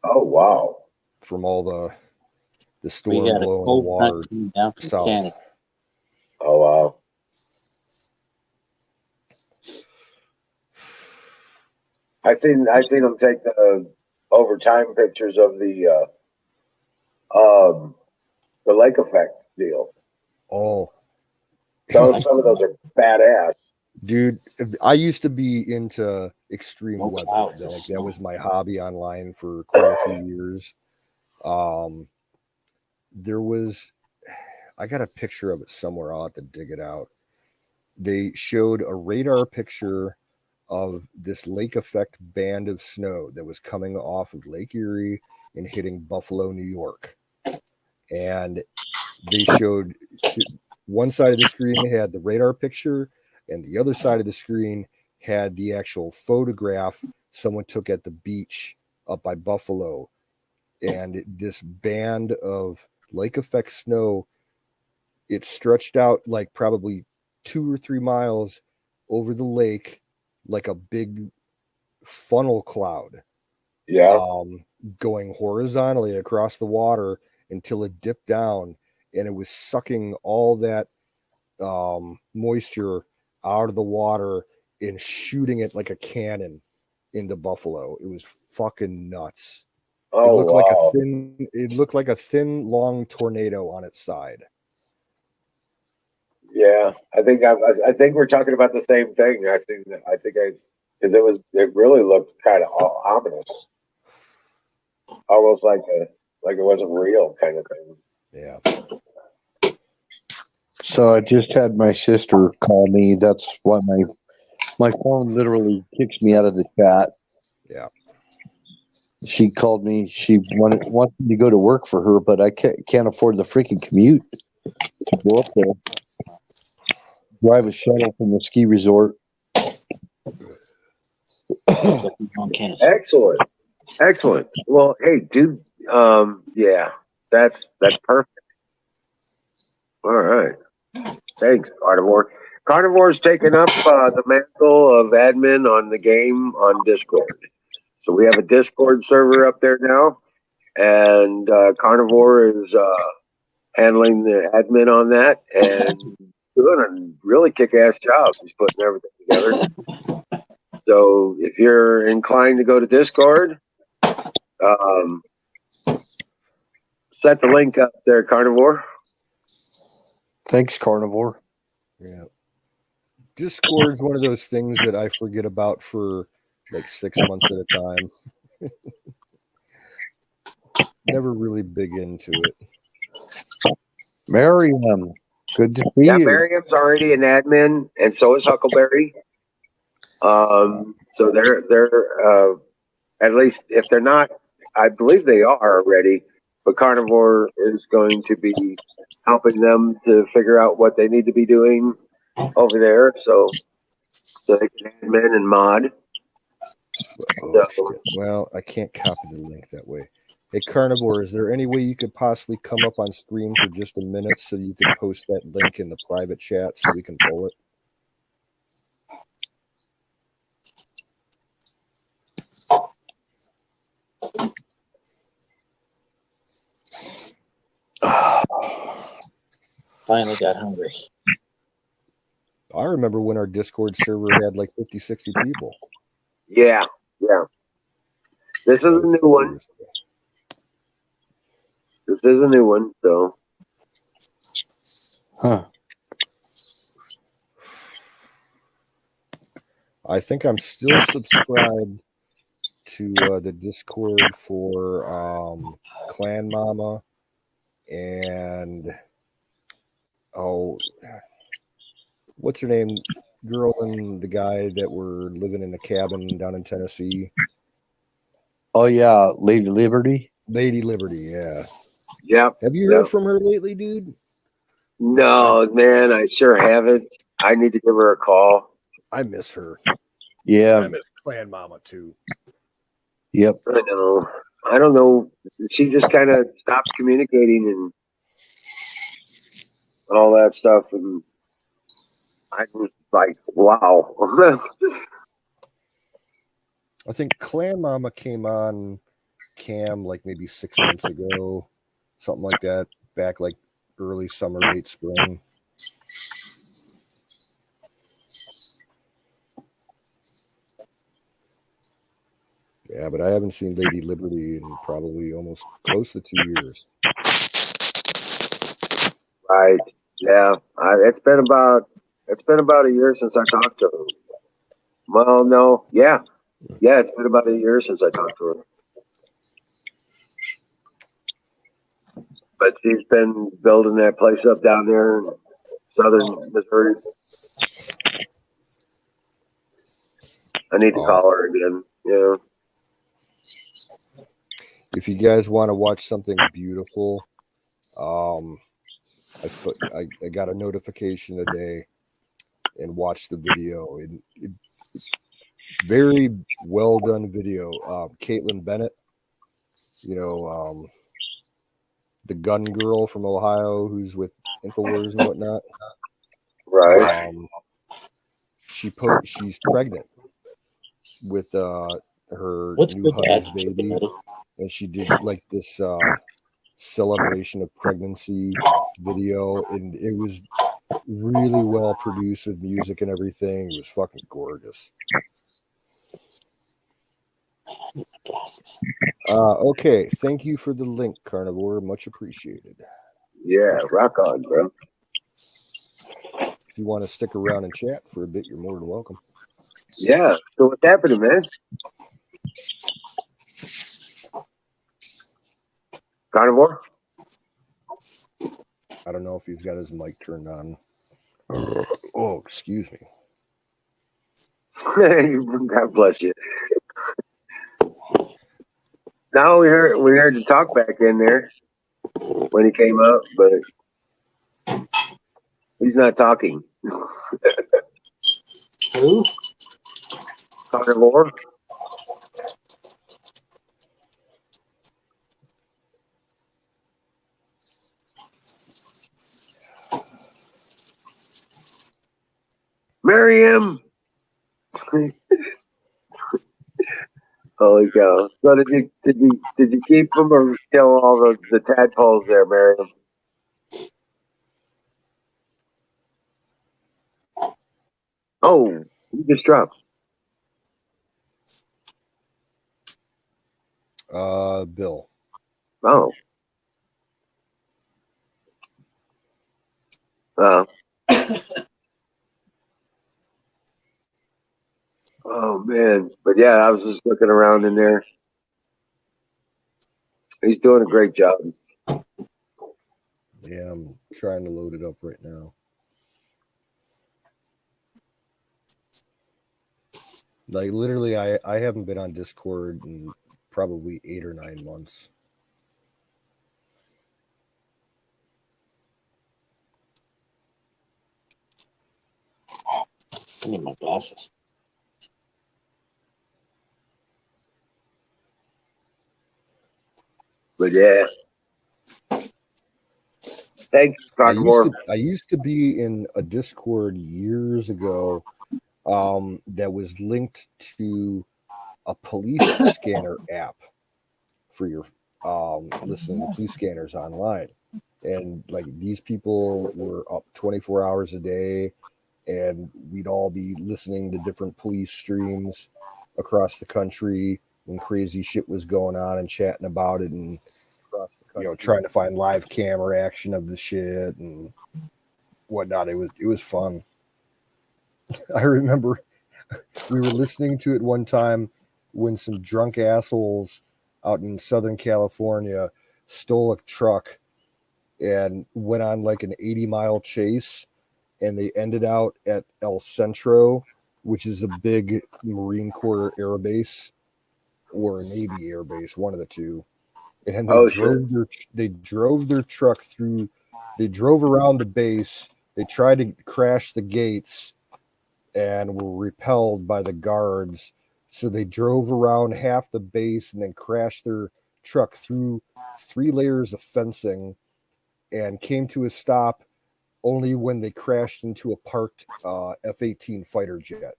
Oh wow. from all the We storm got a blowing the cold water front coming down from south. Canada. Oh wow. I seen them take the overtime pictures of the lake effect deal. Oh, Some of those are badass. dude, I used to be into extreme No weather. clouds, Like, just that was snow. my hobby online for quite a few years. There was, I got a picture of it somewhere. I'll have to dig it out. They showed a radar picture of this lake effect band of snow that was coming off of Lake Erie and hitting Buffalo, New York. And they showed one side of the screen had the radar picture, and the other side of the screen had the actual photograph someone took at the beach up by Buffalo. And this band of lake effect snow, it stretched out like probably 2 or 3 miles over the lake, like a big funnel cloud. Yeah. Going horizontally across the water until it dipped down, and it was sucking all that moisture out of the water and shooting it like a cannon into Buffalo. It was fucking nuts. Oh It looked wow. like a thin, long tornado on its side. Yeah, I think we're talking about the same thing. Because it really looked kind of ominous, almost like it wasn't real kind of thing. Yeah. So I just had my sister call me. That's why my phone literally kicks me out of the chat. Yeah. She called me. She wants me to go to work for her, but I can't afford the freaking commute to go up there. Drive a shuttle from the ski resort. Excellent. Well, hey, dude, Yeah, that's perfect. All right. Thanks, Carnivore. Carnivore's taken up the mantle of admin on the game on Discord. So we have a Discord server up there now, and Carnivore is handling the admin on that and doing a really kick-ass job. He's putting everything together. So if you're inclined to go to Discord, set the link up there, Carnivore. Thanks, Carnivore. Yeah. Discord is one of those things that I forget about for like 6 months at a time. Never really big into it. Miriam, good to see Yeah, you. Miriam's already an admin, and so is Huckleberry. So they're at least if they're not, I believe they are already. But Carnivore is going to be helping them to figure out what they need to be doing over there, so they can admin and mod. Oh, So, shit. Well, I can't copy the link that way. Hey, Carnivore, is there any way you could possibly come up on stream for just a minute so you can post that link in the private chat so we can pull it? Finally got hungry. I remember when our Discord server had like 50, 60 people. yeah. This is a new one. This is a new one, so. Huh. I think I'm still subscribed to the Discord for Clan Mama and what's her name? Girl and the guy that were living in a cabin down in Tennessee. Oh, yeah, Lady Liberty. Lady Liberty, yeah. Yep. Have you heard from her lately, dude? No, man, I sure haven't. I need to give her a call. I miss her. Yeah. I miss Clan Mama too. Yep. I know. I don't know. She just kind of stopped communicating and all that stuff, and I was like, wow. I think Clan Mama came on Cam like maybe 6 months ago, something like that, back like early summer, late spring. Yeah, but I haven't seen Lady Liberty in probably almost close to 2 years. Right. Yeah. It's been about a year since I talked to her. Well, no. Yeah. It's been about a year since I talked to her. But she's been building that place up down there in southern Missouri. I need to call her again. Yeah. If you guys want to watch something beautiful, I got a notification today and watched the video. It's very well done video. Caitlin Bennett, the gun girl from Ohio who's with InfoWars and whatnot. Right. She's pregnant with her new husband's baby, and she did like this celebration of pregnancy video, and it was really well produced with music and everything. It was fucking gorgeous. Okay, thank you for the link, Carnivore. Much appreciated. Yeah, rock on, bro. If you want to stick around and chat for a bit, you're more than welcome. Yeah. So what's happening, man? Carnivore? I don't know if he's got his mic turned on. Oh, excuse me. God bless you. Now we heard you talk back in there when he came up, but he's not talking. Who? Carnivore? Miriam. Holy cow! So did you keep them or kill all the tadpoles there, Miriam? Oh, you just dropped. Bill. Oh. Oh man, but yeah, I was just looking around in there. He's doing a great job. Yeah, I'm trying to load it up right now. Like literally, I haven't been on Discord in probably 8 or 9 months. I need my glasses. But yeah, thanks, Carnivore. I used to be in a Discord years ago that was linked to a police scanner app for your listening to police scanners online. And like these people were up 24 hours a day, and we'd all be listening to different police streams across the country when crazy shit was going on and chatting about it, and trying to find live camera action of the shit and whatnot. It was fun. I remember we were listening to it one time when some drunk assholes out in Southern California stole a truck and went on like an 80-mile chase, and they ended out at El Centro, which is a big Marine Corps air base or a Navy air base, one of the two. And they drove their truck through. They drove around the base. They tried to crash the gates and were repelled by the guards. So they drove around half the base and then crashed their truck through 3 layers of fencing and came to a stop only when they crashed into a parked F-18 fighter jet.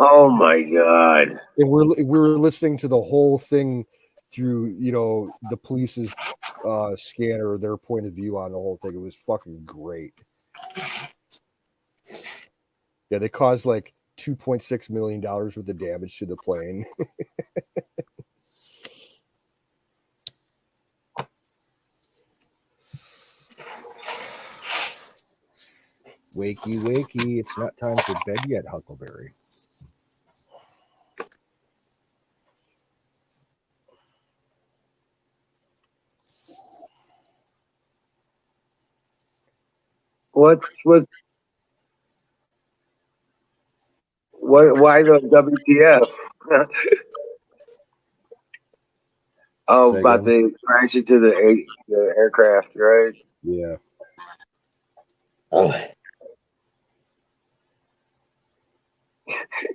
Oh my god! And we were listening to the whole thing through the police's scanner, their point of view on the whole thing. It was fucking great. Yeah, they caused like $2.6 million worth of damage to the plane. Wakey, wakey, it's not time for bed yet, Huckleberry. Why the WTF? Oh, Say about again? the crash into the aircraft, right? Yeah. Oh,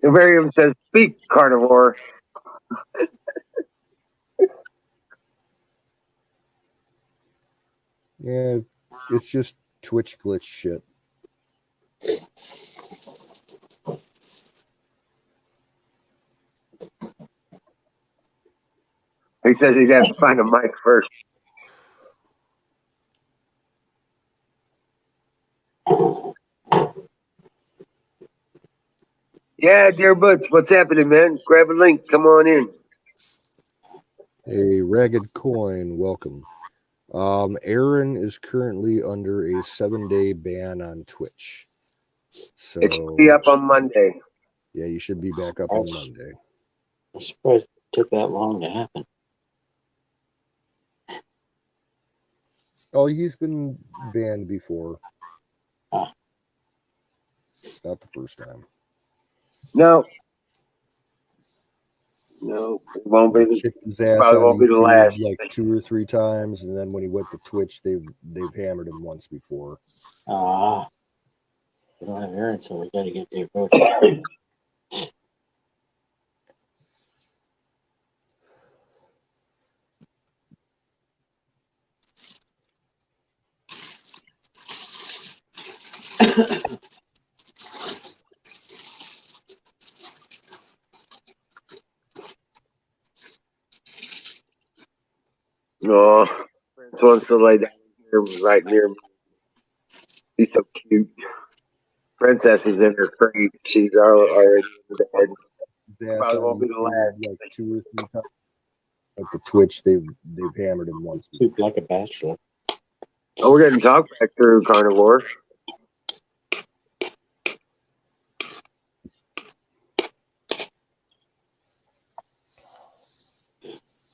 And Miriam says, "Speak, Carnivore." Yeah, it's just Twitch glitch shit. He says he'd have to find a mic first. Yeah, dear Butch, what's happening, man? Grab a link. Come on in. A ragged coin, welcome. Aaron is currently under a 7-day ban on Twitch. So It should be up on Monday. yeah, you should be back up on Monday. I'm surprised it took that long to happen. Oh, he's been banned before. Ah. It's not the first time. No, it won't be. Kicked his ass Probably on won't be the YouTube last. like 2 or 3 times, and then when he went to Twitch, they've hammered him once before. We don't have Aaron, so we got to get the approach. Oh, Prince wants to lay down here right near me. He's so cute. Princess is in her crate. She's already in the bed. That's Probably on won't be the last. YouTube like 2 or 3 times. At the Twitch, they've hammered him once. Soup like a bachelor. Oh, we're getting talk back through Carnivore.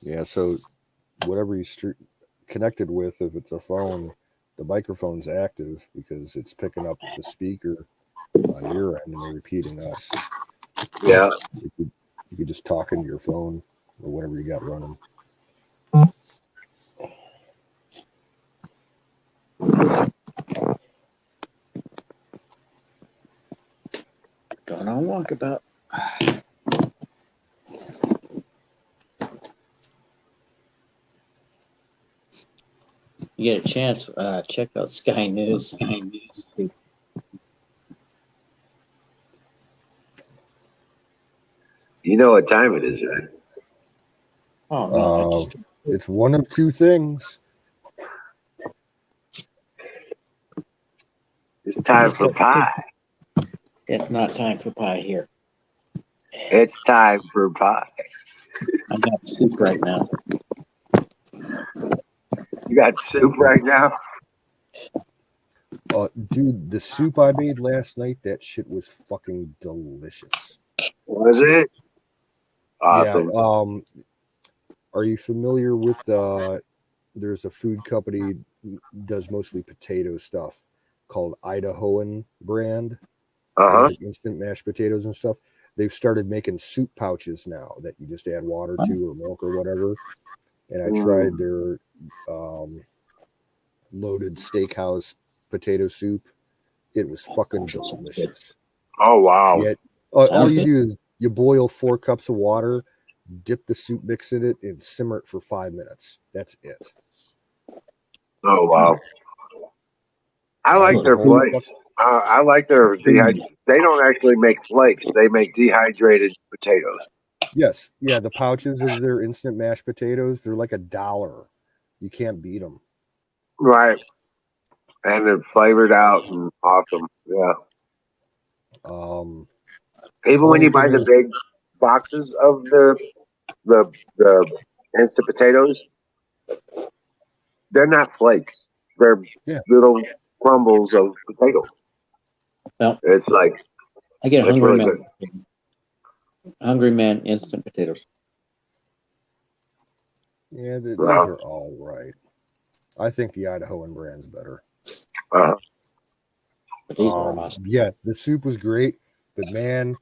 Yeah, so whatever he's connected with, if it's a phone, the microphone's active because it's picking up the speaker on your end and repeating us. Yeah. You could just talk into your phone or whatever you got running. Going on walkabout. You get a chance, check out Sky News. You know what time it is, right? Oh no, It's one of two things. It's time for pie. it's not time for pie here. It's time for pie. I got soup right now. You got soup right now? Dude, the soup I made last night, that shit was fucking delicious. Was it? Awesome. Yeah. Are you familiar with there's a food company does mostly potato stuff called Idahoan brand. Uh-huh. Like instant mashed potatoes and stuff. They've started making soup pouches now that you just add water to or milk or whatever. And I tried their loaded steakhouse potato soup. It was fucking delicious. Oh, wow. Yeah. All you do is you boil 4 cups of water, dip the soup mix in it, and simmer it for 5 minutes. That's it. Oh, wow. I like their flakes. I like their dehydrated. They don't actually make flakes. They make dehydrated potatoes. Yes. Yeah, the pouches of their instant mashed potatoes, they're like $1. You can't beat them. Right. And they're flavored out and awesome. Yeah. Even when you buy the big boxes of the instant potatoes, they're not flakes. They're little crumbles of potato. Well, it's like I get it's Hungry really Man. good. Hungry Man instant potatoes. Yeah, these are all right. I think the Idahoan brand's better. Uh-huh. But these are awesome. Yeah, the soup was great, but man,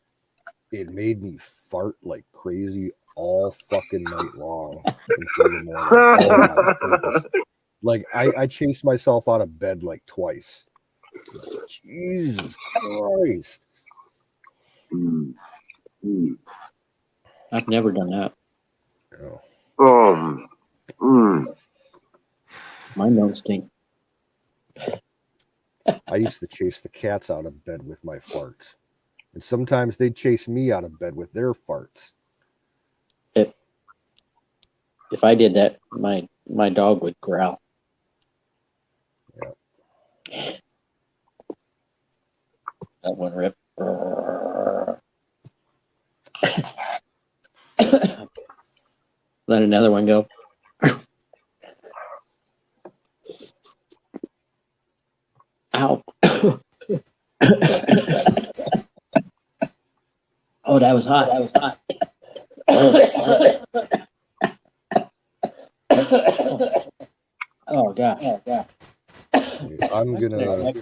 it made me fart like crazy all fucking night long until the morning. Oh my goodness. Like I chased myself out of bed like twice. Jesus Christ. I've never done that. My nose stink. I used to chase the cats out of bed with my farts. And sometimes they'd chase me out of bed with their farts. If I did that, my dog would growl. Yeah. That one rip. Let another one go. Ow. Oh, that was hot. That was hot. Oh, God. Oh, God. I'm gonna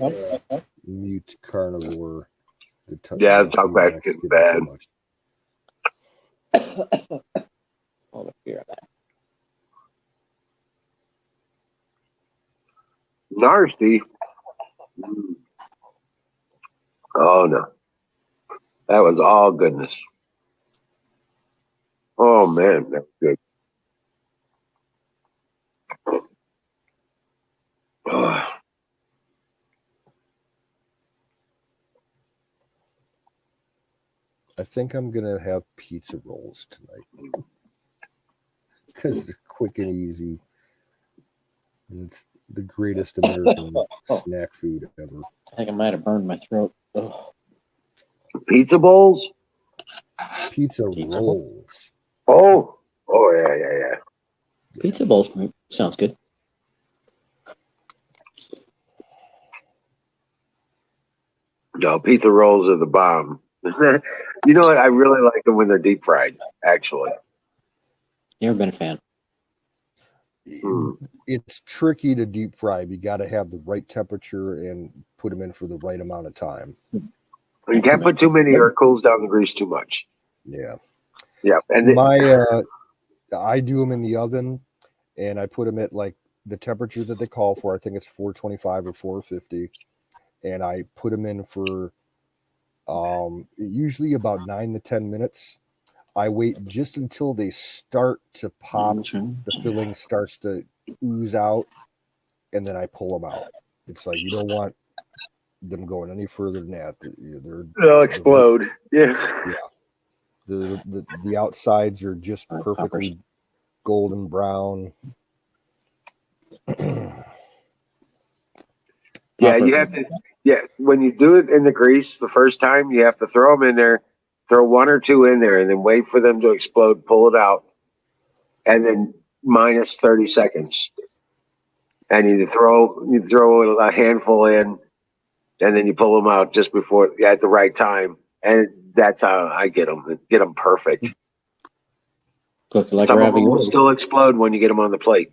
mute Carnivore. Yeah, talk back getting bad. All the fear of that. Nasty. Oh no, that was all goodness. Oh man, that was good. I think I'm gonna have pizza rolls tonight because they're quick and easy. It's the greatest American snack food ever. I think I might have burned my throat. Ugh. Pizza bowls? Pizza Pizza rolls. Oh, yeah. Pizza bowls sounds good. No, pizza rolls are the bomb. You know what? I really like them when they're deep fried, actually. Never been a fan. It's tricky to deep fry. You got to have the right temperature and put them in for the right amount of time. You can't put too many or it cools down the grease too much. Yeah. Yeah. And I do them in the oven, and I put them at like the temperature that they call for. I think it's 425 or 450. And I put them in for usually about 9 to 10 minutes. I wait just until they start to pop, the filling starts to ooze out, and then I pull them out. It's like you don't want them going any further than that. They'll explode. Yeah. The outsides are just perfectly golden brown. Yeah, you have to. Yeah, when you do it in the grease the first time, you have to throw them in there, throw one or two in there, and then wait for them to explode. Pull it out, and then minus 30 seconds, and you throw a handful in, and then you pull them out just before at the right time, and that's how I get them. Get them perfect. Cook like Some of them will ravioli. still explode when you get them on the plate.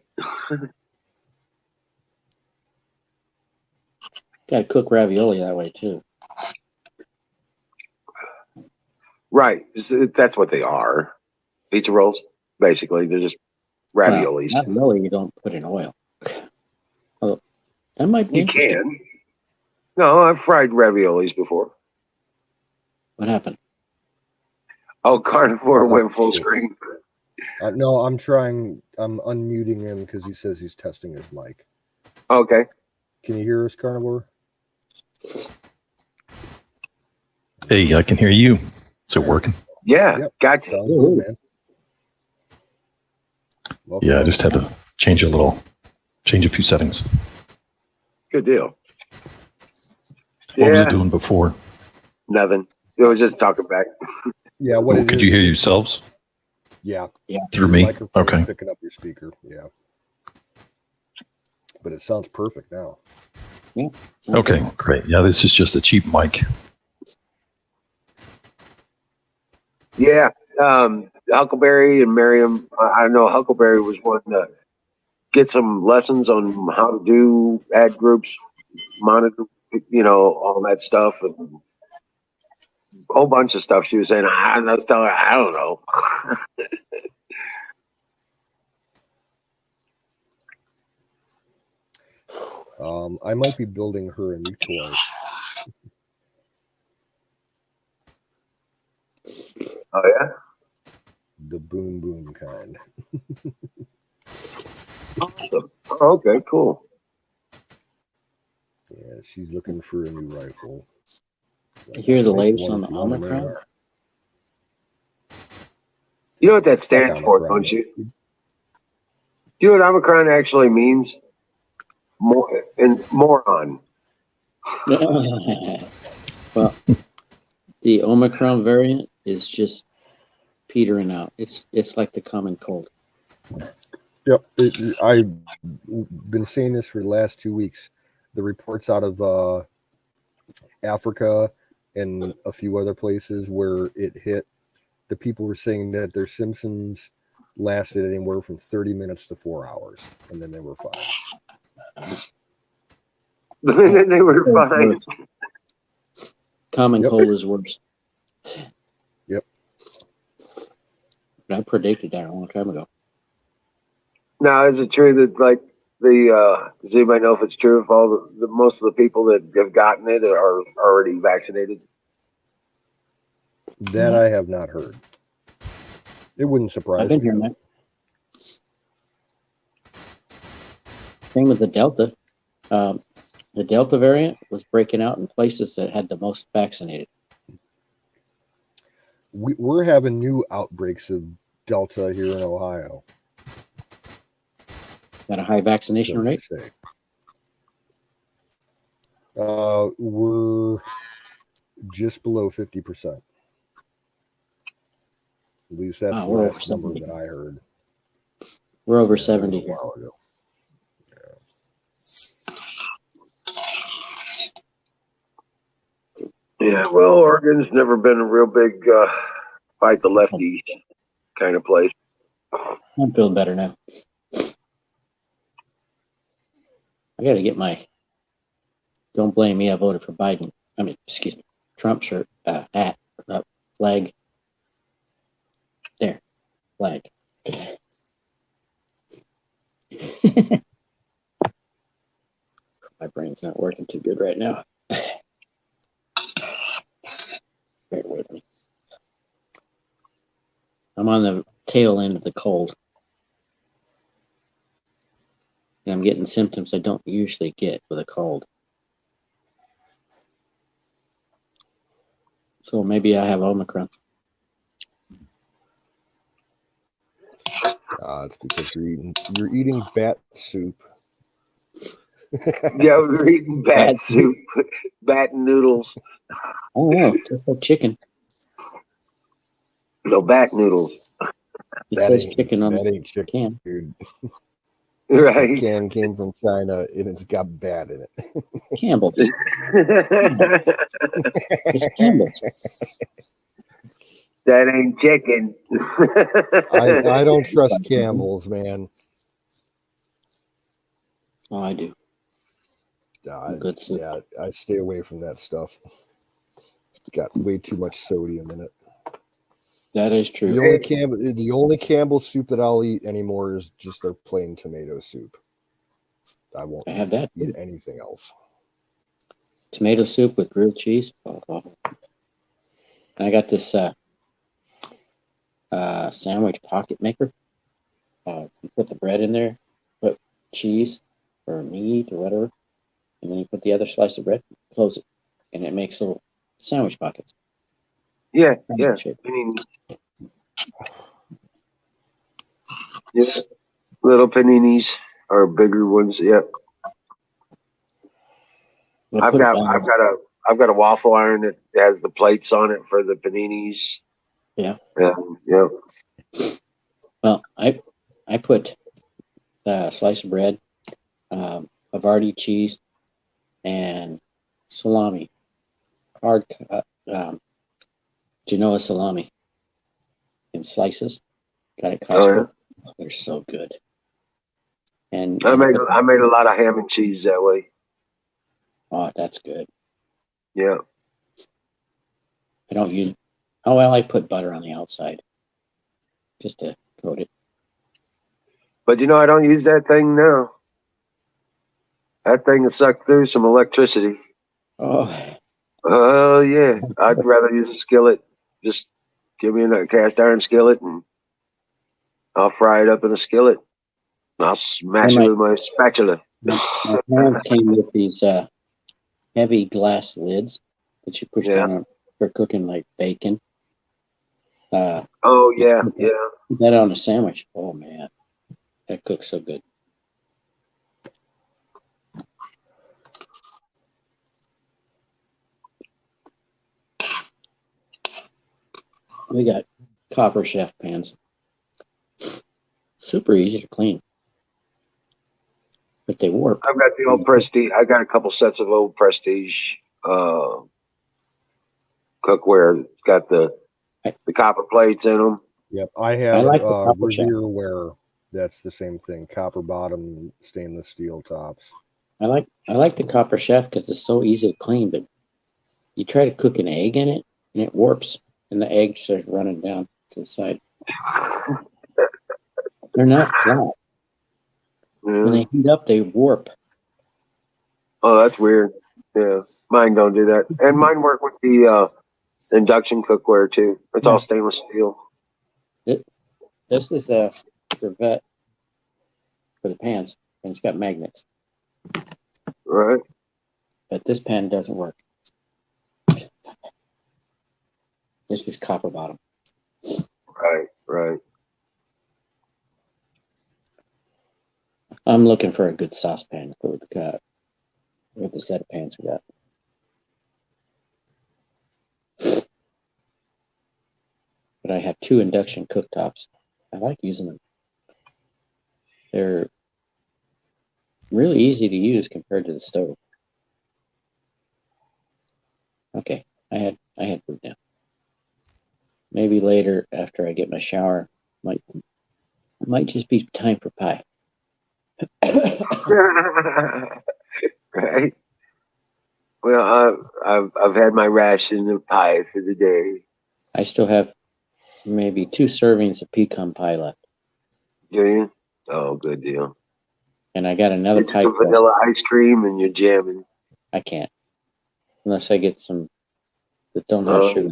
Gotta cook ravioli that way too. Right, that's what they are. Pizza rolls, basically. They're just raviolis. Well, ravioli you don't put in oil. Well, that might be You interesting. can. No, I've fried raviolis before. What happened? Oh, Carnivore went full screen. No, I'm unmuting him because he says he's testing his mic. Okay. Can you hear us, Carnivore? Hey, I can hear you. Is it working? Yeah, Yep. gotcha. Sounds good, man. Welcome. Yeah, I just had to change a few settings. Good deal. What was Yeah, it doing before? nothing. It was just talking back. Yeah, what it Could is- you hear yourselves Yeah, through your me? microphone is Okay. picking up your speaker. Yeah, but it sounds perfect now. Okay, great. Yeah, this is just a cheap mic. Yeah, Huckleberry and Miriam. I know Huckleberry was wanting to get some lessons on how to do ad groups, monitor, all that stuff, and a whole bunch of stuff. She was saying, I was telling her, I don't know. I might be building her a new toy. Oh yeah. The boom boom kind. Awesome. Oh, okay, cool. Yeah, she's looking for a new rifle. You hear the Make latest one on if the you want an Omicron? AR. You know what that It's like stands for, Omicron. don't you? Do you know what Omicron actually means? Moron. Well, the Omicron variant is just petering out. It's like the common cold. Yep, I've been saying this for the last 2 weeks. The reports out of Africa and a few other places where it hit, the people were saying that their symptoms lasted anywhere from 30 minutes to 4 hours, and then they were fine. They were fine. Common Yep. cold is worse. Yep. But I predicted that a long time ago. Now, is it true that does anybody know if it's true if all the most of the people that have gotten it are already vaccinated? That I have not heard. It wouldn't surprise I've been me. hearing that. Same with the Delta. The Delta variant was breaking out in places that had the most vaccinated. We're having new outbreaks of Delta here in Ohio. Got a high vaccination So they rate? say. We're just below 50%. At least that's the We're over last number 70. that I heard. We're over Yeah, that was 70 a here. while ago. Yeah, well, Oregon's never been a real big fight the lefties kind of place. I'm feeling better now. I got to get my "Don't blame me, I voted for Biden." I mean, excuse me, Trump shirt, hat, flag. There, flag. My brain's not working too good right now. Bear with me. I'm on the tail end of the cold. And I'm getting symptoms I don't usually get with a cold. So maybe I have Omicron. It's because you're eating bat soup. Yeah, we're eating bat soup, bat noodles. Oh, no, just like chicken. No, bat noodles. It That says ain't chicken on that the ain't chicken, can. dude. Right. The can came from China and it's got bat in it. Campbell's. It's Campbell's. That ain't chicken. I don't trust Campbell's, man. Oh, I do. Good soup. Yeah, I stay away from that stuff. It's got way too much sodium in it. That is true. The only Campbell soup that I'll eat anymore is just their plain tomato soup. I won't I have that eat too. anything else. Tomato soup with grilled cheese. Oh. I got this sandwich pocket maker. You put the bread in there, put cheese or meat or whatever, and then you put the other slice of bread, close it, and it makes little sandwich pockets. Yeah. Shape. Yeah. Little paninis are bigger ones. Yep. I've got a waffle iron that has the plates on it for the paninis. Yeah. Yep. Well, I put a slice of bread, Havarti cheese, and salami. Hard cut. Genoa salami in slices. Got at Costco. They're so good. And I made a lot of ham and cheese that way. Oh, that's good. Yeah. I don't use. Oh well, I put butter on the outside just to coat it. But I don't use that thing now. That thing has sucked through some electricity. Oh, Oh yeah. I'd rather use a skillet. Just give me a cast iron skillet and I'll fry it up in a skillet. I'll smash it with my spatula. My parents came with these heavy glass lids that you push down for cooking like bacon. Oh yeah. Put that on a sandwich. Oh man, that cooks so good. We got copper chef pans. Super easy to clean, but they warp. I've got the old Prestige. I got a couple sets of old Prestige cookware. It's got the copper plates in them. Yep, I have like the copper Revereware. That's the same thing. Copper bottom, stainless steel tops. I like the copper chef because it's so easy to clean, but you try to cook an egg in it and it warps and the egg starts running down to the side. They're not flat. When they heat up, they warp. Oh, that's weird. Yeah, mine don't do that. And mine work with the induction cookware too. It's all stainless steel. This is a Corvette for the pans, and it's got magnets. Right. But this pan doesn't work. This is copper bottom. Right. I'm looking for a good saucepan to go with the set of pans we got. But I have 2 induction cooktops. I like using them. They're really easy to use compared to the stove. Okay, I had food now. Maybe later after I get my shower, might just be time for pie. Right. Well, I've had my ration of pie for the day. I still have maybe 2 servings of pecan pie left, Do you? Oh, good deal. and I got another Get you pie some crust. vanilla ice cream and you're jamming. I can't unless I get some that don't have sugar.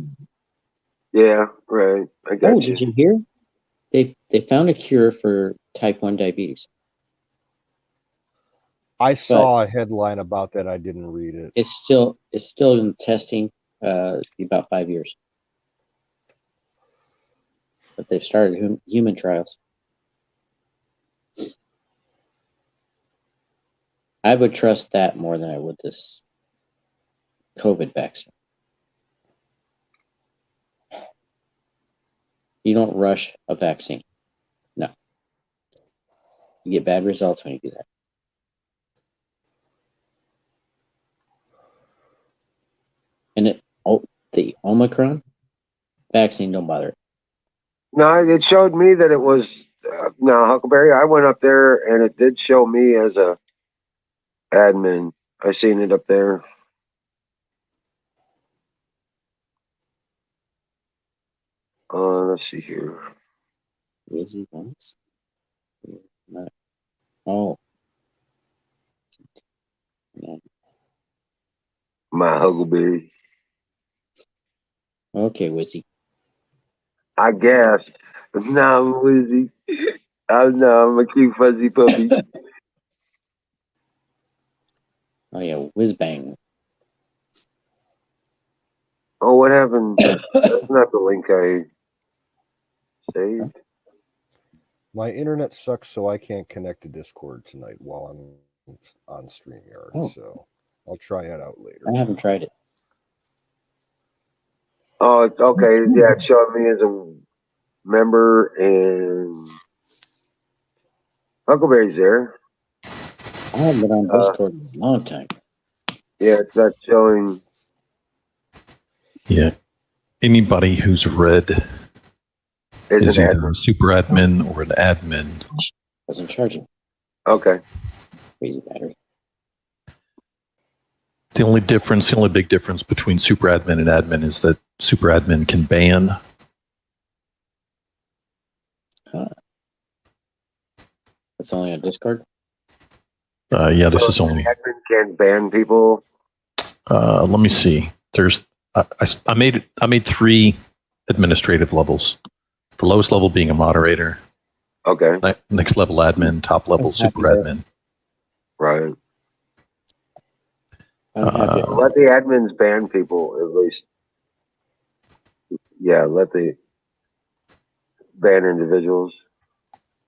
Yeah, right. I got Oh, you. did you hear? They found a cure for type 1 diabetes. I saw a headline about that. I didn't read it. It's still in testing, about 5 years. But they've started human trials. I would trust that more than I would this COVID vaccine. You don't rush a vaccine. No. You get bad results when you do that. And the Omicron vaccine, don't bother it. No, it showed me that it was no Huckleberry. I went up there and it did show me as a admin. I seen it up there. Let's see here. Is he once? Oh. Yeah. My Huckleberry. Okay, Wizzy. I guess. No, Wizzy. I'm a cute fuzzy puppy. Oh yeah, whiz bang. Oh, what happened? That's not the link I saved. My internet sucks, so I can't connect to Discord tonight while I'm on StreamYard. Oh. So I'll try it out later. I haven't tried it. Oh, okay. Yeah, it showed me as a member and Huckleberry's there. I haven't been on Discord in a long time. Yeah, it's not showing. Yeah. Anybody who's red Is is an either admin. a super admin or an admin. Wasn't charging. Okay. Crazy battery. The only big difference between super admin and admin is that super admin can ban. It's only on Discord. Yeah, this is only. Admin can ban people. Let me see. There's. I made 3 administrative levels. The lowest level being a moderator. Okay. Next level admin. Top level super admin. Right. Happy. Let the admins ban people at least. Yeah, let the ban individuals.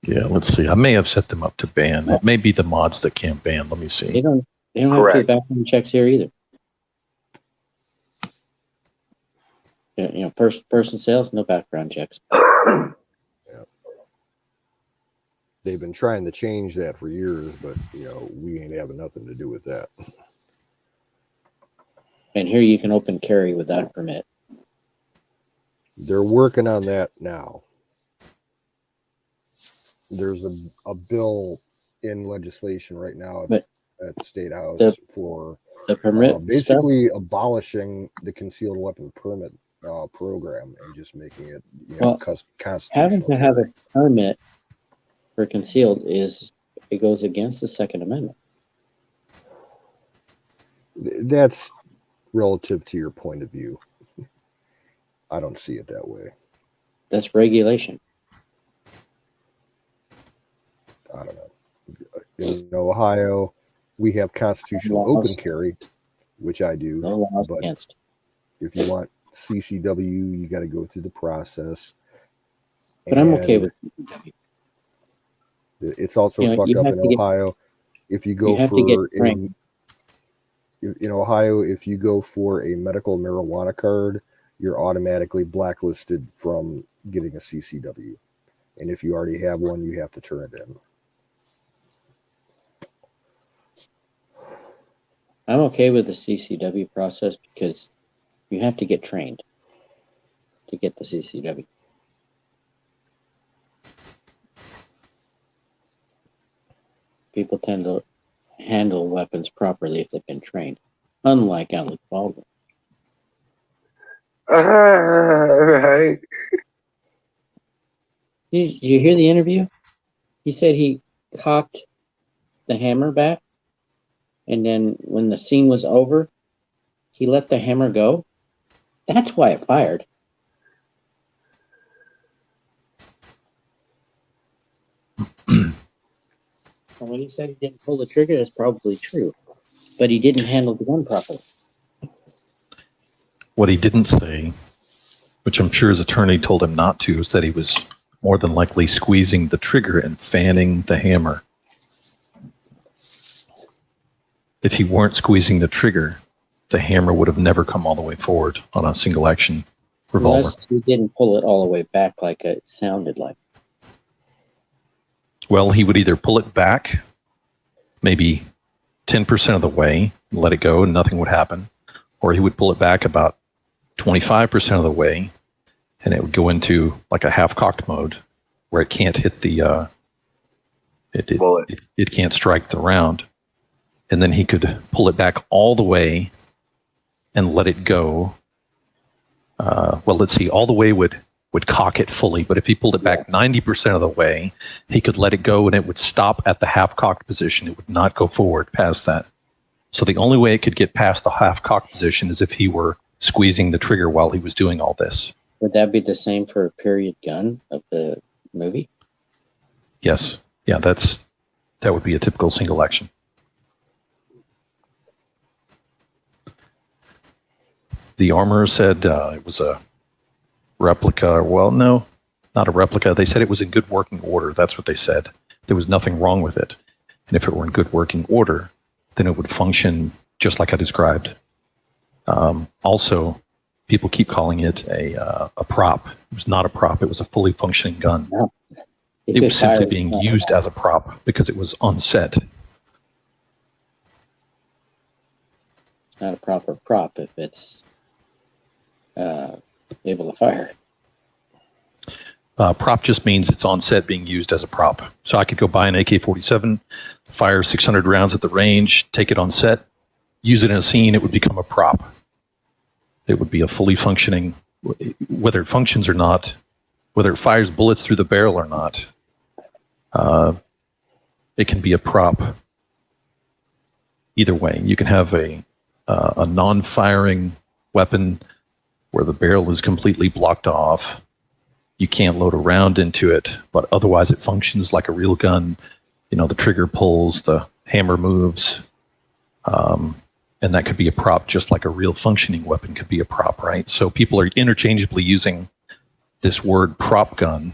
Yeah, let's see. I may have set them up to ban. It may be the mods that can't ban. Let me They see. don't have to do background checks here either. First person sales, no background checks. They've been trying to change that for years, but we ain't having nothing to do with that. And here you can open carry without a permit. They're working on that now. There's a bill in legislation right now at the State House for the permit basically abolishing the concealed weapon permit program and just making it constitutional. Having to have a permit for concealed it goes against the Second Amendment. That's relative to your point of view. I don't see it that way. That's regulation. I don't know. In Ohio, we have constitutional open carry, which I do. No laws but against. If you want CCW, you got to go through the process. But I'm okay with CCW. It's also You know, fucked you up have in to get Ohio. If you go you have to get for trained. in Ohio, if you go for a medical marijuana card, you're automatically blacklisted from getting a CCW. And if you already have one, you have to turn it in. I'm okay with the CCW process because you have to get trained to get the CCW. People tend to handle weapons properly if they've been trained, unlike Alec Baldwin. Right. Did you hear the interview? He said he cocked the hammer back, and then when the scene was over, he let the hammer go. That's why it fired. And when he said he didn't pull the trigger, that's probably true. But he didn't handle the gun properly. What he didn't say, which I'm sure his attorney told him not to, is that he was more than likely squeezing the trigger and fanning the hammer. If he weren't squeezing the trigger, the hammer would have never come all the way forward on a single action revolver. Unless he didn't pull it all the way back like it sounded like. Well, he would either pull it back maybe 10% of the way and let it go and nothing would happen, or he would pull it back about 25% of the way and it would go into like a half-cocked mode where it can't hit the it can't strike the round. And then he could pull it back all the way and let it go. Well, let's see, all the way would cock it fully, but if he pulled it back 90% of the way, he could let it go and it would stop at the half-cocked position. It would not go forward past that. So the only way it could get past the half-cocked position is if he were squeezing the trigger while he was doing all this. Would that be the same for a period gun of the movie? Yes. Yeah, that would be a typical single action. The armorer said it was a replica. Well, no, not a replica. They said it was in good working order. That's what they said. There was nothing wrong with it. And if it were in good working order, then it would function just like I described. Also, people keep calling it a prop. It was not a prop. It was a fully functioning gun. No. It was simply being used as a prop because it was on set. It's not a proper prop if it's able to fire. Prop just means it's on set being used as a prop. So I could go buy an AK-47, fire 600 rounds at the range, take it on set, use it in a scene, it would become a prop. It would be a fully functioning, whether it functions or not, whether it fires bullets through the barrel or not, it can be a prop. Either way, you can have a non-firing weapon where the barrel is completely blocked off. You can't load a round into it, but otherwise it functions like a real gun. You know, the trigger pulls, the hammer moves, and that could be a prop just like a real functioning weapon could be a prop, right? So people are interchangeably using this word prop gun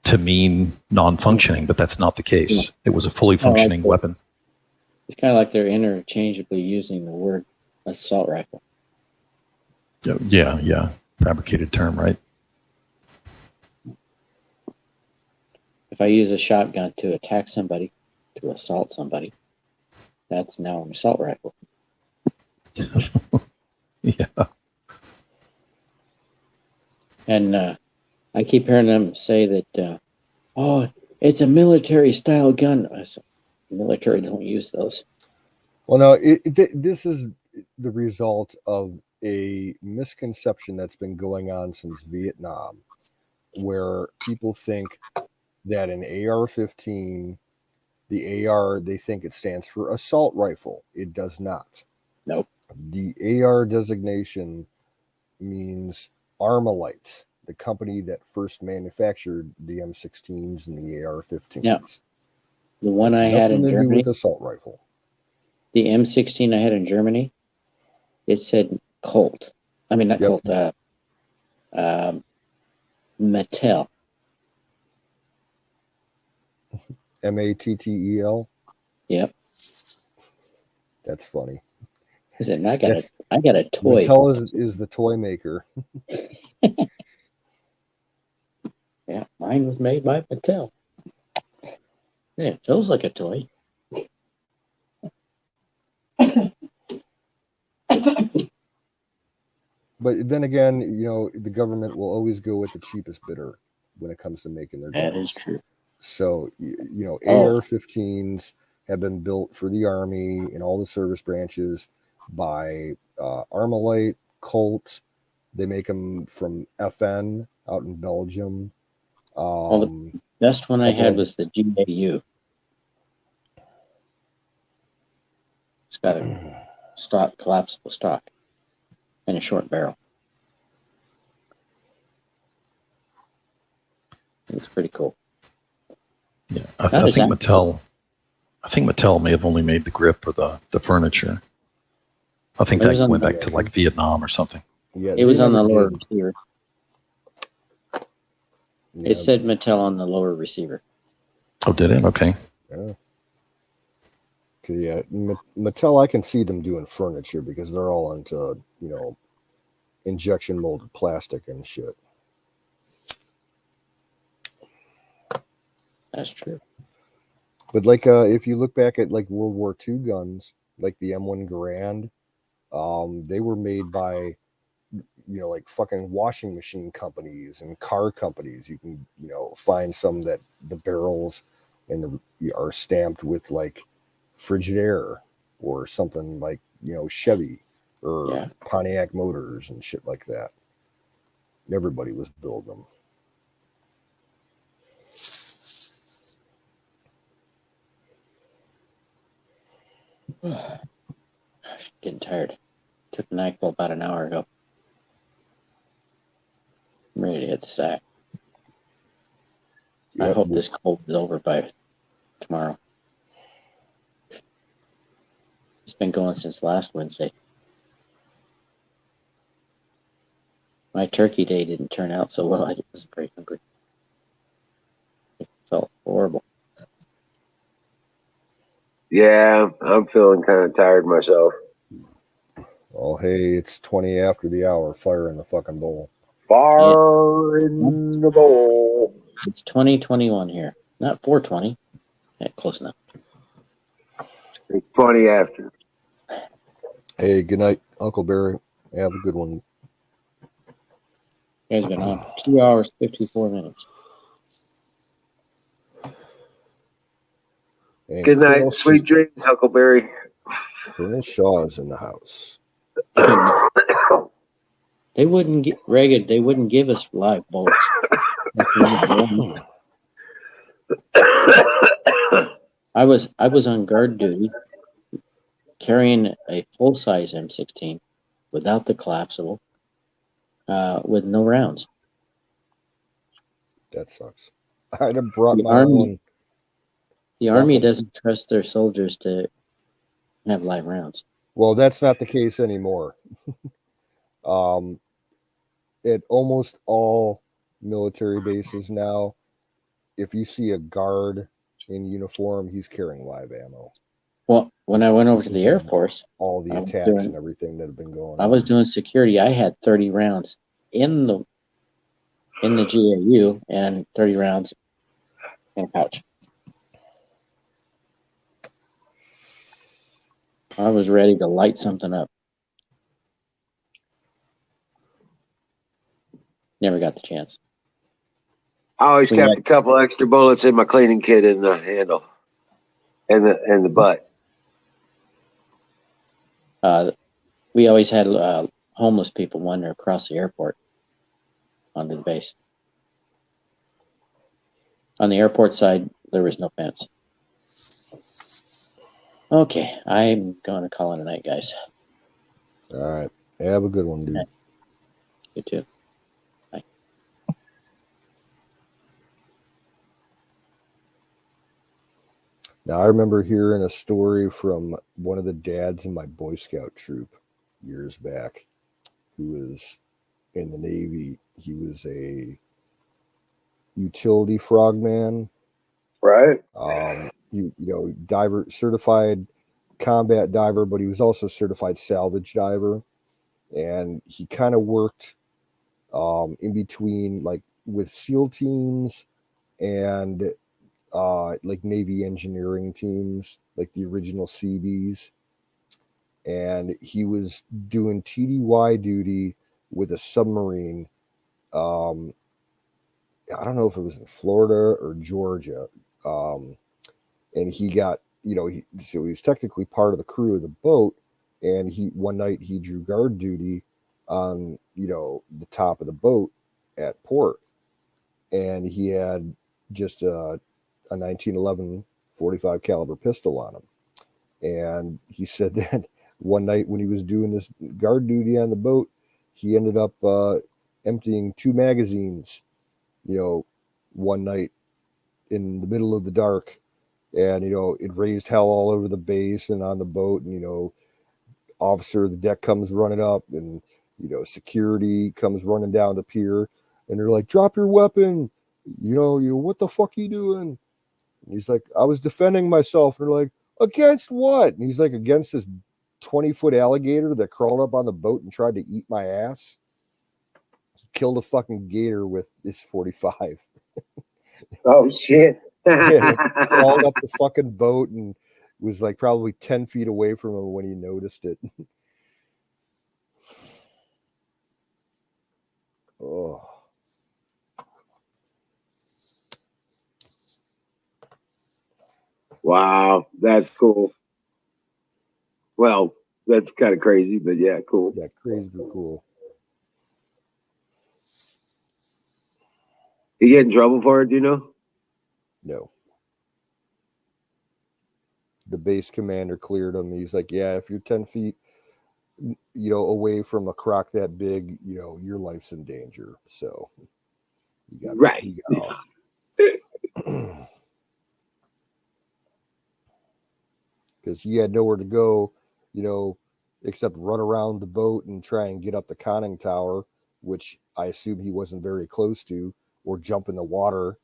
to mean non-functioning, but that's not the case. It was a fully functioning weapon. It's kind of like they're interchangeably using the word assault rifle. Yeah. Fabricated term, right? If I use a shotgun to attack somebody, to assault somebody, that's now an assault rifle. Yeah. And I keep hearing them say that, oh, it's a military style gun. I said, military don't use those. Well, no, this is the result of a misconception that's been going on since Vietnam, where people think that an AR-15, the AR, they think it stands for assault rifle. It does not. Nope. The AR designation means Armalite, the company that first manufactured the M16s and the AR-15s. Yeah. The one I had in Nothing to do Germany, with assault rifle. the M16 I had in Germany, it said Colt. I mean, not Yep. Colt, Mattel. Mattel. Yep. That's funny. I said, I got a toy. Mattel is the toy maker. Yeah, mine was made by Mattel. Yeah, it feels like a toy. But then again, the government will always go with the cheapest bidder when it comes to making their guns. That is true. So, Oh. AR-15s have been built for the Army and all the service branches by Armalite, Colt. They make them from FN out in Belgium. Well, the best one I had was the GAU. It's got a collapsible stock and a short barrel. It's pretty cool. Yeah, I think Mattel. I think Mattel may have only made the grip or the furniture. I think that went back to like Vietnam or something. Yeah, it was on the lower receiver. Yeah. It said Mattel on the lower receiver. Oh, did it? Okay. Yeah. Yeah, Mattel, I can see them doing furniture because they're all into, injection molded plastic and shit. That's true. But like, if you look back at like World War II guns, like the M1 Garand, they were made by, like fucking washing machine companies and car companies. You can, find some that the barrels are stamped with like Frigidaire or something like, Chevy or Pontiac Motors and shit like that. Everybody was building them. Gosh, getting tired. Took a NyQuil about an hour ago. I'm ready to hit the sack. Yep. I hope this cold is over by tomorrow. It's been going since last Wednesday. My turkey day didn't turn out so well. I was very hungry. It felt horrible. Yeah, I'm feeling kind of tired myself. Oh, hey, it's 20 after the hour. Fire in the fucking bowl. Fire in the bowl. It's 2021 here, not 420. Yeah, close enough. It's 20 after. Hey, good night, Uncle Barry. Have a good one. You guys been on for 2 hours, 54 minutes. And good night. Sweet dreams, Huckleberry. Colonel Shaw is in the house. They wouldn't get Reagan. They wouldn't give us live bullets. I was on guard duty, carrying a full size M16 without the collapsible, with no rounds. That sucks. I'd have brought my own. The Army doesn't trust their soldiers to have live rounds. Well, that's not the case anymore. At almost all military bases now, if you see a guard in uniform, he's carrying live ammo. Well, when I went over to the Air Force, all the attacks and everything that have been going on. I was doing security. I had 30 rounds in the GAU and 30 rounds in a pouch. I was ready to light something up. Never got the chance. I always kept a couple extra bullets in my cleaning kit in the handle and the butt. We always had homeless people wander across the airport onto the base. On the airport side, there was no fence. Okay, I'm going to call it a night, guys. All right. Have a good one, dude. You too. Bye. Now, I remember hearing a story from one of the dads in my Boy Scout troop years back who was in the Navy. He was a utility frogman Right. Diver, certified combat diver, but he was also certified salvage diver, and he kind of worked in between, like with SEAL teams and like Navy engineering teams, like the original Seabees. And he was doing TDY duty with a submarine. I don't know if it was in Florida or Georgia. And he got, so he's technically part of the crew of the boat. And one night he drew guard duty on, the top of the boat at port. And he had just a 1911 45 caliber pistol on him. And he said that one night when he was doing this guard duty on the boat, he ended up emptying 2 magazines, one night in the middle of the dark. And, it raised hell all over the base and on the boat. And, officer of the deck comes running up, and, security comes running down the pier. And they're like, drop your weapon. What the fuck are you doing? And he's like, I was defending myself. And they're like, against what? And he's like, against this 20-foot alligator that crawled up on the boat and tried to eat my ass. He killed a fucking gator with his 45. Oh shit. Yeah, crawled up the fucking boat and was like probably 10 feet away from him when he noticed it. Oh. Wow, that's cool. Well, that's kind of crazy, but yeah, cool. Yeah, crazy but cool. You get in trouble for it, do you know? No. The base commander cleared him. He's like, yeah, if you're 10 feet, away from a croc that big, your life's in danger. So you got right. Because he had nowhere to go, except run around the boat and try and get up the conning tower, which I assume he wasn't very close to, or jump in the water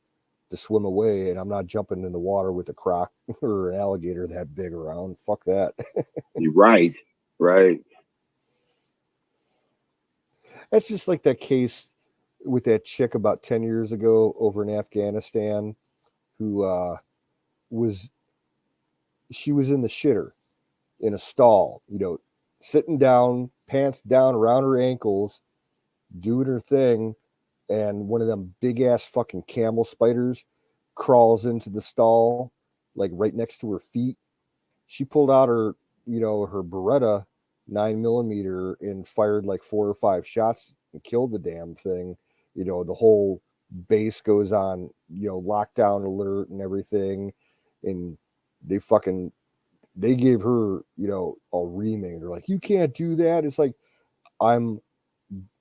to swim away. And I'm not jumping in the water with a croc or an alligator that big around. Fuck that. You're right. Right. That's just like that case with that chick about 10 years ago over in Afghanistan who was in the shitter in a stall, sitting down, pants down around her ankles, doing her thing. And one of them big ass fucking camel spiders crawls into the stall, like right next to her feet. She pulled out her, her Beretta 9mm and fired like 4 or 5 shots and killed the damn thing. The whole base goes on, lockdown alert and everything. And they gave her, a reaming. They're like, you can't do that. It's like, I'm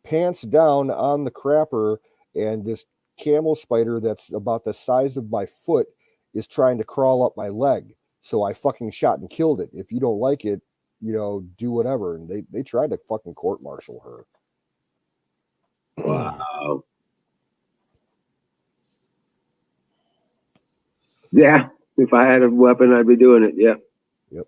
pants down on the crapper, and this camel spider that's about the size of my foot is trying to crawl up my leg. So I fucking shot and killed it. If you don't like it, do whatever. And they tried to fucking court-martial her. Wow. Yeah. If I had a weapon, I'd be doing it. Yeah. Yep.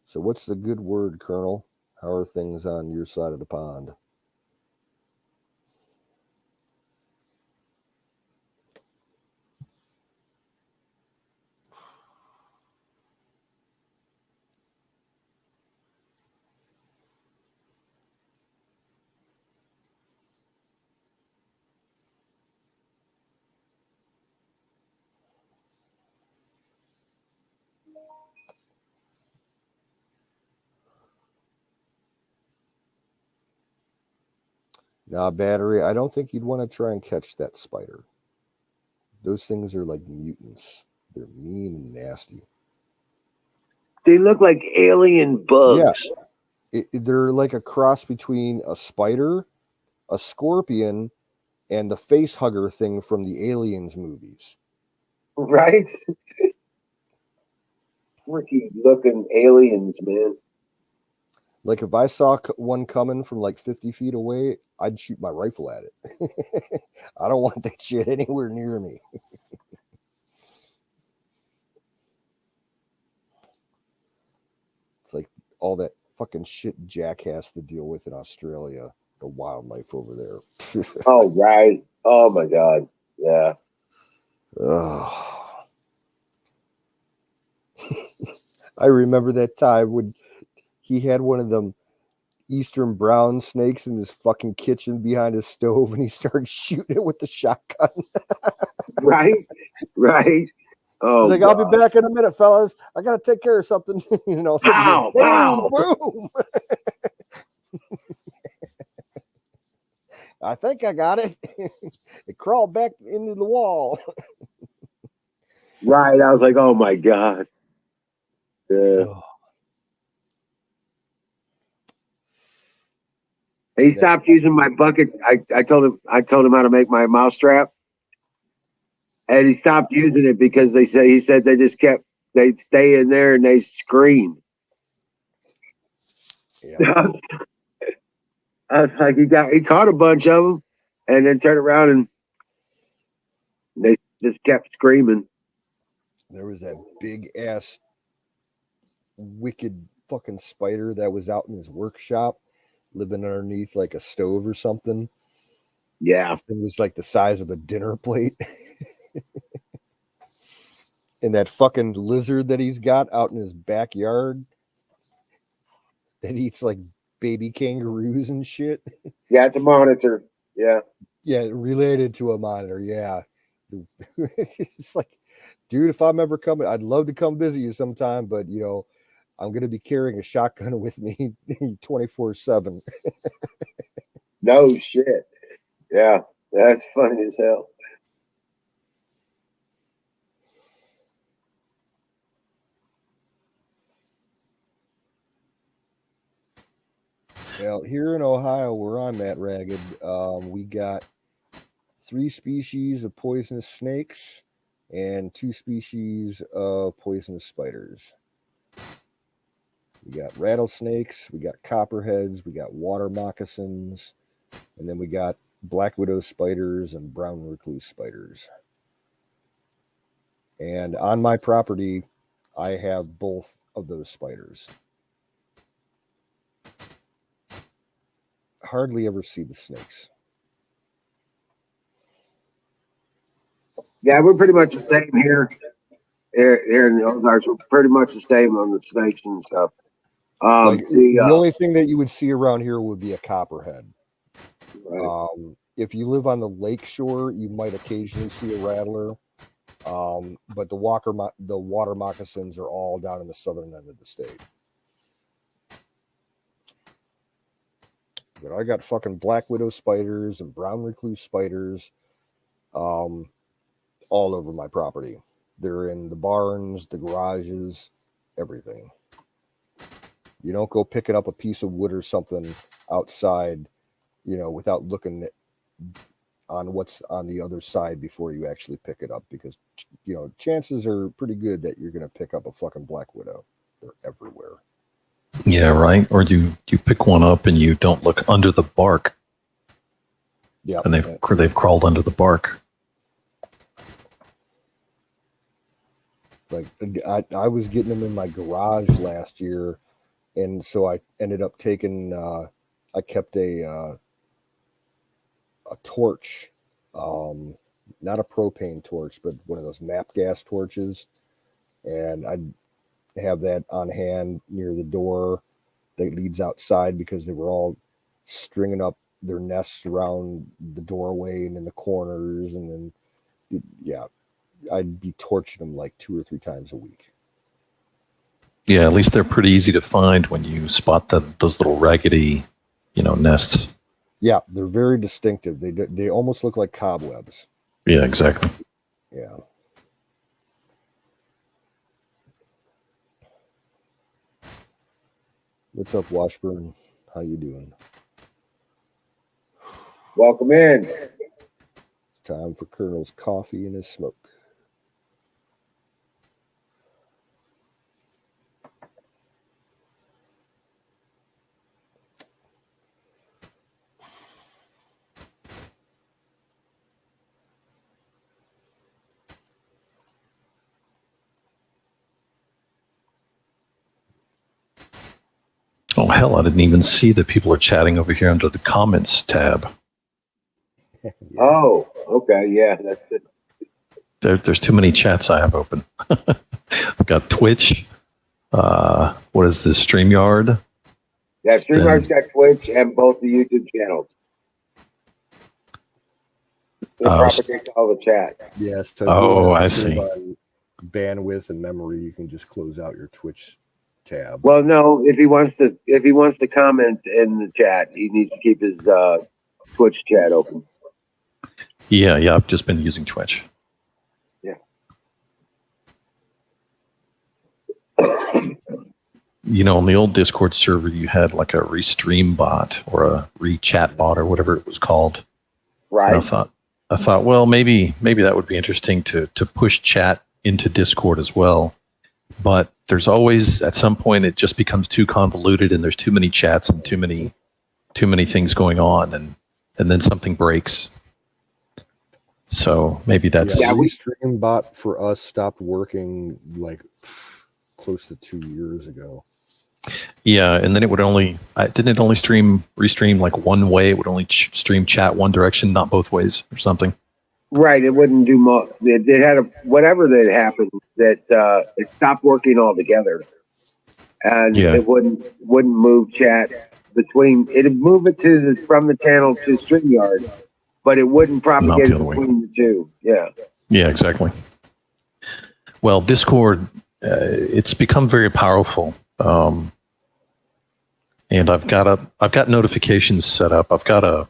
So what's the good word, Colonel? How are things on your side of the pond? Now, battery, I don't think you'd want to try and catch that spider. Those things are like mutants. They're mean and nasty. They look like alien bugs. Yeah. They're like a cross between a spider, a scorpion, and the face hugger thing from the Aliens movies. Right? Freaky looking aliens, man. Like if I saw one coming from like 50 feet away, I'd shoot my rifle at it. I don't want that shit anywhere near me. It's like all that fucking shit Jack has to deal with in Australia, the wildlife over there. Oh, right. Oh, my God. Yeah. I remember that time when he had one of them Eastern brown snakes in his fucking kitchen behind his stove, and he started shooting it with the shotgun. Right. Right. Oh, He's like, I'll be back in a minute, fellas. I got to take care of something. You know, so Pow, boom, pow. boom. I think I got it. It crawled back into the wall. Right. I was like, oh, my God. Yeah. He stopped using my bucket. I told him how to make my mouse trap, and he stopped using it because he said they'd stay in there and they scream. Yeah. I was like, he caught a bunch of them, and then turned around and they just kept screaming. There was that big ass wicked fucking spider that was out in his workshop, living underneath like a stove or something. Yeah. It was like the size of a dinner plate. And that fucking lizard that he's got out in his backyard that eats like baby kangaroos and shit. Yeah, it's a monitor. Yeah. Yeah, related to a monitor. Yeah. It's like, dude, if I'm ever coming, I'd love to come visit you sometime, but you know, I'm going to be carrying a shotgun with me 24/7. No shit. Yeah. That's funny as hell. Well, here in Ohio, where I'm at, Ragged, we got 3 species of poisonous snakes and 2 species of poisonous spiders. We got rattlesnakes, we got copperheads, we got water moccasins, and then we got black widow spiders and brown recluse spiders. And on my property, I have both of those spiders. Hardly ever see the snakes. Yeah, we're pretty much the same here. Here in the Ozarks, we're pretty much the same on the snakes and stuff. The only thing that you would see around here would be a copperhead. Right. If you live on the lake shore, you might occasionally see a rattler. But the water moccasins are all down in the southern end of the state. But I got fucking black widow spiders and brown recluse spiders all over my property. They're in the barns, the garages, everything. You don't go picking up a piece of wood or something outside, you know, without looking on what's on the other side before you actually pick it up, because, you know, chances are pretty good that you're going to pick up a fucking black widow. They're everywhere. Yeah, right. Or you pick one up and you don't look under the bark. Yeah, and they've crawled under the bark. Like I was getting them in my garage last year, and so I ended up taking. I kept a torch, not a propane torch, but one of those MAP gas torches, and I'd have that on hand near the door that leads outside, because they were all stringing up their nests around the doorway and in the corners, and then I'd be torching them like 2 or 3 times a week. Yeah, at least they're pretty easy to find when you spot those little raggedy, nests. Yeah, they're very distinctive. They almost look like cobwebs. Yeah, exactly. Yeah. What's up, Washburn? How you doing? Welcome in. It's time for Colonel's coffee and his smoke. Oh, hell, I didn't even see that people are chatting over here under the comments tab. Yeah. Oh, okay. Yeah, that's it. There's too many chats I have open. I've got Twitch. What is this? StreamYard? Yeah, StreamYard's got Twitch and both the YouTube channels. It propagates all the chat. Yes. To Oh, who I has to see. save on bandwidth and memory, you can just close out your Twitch tab. Well, no, if he wants to comment in the chat, he needs to keep his Twitch chat open. Yeah, I've just been using Twitch. Yeah. You know, on the old Discord server, you had like a restream bot or a rechat bot or whatever it was called. Right. And I thought, well, maybe that would be interesting to push chat into Discord as well. But there's always, at some point, it just becomes too convoluted, and there's too many chats and too many things going on, and then something breaks. So maybe that's Restream bot for us stopped working like close to 2 years ago. Yeah, and then it would only didn't it only restream like one way? It would only stream chat one direction, not both ways, or something. Right. It wouldn't do much. It had whatever that happened that it stopped working altogether, and it wouldn't move chat between. It'd move it from the channel to StreamYard, but it wouldn't propagate between the two. Yeah. Yeah, exactly. Well, Discord, it's become very powerful. And I've got notifications set up. I've got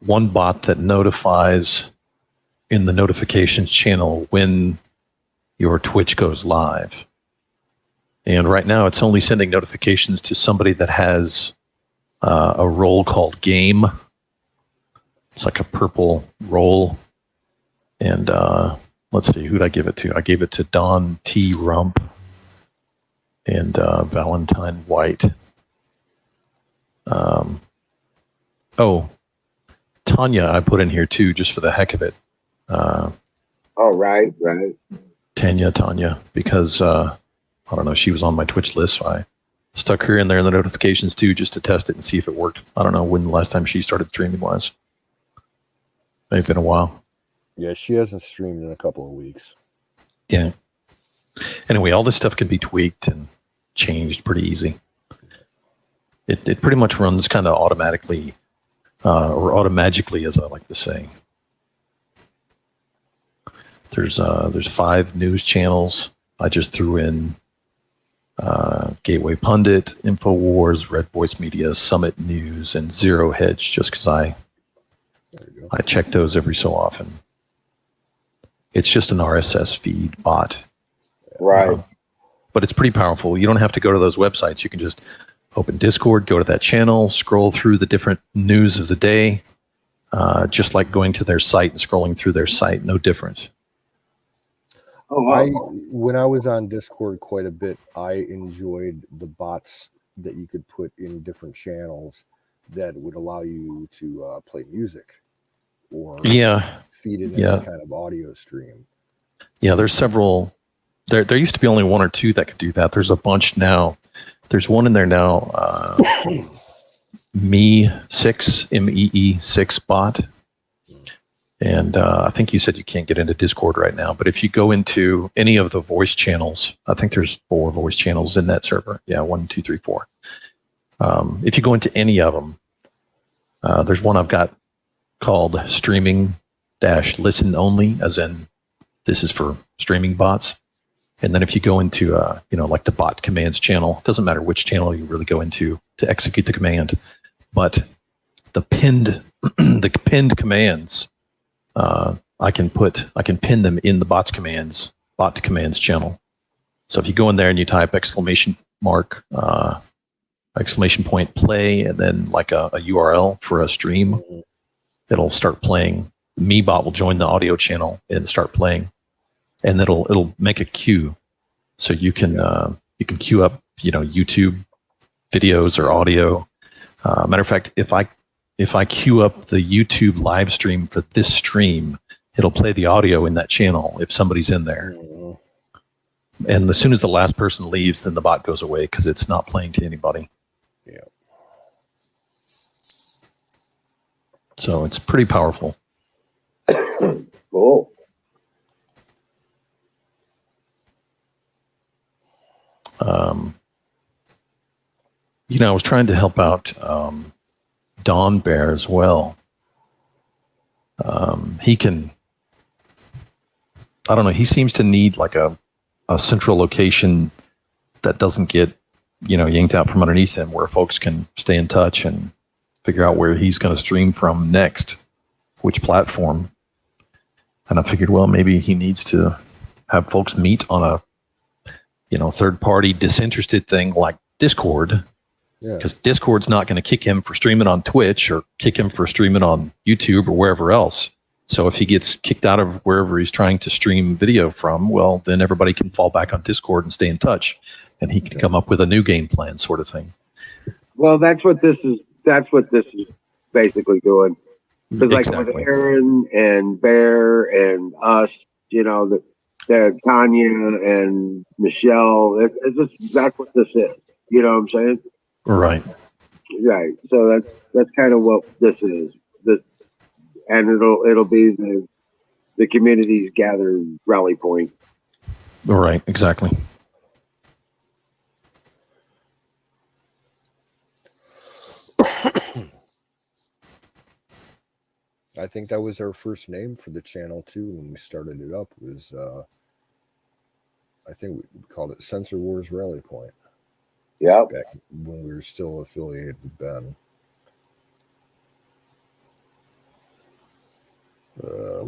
one bot that notifies in the notifications channel when your Twitch goes live. And right now it's only sending notifications to somebody that has a role called game. It's like a purple role. And let's see, who'd I give it to? I gave it to Don T. Rump and Valentine White. Tanya I put in here too, just for the heck of it. Right. Tanya, because I don't know, she was on my Twitch list, so I stuck her in there in the notifications too, just to test it and see if it worked. I don't know when the last time she started streaming was. It's been a while. Yeah, she hasn't streamed in a couple of weeks. Yeah. Anyway, all this stuff can be tweaked and changed pretty easy. It pretty much runs kind of automatically, or automagically, as I like to say. There's 5 news channels. I just threw in Gateway Pundit, InfoWars, Red Voice Media, Summit News, and Zero Hedge, just because I check those every so often. It's just an RSS feed bot. Right. But it's pretty powerful. You don't have to go to those websites. You can just open Discord, go to that channel, scroll through the different news of the day, just like going to their site and scrolling through their site. No different. When I was on Discord quite a bit, I enjoyed the bots that you could put in different channels that would allow you to play music or feed it in any kind of audio stream. Yeah, there's several. There used to be only 1 or 2 that could do that. There's a bunch now. There's one in there now, Me6, MEE6 bot. And I think you said you can't get into Discord right now, but if you go into any of the voice channels, I think there's 4 voice channels in that server. Yeah, 1, 2, 3, 4. If you go into any of them, there's one I've got called streaming-listen only, as in this is for streaming bots. And then if you go into, like the bot commands channel, doesn't matter which channel you really go into to execute the command, but the pinned commands, I can pin them in the bot commands channel. So if you go in there and you type exclamation point play, and then like a URL for a stream, it'll start playing. The Me bot will join the audio channel and start playing. And it'll make a queue, so you can queue up YouTube videos or audio. Matter of fact, if I queue up the YouTube live stream for this stream, it'll play the audio in that channel if somebody's in there. And as soon as the last person leaves, then the bot goes away because it's not playing to anybody. Yeah. So it's pretty powerful. Cool. I was trying to help out Don Bear as well. He can, I don't know, he seems to need like a central location that doesn't get, yanked out from underneath him, where folks can stay in touch and figure out where he's going to stream from next, which platform. And I figured, well, maybe he needs to have folks meet on a, third-party disinterested thing like Discord, because Discord's not going to kick him for streaming on Twitch or kick him for streaming on YouTube or wherever else. So if he gets kicked out of wherever he's trying to stream video from, well, then everybody can fall back on Discord and stay in touch, and he can come up with a new game plan, sort of thing. Well, that's what this is. That's what this is basically doing. Because like with Aaron and Bear and us, the Tanya and Michelle, it's just that's what this is. You know what I'm saying? Right. Right. So that's kind of what this is. This, and it'll be the community's gathered rally point. Right. Exactly. I think that was our first name for the channel too when we started it up. Was I think we called it Sensor Wars Rally Point. Yeah. Back when we were still affiliated with Ben.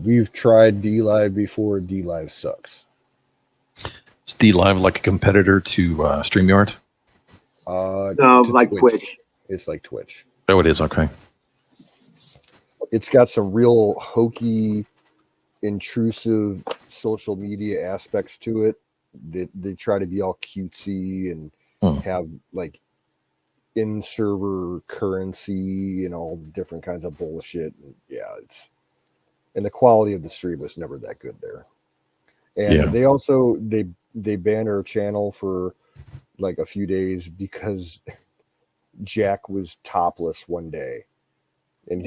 We've tried D-Live before. D-Live sucks. Is D-Live like a competitor to StreamYard? No, like Twitch. It's like Twitch. Oh, it is. Okay. It's got some real hokey, intrusive social media aspects to it. They try to be all cutesy and have like in-server currency and all different kinds of bullshit. And and the quality of the stream was never that good there. And they also they banned our channel for like a few days because Jack was topless one day, and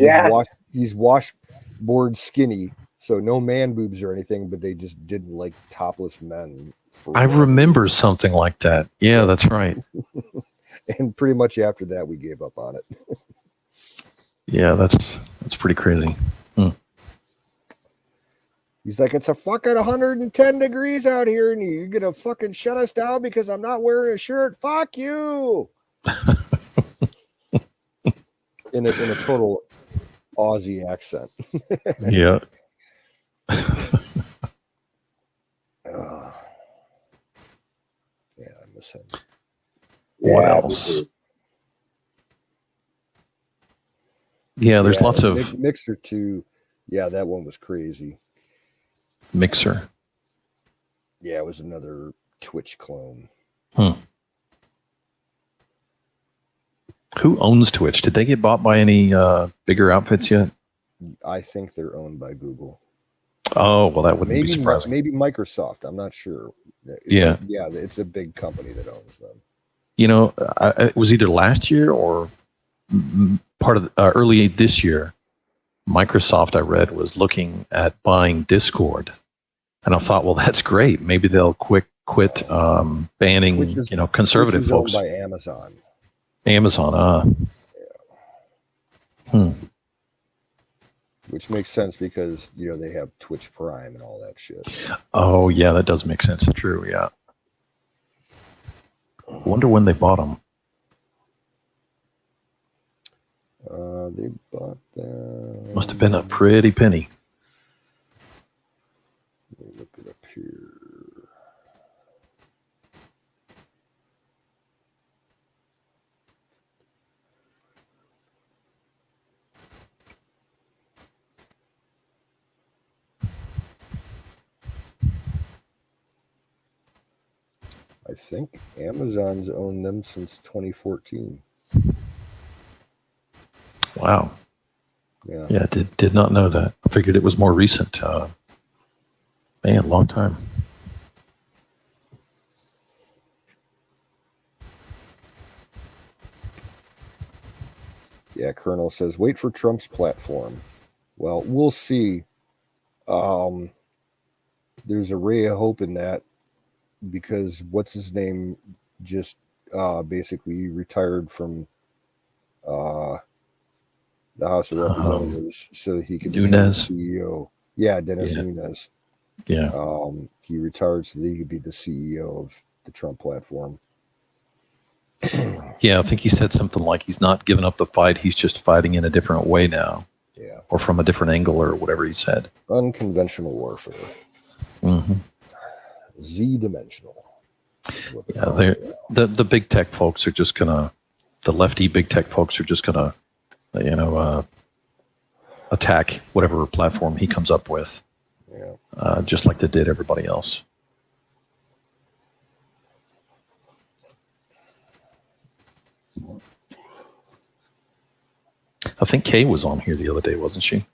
he's washboard skinny, so no man boobs or anything, but they just didn't like topless men. I remember something like that. Yeah, that's right. And pretty much after that, we gave up on it. Yeah, that's pretty crazy. He's like, it's a fucking 110 degrees out here, and you're gonna fucking shut us down because I'm not wearing a shirt. Fuck you. in a total Aussie accent. Yeah. Yeah, I miss him. What else? Yeah, there's lots of Mixer 2. Yeah, that one was crazy. Mixer. Yeah, it was another Twitch clone. Who owns Twitch? Did they get bought by any bigger outfits yet? I think they're owned by Google. Oh, well, that wouldn't be surprising. Maybe Microsoft. I'm not sure. Yeah. Yeah, it's a big company that owns them. It was either last year or part of early this year. Microsoft, I read, was looking at buying Discord. And I thought, well, that's great. Maybe they'll quit banning, conservative folks. Owned by Amazon. Amazon, Which makes sense because, they have Twitch Prime and all that shit. Oh, yeah, that does make sense. True, yeah. I wonder when they bought them. They bought them. Must have been a pretty penny. Let me look it up here. I think Amazon's owned them since 2014. Wow. Yeah. Yeah, did not know that. I figured it was more recent. Man, long time. Yeah, Colonel says, wait for Trump's platform. Well, we'll see. There's a ray of hope in that because what's his name just basically retired from the House of Representatives so he could become the Nunes. CEO. Yeah, Dennis Yeah. Nunes. Yeah. He retired so that he could be the CEO of the Trump platform. Yeah, I think he said something like he's not giving up the fight. He's just fighting in a different way now. Yeah. Or from a different angle or whatever he said. Unconventional warfare. Mm-hmm. Z-dimensional. Yeah, the big tech folks are just gonna, the lefty big tech folks are just gonna, attack whatever platform he comes up with. Yeah. Just like they did everybody else. I think Kay was on here the other day, wasn't she?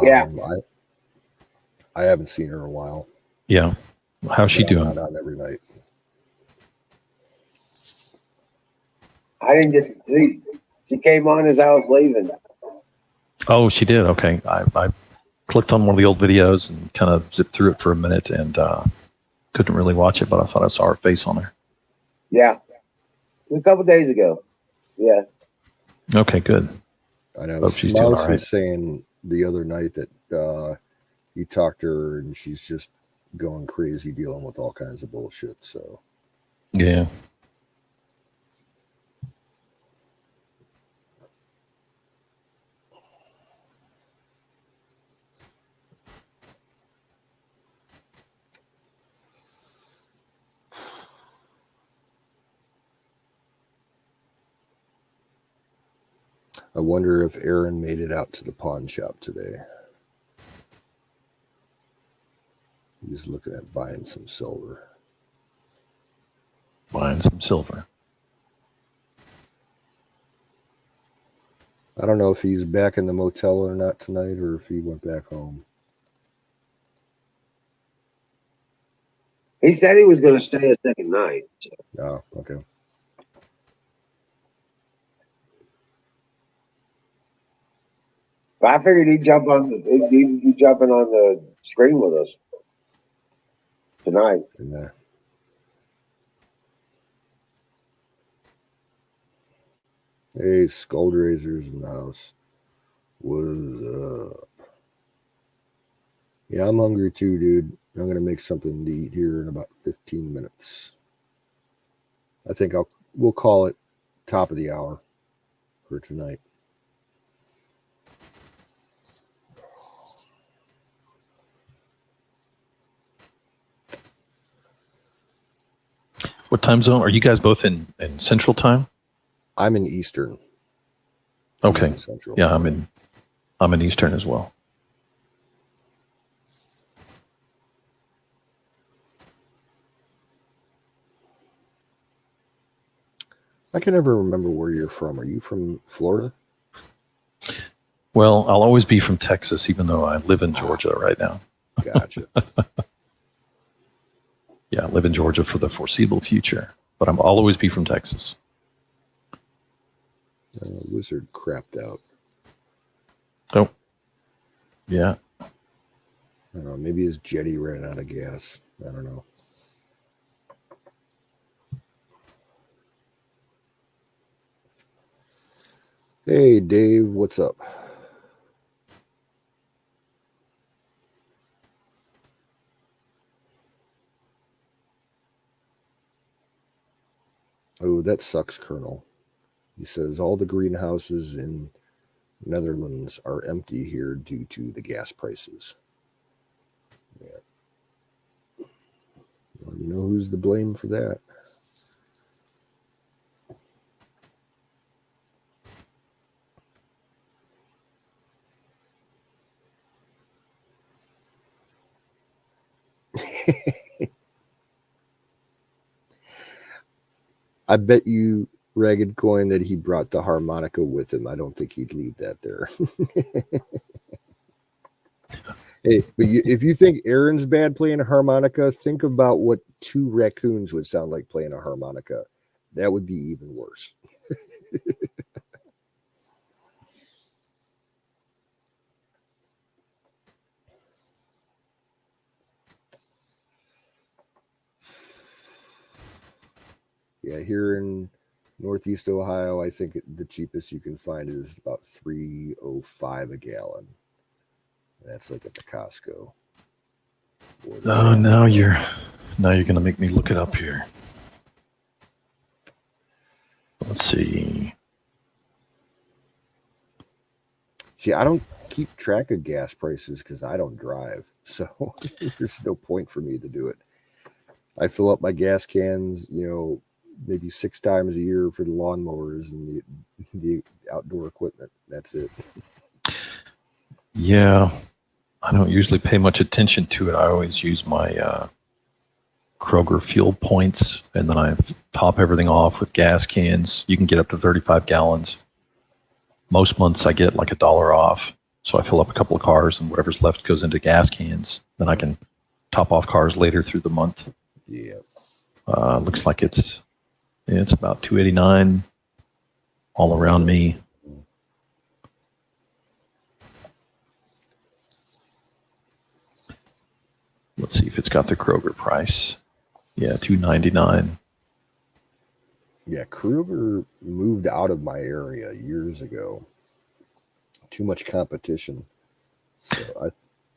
Yeah. I haven't seen her in a while. Yeah. How's she doing? Not on every night. I didn't get to see. She came on as I was leaving. Oh, she did. Okay. I clicked on one of the old videos and kind of zipped through it for a minute and couldn't really watch it, but I thought I saw her face on there. Yeah. A couple days ago. Yeah. Okay, good. I know. Hope she's doing Smouse all right. was saying the other night that he talked to her and she's just going crazy dealing with all kinds of bullshit. So Yeah. I wonder if Aaron made it out to the pawn shop today. He's looking at buying some silver. Buying some silver. I don't know if he's back in the motel or not tonight or if he went back home. He said he was going to stay a second night. So. Oh, okay. But I figured he'd be jumping on the screen with us tonight. Yeah. Hey, Skull Razors in the house. What's up? Yeah, I'm hungry too, dude. I'm going to make something to eat here in about 15 minutes. I think we'll call it top of the hour for tonight. What time zone? Are you guys both in Central Time? I'm in Eastern. Okay. Central. Yeah, I'm in Eastern as well. I can never remember where you're from. Are you from Florida? Well, I'll always be from Texas, even though I live in Georgia right now. Gotcha. Yeah, I live in Georgia for the foreseeable future, but I'll always be from Texas. Wizard crapped out. Oh, yeah. I don't know. Maybe his jetty ran out of gas. I don't know. Hey, Dave, what's up? Oh, that sucks, Colonel. He says all the greenhouses in Netherlands are empty here due to the gas prices. Yeah. Well, you know who's to blame for that? I bet you, Ragged Coin, that he brought the harmonica with him. I don't think he'd leave that there. Hey, but if you think Aaron's bad playing a harmonica, think about what two raccoons would sound like playing a harmonica. That would be even worse. Yeah, here in Northeast Ohio, I think the cheapest you can find is about $3.05 a gallon. That's like at the Costco. Or the Oh, Sam's now Club. you're gonna make me look it up here. Let's see. See, I don't keep track of gas prices because I don't drive, so there's no point for me to do it. I fill up my gas cans, maybe 6 times a year for the lawnmowers and the outdoor equipment. That's it. Yeah, I don't usually pay much attention to it. I always use my Kroger fuel points, and then I top everything off with gas cans. You can get up to 35 gallons. Most months I get like $1 off. So I fill up a couple of cars, and whatever's left goes into gas cans. Then I can top off cars later through the month. Yeah. Looks like it's about $2.89 all around me. Let's see if it's got the Kroger price. Yeah, $2.99. Yeah, Kroger moved out of my area years ago. Too much competition. So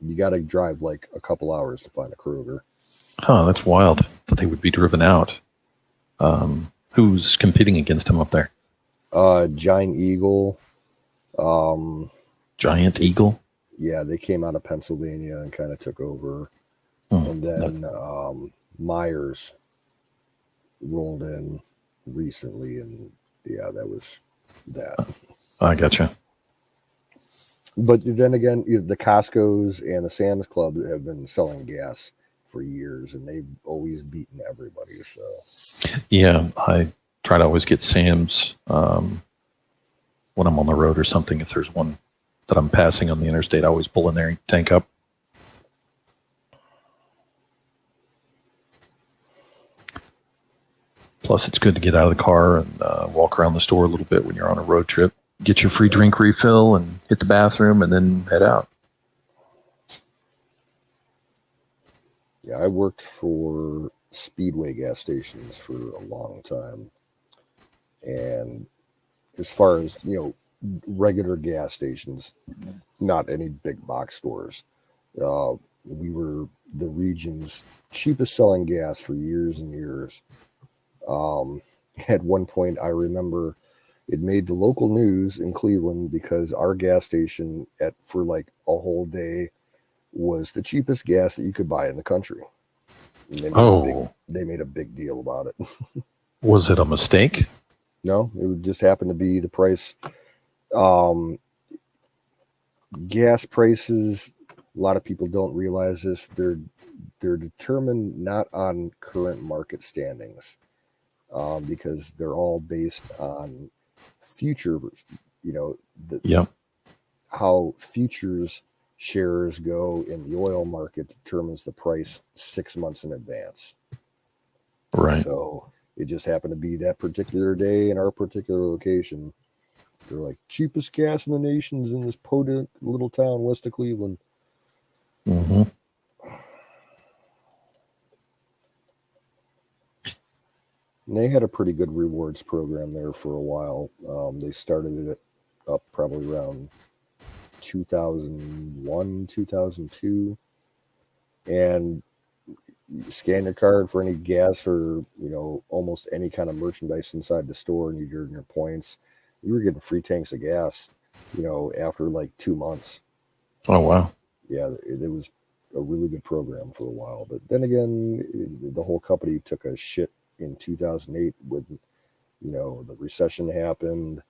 you got to drive like a couple hours to find a Kroger. Huh, that's wild that they would be driven out. Who's competing against him up there? Giant Eagle. Giant Eagle? Yeah, they came out of Pennsylvania and kind of took over. Hmm. And then Myers rolled in recently, and yeah, that was that. I gotcha. But then again, the Costco's and the Sam's Club have been selling gas for years, and they've always beaten everybody. So Yeah, I try to always get Sam's when I'm on the road or something. If there's one that I'm passing on the interstate, I always pull in there and tank up. Plus, it's good to get out of the car and walk around the store a little bit when you're on a road trip. Get your free drink refill and hit the bathroom and then head out. yeah, I worked for Speedway gas stations for a long time. And as far as, regular gas stations, not any big box stores, we were the region's cheapest selling gas for years and years. At one point, I remember it made the local news in Cleveland because our gas station for like a whole day was the cheapest gas that you could buy in the country. And they made a big deal about it. Was it a mistake? No, it would just happen to be the price. Gas prices, a lot of people don't realize this. They're determined not on current market standings, because they're all based on futures. How futures shares go in the oil market determines the price 6 months in advance. Right. So it just happened to be that particular day in our particular location. They're like, cheapest gas in the nation's in this podunk little town west of Cleveland. Mm-hmm. And they had a pretty good rewards program there for a while. They started it up probably around 2001, 2002. And you scan your card for any gas or, almost any kind of merchandise inside the store, and you earn your points. You were getting free tanks of gas, after like 2 months. Oh, wow. Yeah, it was a really good program for a while. But then again, the whole company took a shit in 2008 when, the recession happened,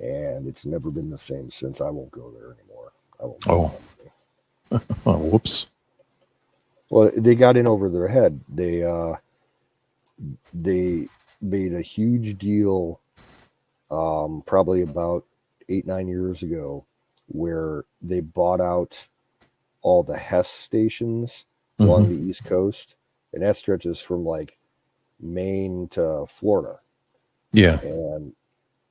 and it's never been the same since. I won't go there anymore. I won't. Oh, whoops. Well, they got in over their head. They made a huge deal, probably about 8-9 years ago, where they bought out all the Hess stations along the East Coast, and that stretches from like Maine to Florida. Yeah. And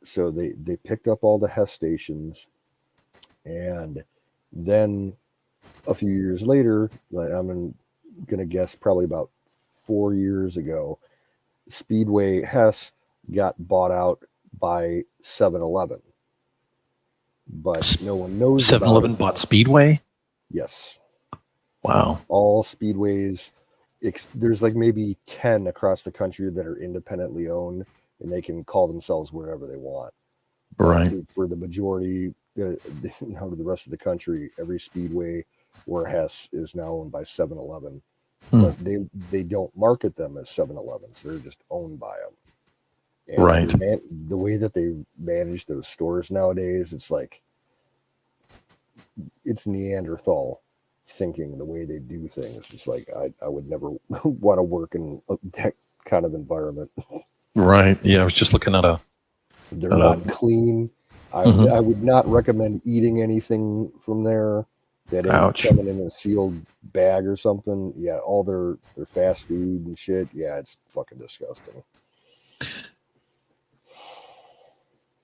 so they picked up all the Hess stations, and then a few years later, I'm going to guess probably about 4 years ago, Speedway Hess got bought out by 7-Eleven, but no one knows 7-Eleven about it. bought Speedway? Yes. Wow. All Speedways, there's like maybe 10 across the country that are independently owned, and they can call themselves whatever they want. Right. But for the majority, the rest of the country, every Speedway or Hess is now owned by 7-Eleven. But they don't market them as 7-Elevens. They're just owned by them. And Right. The way that they manage those stores nowadays, it's like it's Neanderthal thinking the way they do things. It's like I would never want to work in that kind of environment. Right. Yeah, I was just looking at They're not clean. I would not recommend eating anything from there that ain't coming in a sealed bag or something. Yeah, all their fast food and shit. Yeah, it's fucking disgusting.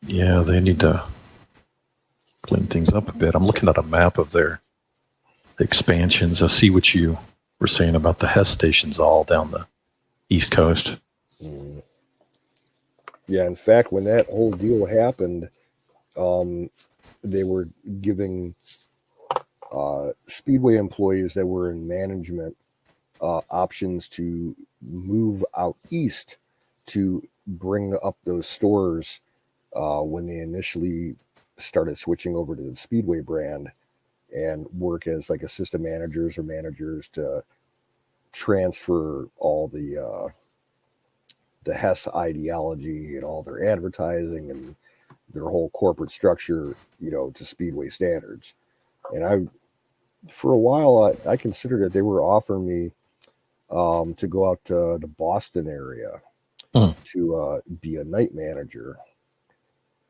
Yeah, they need to clean things up a bit. I'm looking at a map of their expansions. I see what you were saying about the Hess stations all down the East Coast. Yeah, in fact, when that whole deal happened, they were giving Speedway employees that were in management options to move out east to bring up those stores when they initially started switching over to the Speedway brand and work as like assistant managers or managers to transfer all the Hess ideology and all their advertising and their whole corporate structure, to Speedway standards. And for a while, I considered it. They were offering me to go out to the Boston area to be a night manager.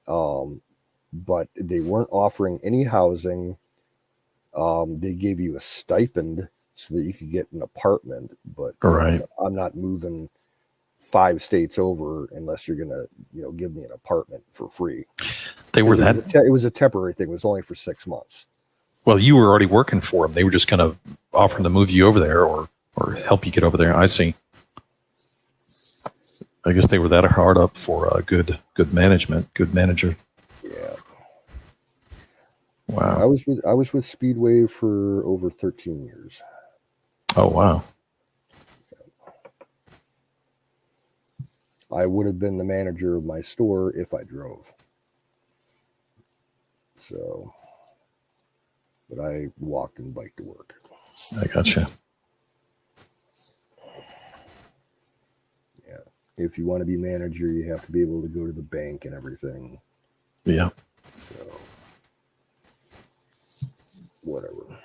But they weren't offering any housing. They gave you a stipend so that you could get an apartment, but I'm not moving 5 states over unless you're gonna, give me an apartment for free. They were it was a temporary thing. It was only for 6 months. Well, you were already working for them. They were just kind of offering to move you over there or help you get over there. I see. I guess they were that hard up for a good management, good manager. Yeah. Wow. I was with Speedway for over 13 years. Oh, wow. I would have been the manager of my store if I drove. So, but I walked and biked to work. I gotcha. Yeah. If you want to be manager, you have to be able to go to the bank and everything. Yeah. So, whatever.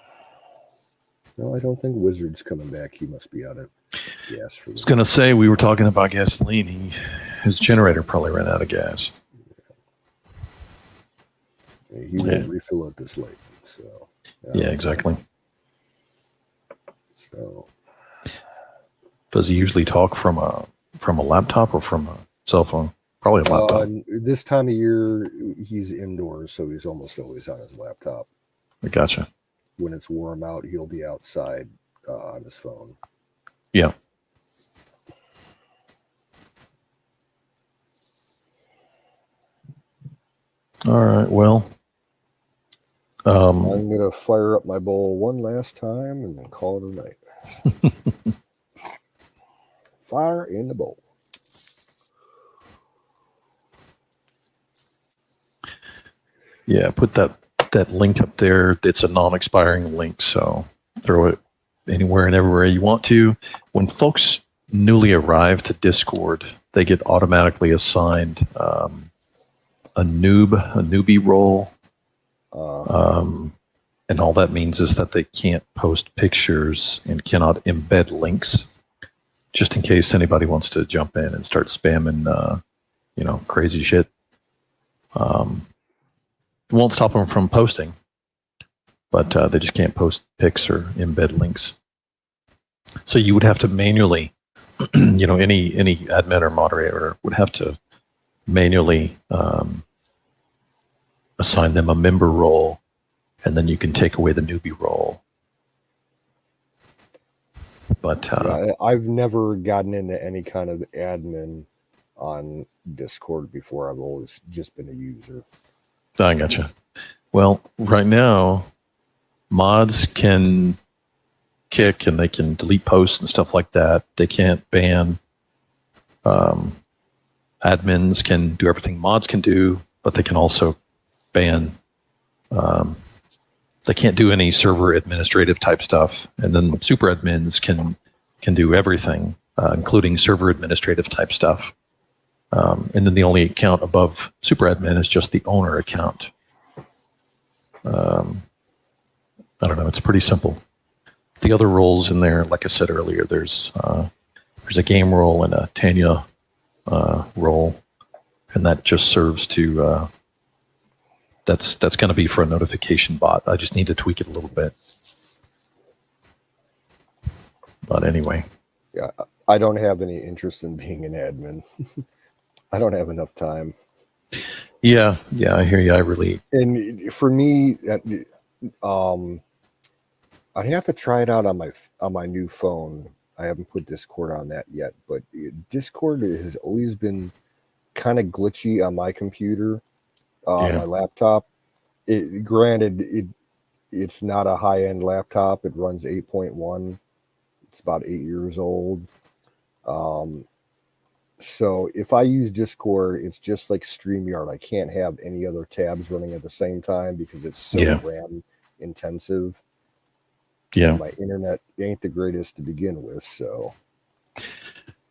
No, I don't think Wizard's coming back. He must be out of gas. I was going to say, we were talking about gasoline. His generator probably ran out of gas. Yeah. He won't refill it this late. So. Yeah, exactly. So. Does he usually talk from a laptop or from a cell phone? Probably a laptop. This time of year, he's indoors, so he's almost always on his laptop. I gotcha. When it's warm out, he'll be outside on his phone. Yeah. All right. Well, I'm going to fire up my bowl one last time and then call it a night. Fire in the bowl. Yeah, put that link up there. It's a non-expiring link, so throw it anywhere and everywhere you want to. When folks newly arrive to Discord, they get automatically assigned a newbie role. And all that means is that they can't post pictures and cannot embed links, just in case anybody wants to jump in and start spamming, crazy shit. Won't stop them from posting, but they just can't post pics or embed links. So you would have to manually, any admin or moderator would have to manually assign them a member role, and then you can take away the newbie role. But I've never gotten into any kind of admin on Discord before. I've always just been a user. I gotcha. Well, right now, mods can kick and they can delete posts and stuff like that. They can't ban. Admins can do everything mods can do, but they can also ban. They can't do any server administrative type stuff, and then super admins can do everything, including server administrative type stuff. And then the only account above super admin is just the owner account. I don't know. It's pretty simple. The other roles in there, like I said earlier, there's a game role and a Tanya role, and that just serves to that's going to be for a notification bot. I just need to tweak it a little bit. But anyway, Yeah, I don't have any interest in being an admin. I don't have enough time. yeah, I hear you. I really, And for me, I'd have to try it out on my new phone. I haven't put Discord on that yet, but Discord has always been kind of glitchy on my computer, my laptop. Granted, it's not a high-end laptop. It runs 8.1. It's about 8 years old. So if I use Discord, it's just like StreamYard. I can't have any other tabs running at the same time because it's so RAM intensive. yeah. And my internet ain't the greatest to begin with, so.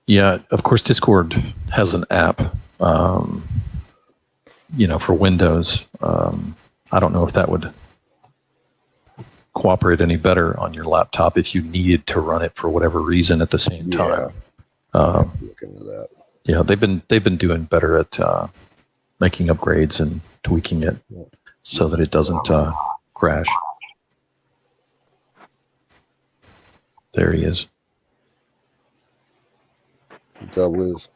Yeah, of course, Discord has an app, for Windows. I don't know if that would cooperate any better on your laptop if you needed to run it for whatever reason at the same time. Look into that. Yeah, they've been doing better at making upgrades and tweaking it so that it doesn't crash. There he is. What's up, Wiz?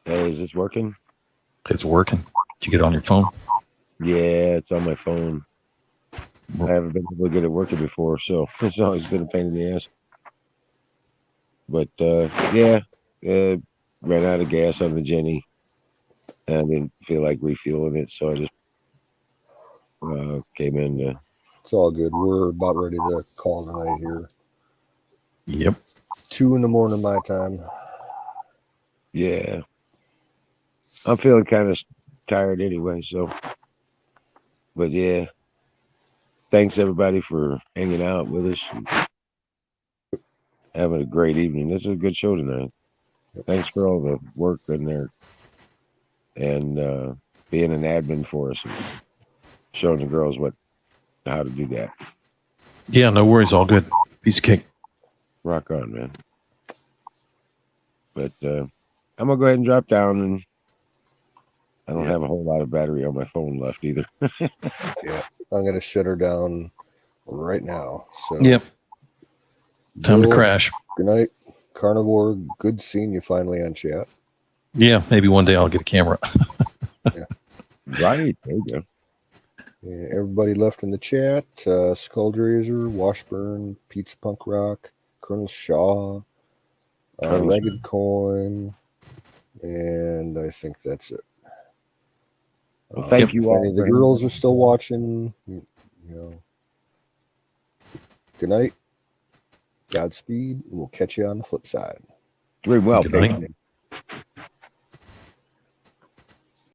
Hey, is this working? It's working. Did you get it on your phone? Yeah, it's on my phone. I haven't been able to get it working before, so it's always been a pain in the ass. But ran out of gas on the Jenny, and I didn't feel like refueling it, so I just came in to. It's all good. We're about ready to call tonight here. Yep. 2 a.m. my time. Yeah, I'm feeling kind of tired anyway, so. But yeah, thanks everybody for hanging out with us. And having a great evening. This is a good show tonight. Thanks for all the work in there and being an admin for us and showing the girls how to do that. Yeah, no worries. All good. Piece of cake. Rock on, man. But I'm gonna go ahead and drop down, and I don't have a whole lot of battery on my phone left either. Yeah, I'm gonna shut her down right now. So Yep. Time to Bill, crash. Good night, Carnivore. Good seeing you finally on chat. Yeah, maybe one day I'll get a camera. Right, there you go. Yeah, everybody left in the chat: Skulldrazer, Washburn, Pizza Punk Rock, Colonel Shaw, Ragged Coin, and I think that's it. Well, thank you all. Any of the girls are still watching. Good night. Godspeed. We'll catch you on the flip side. Doing well. Good Thank night. you.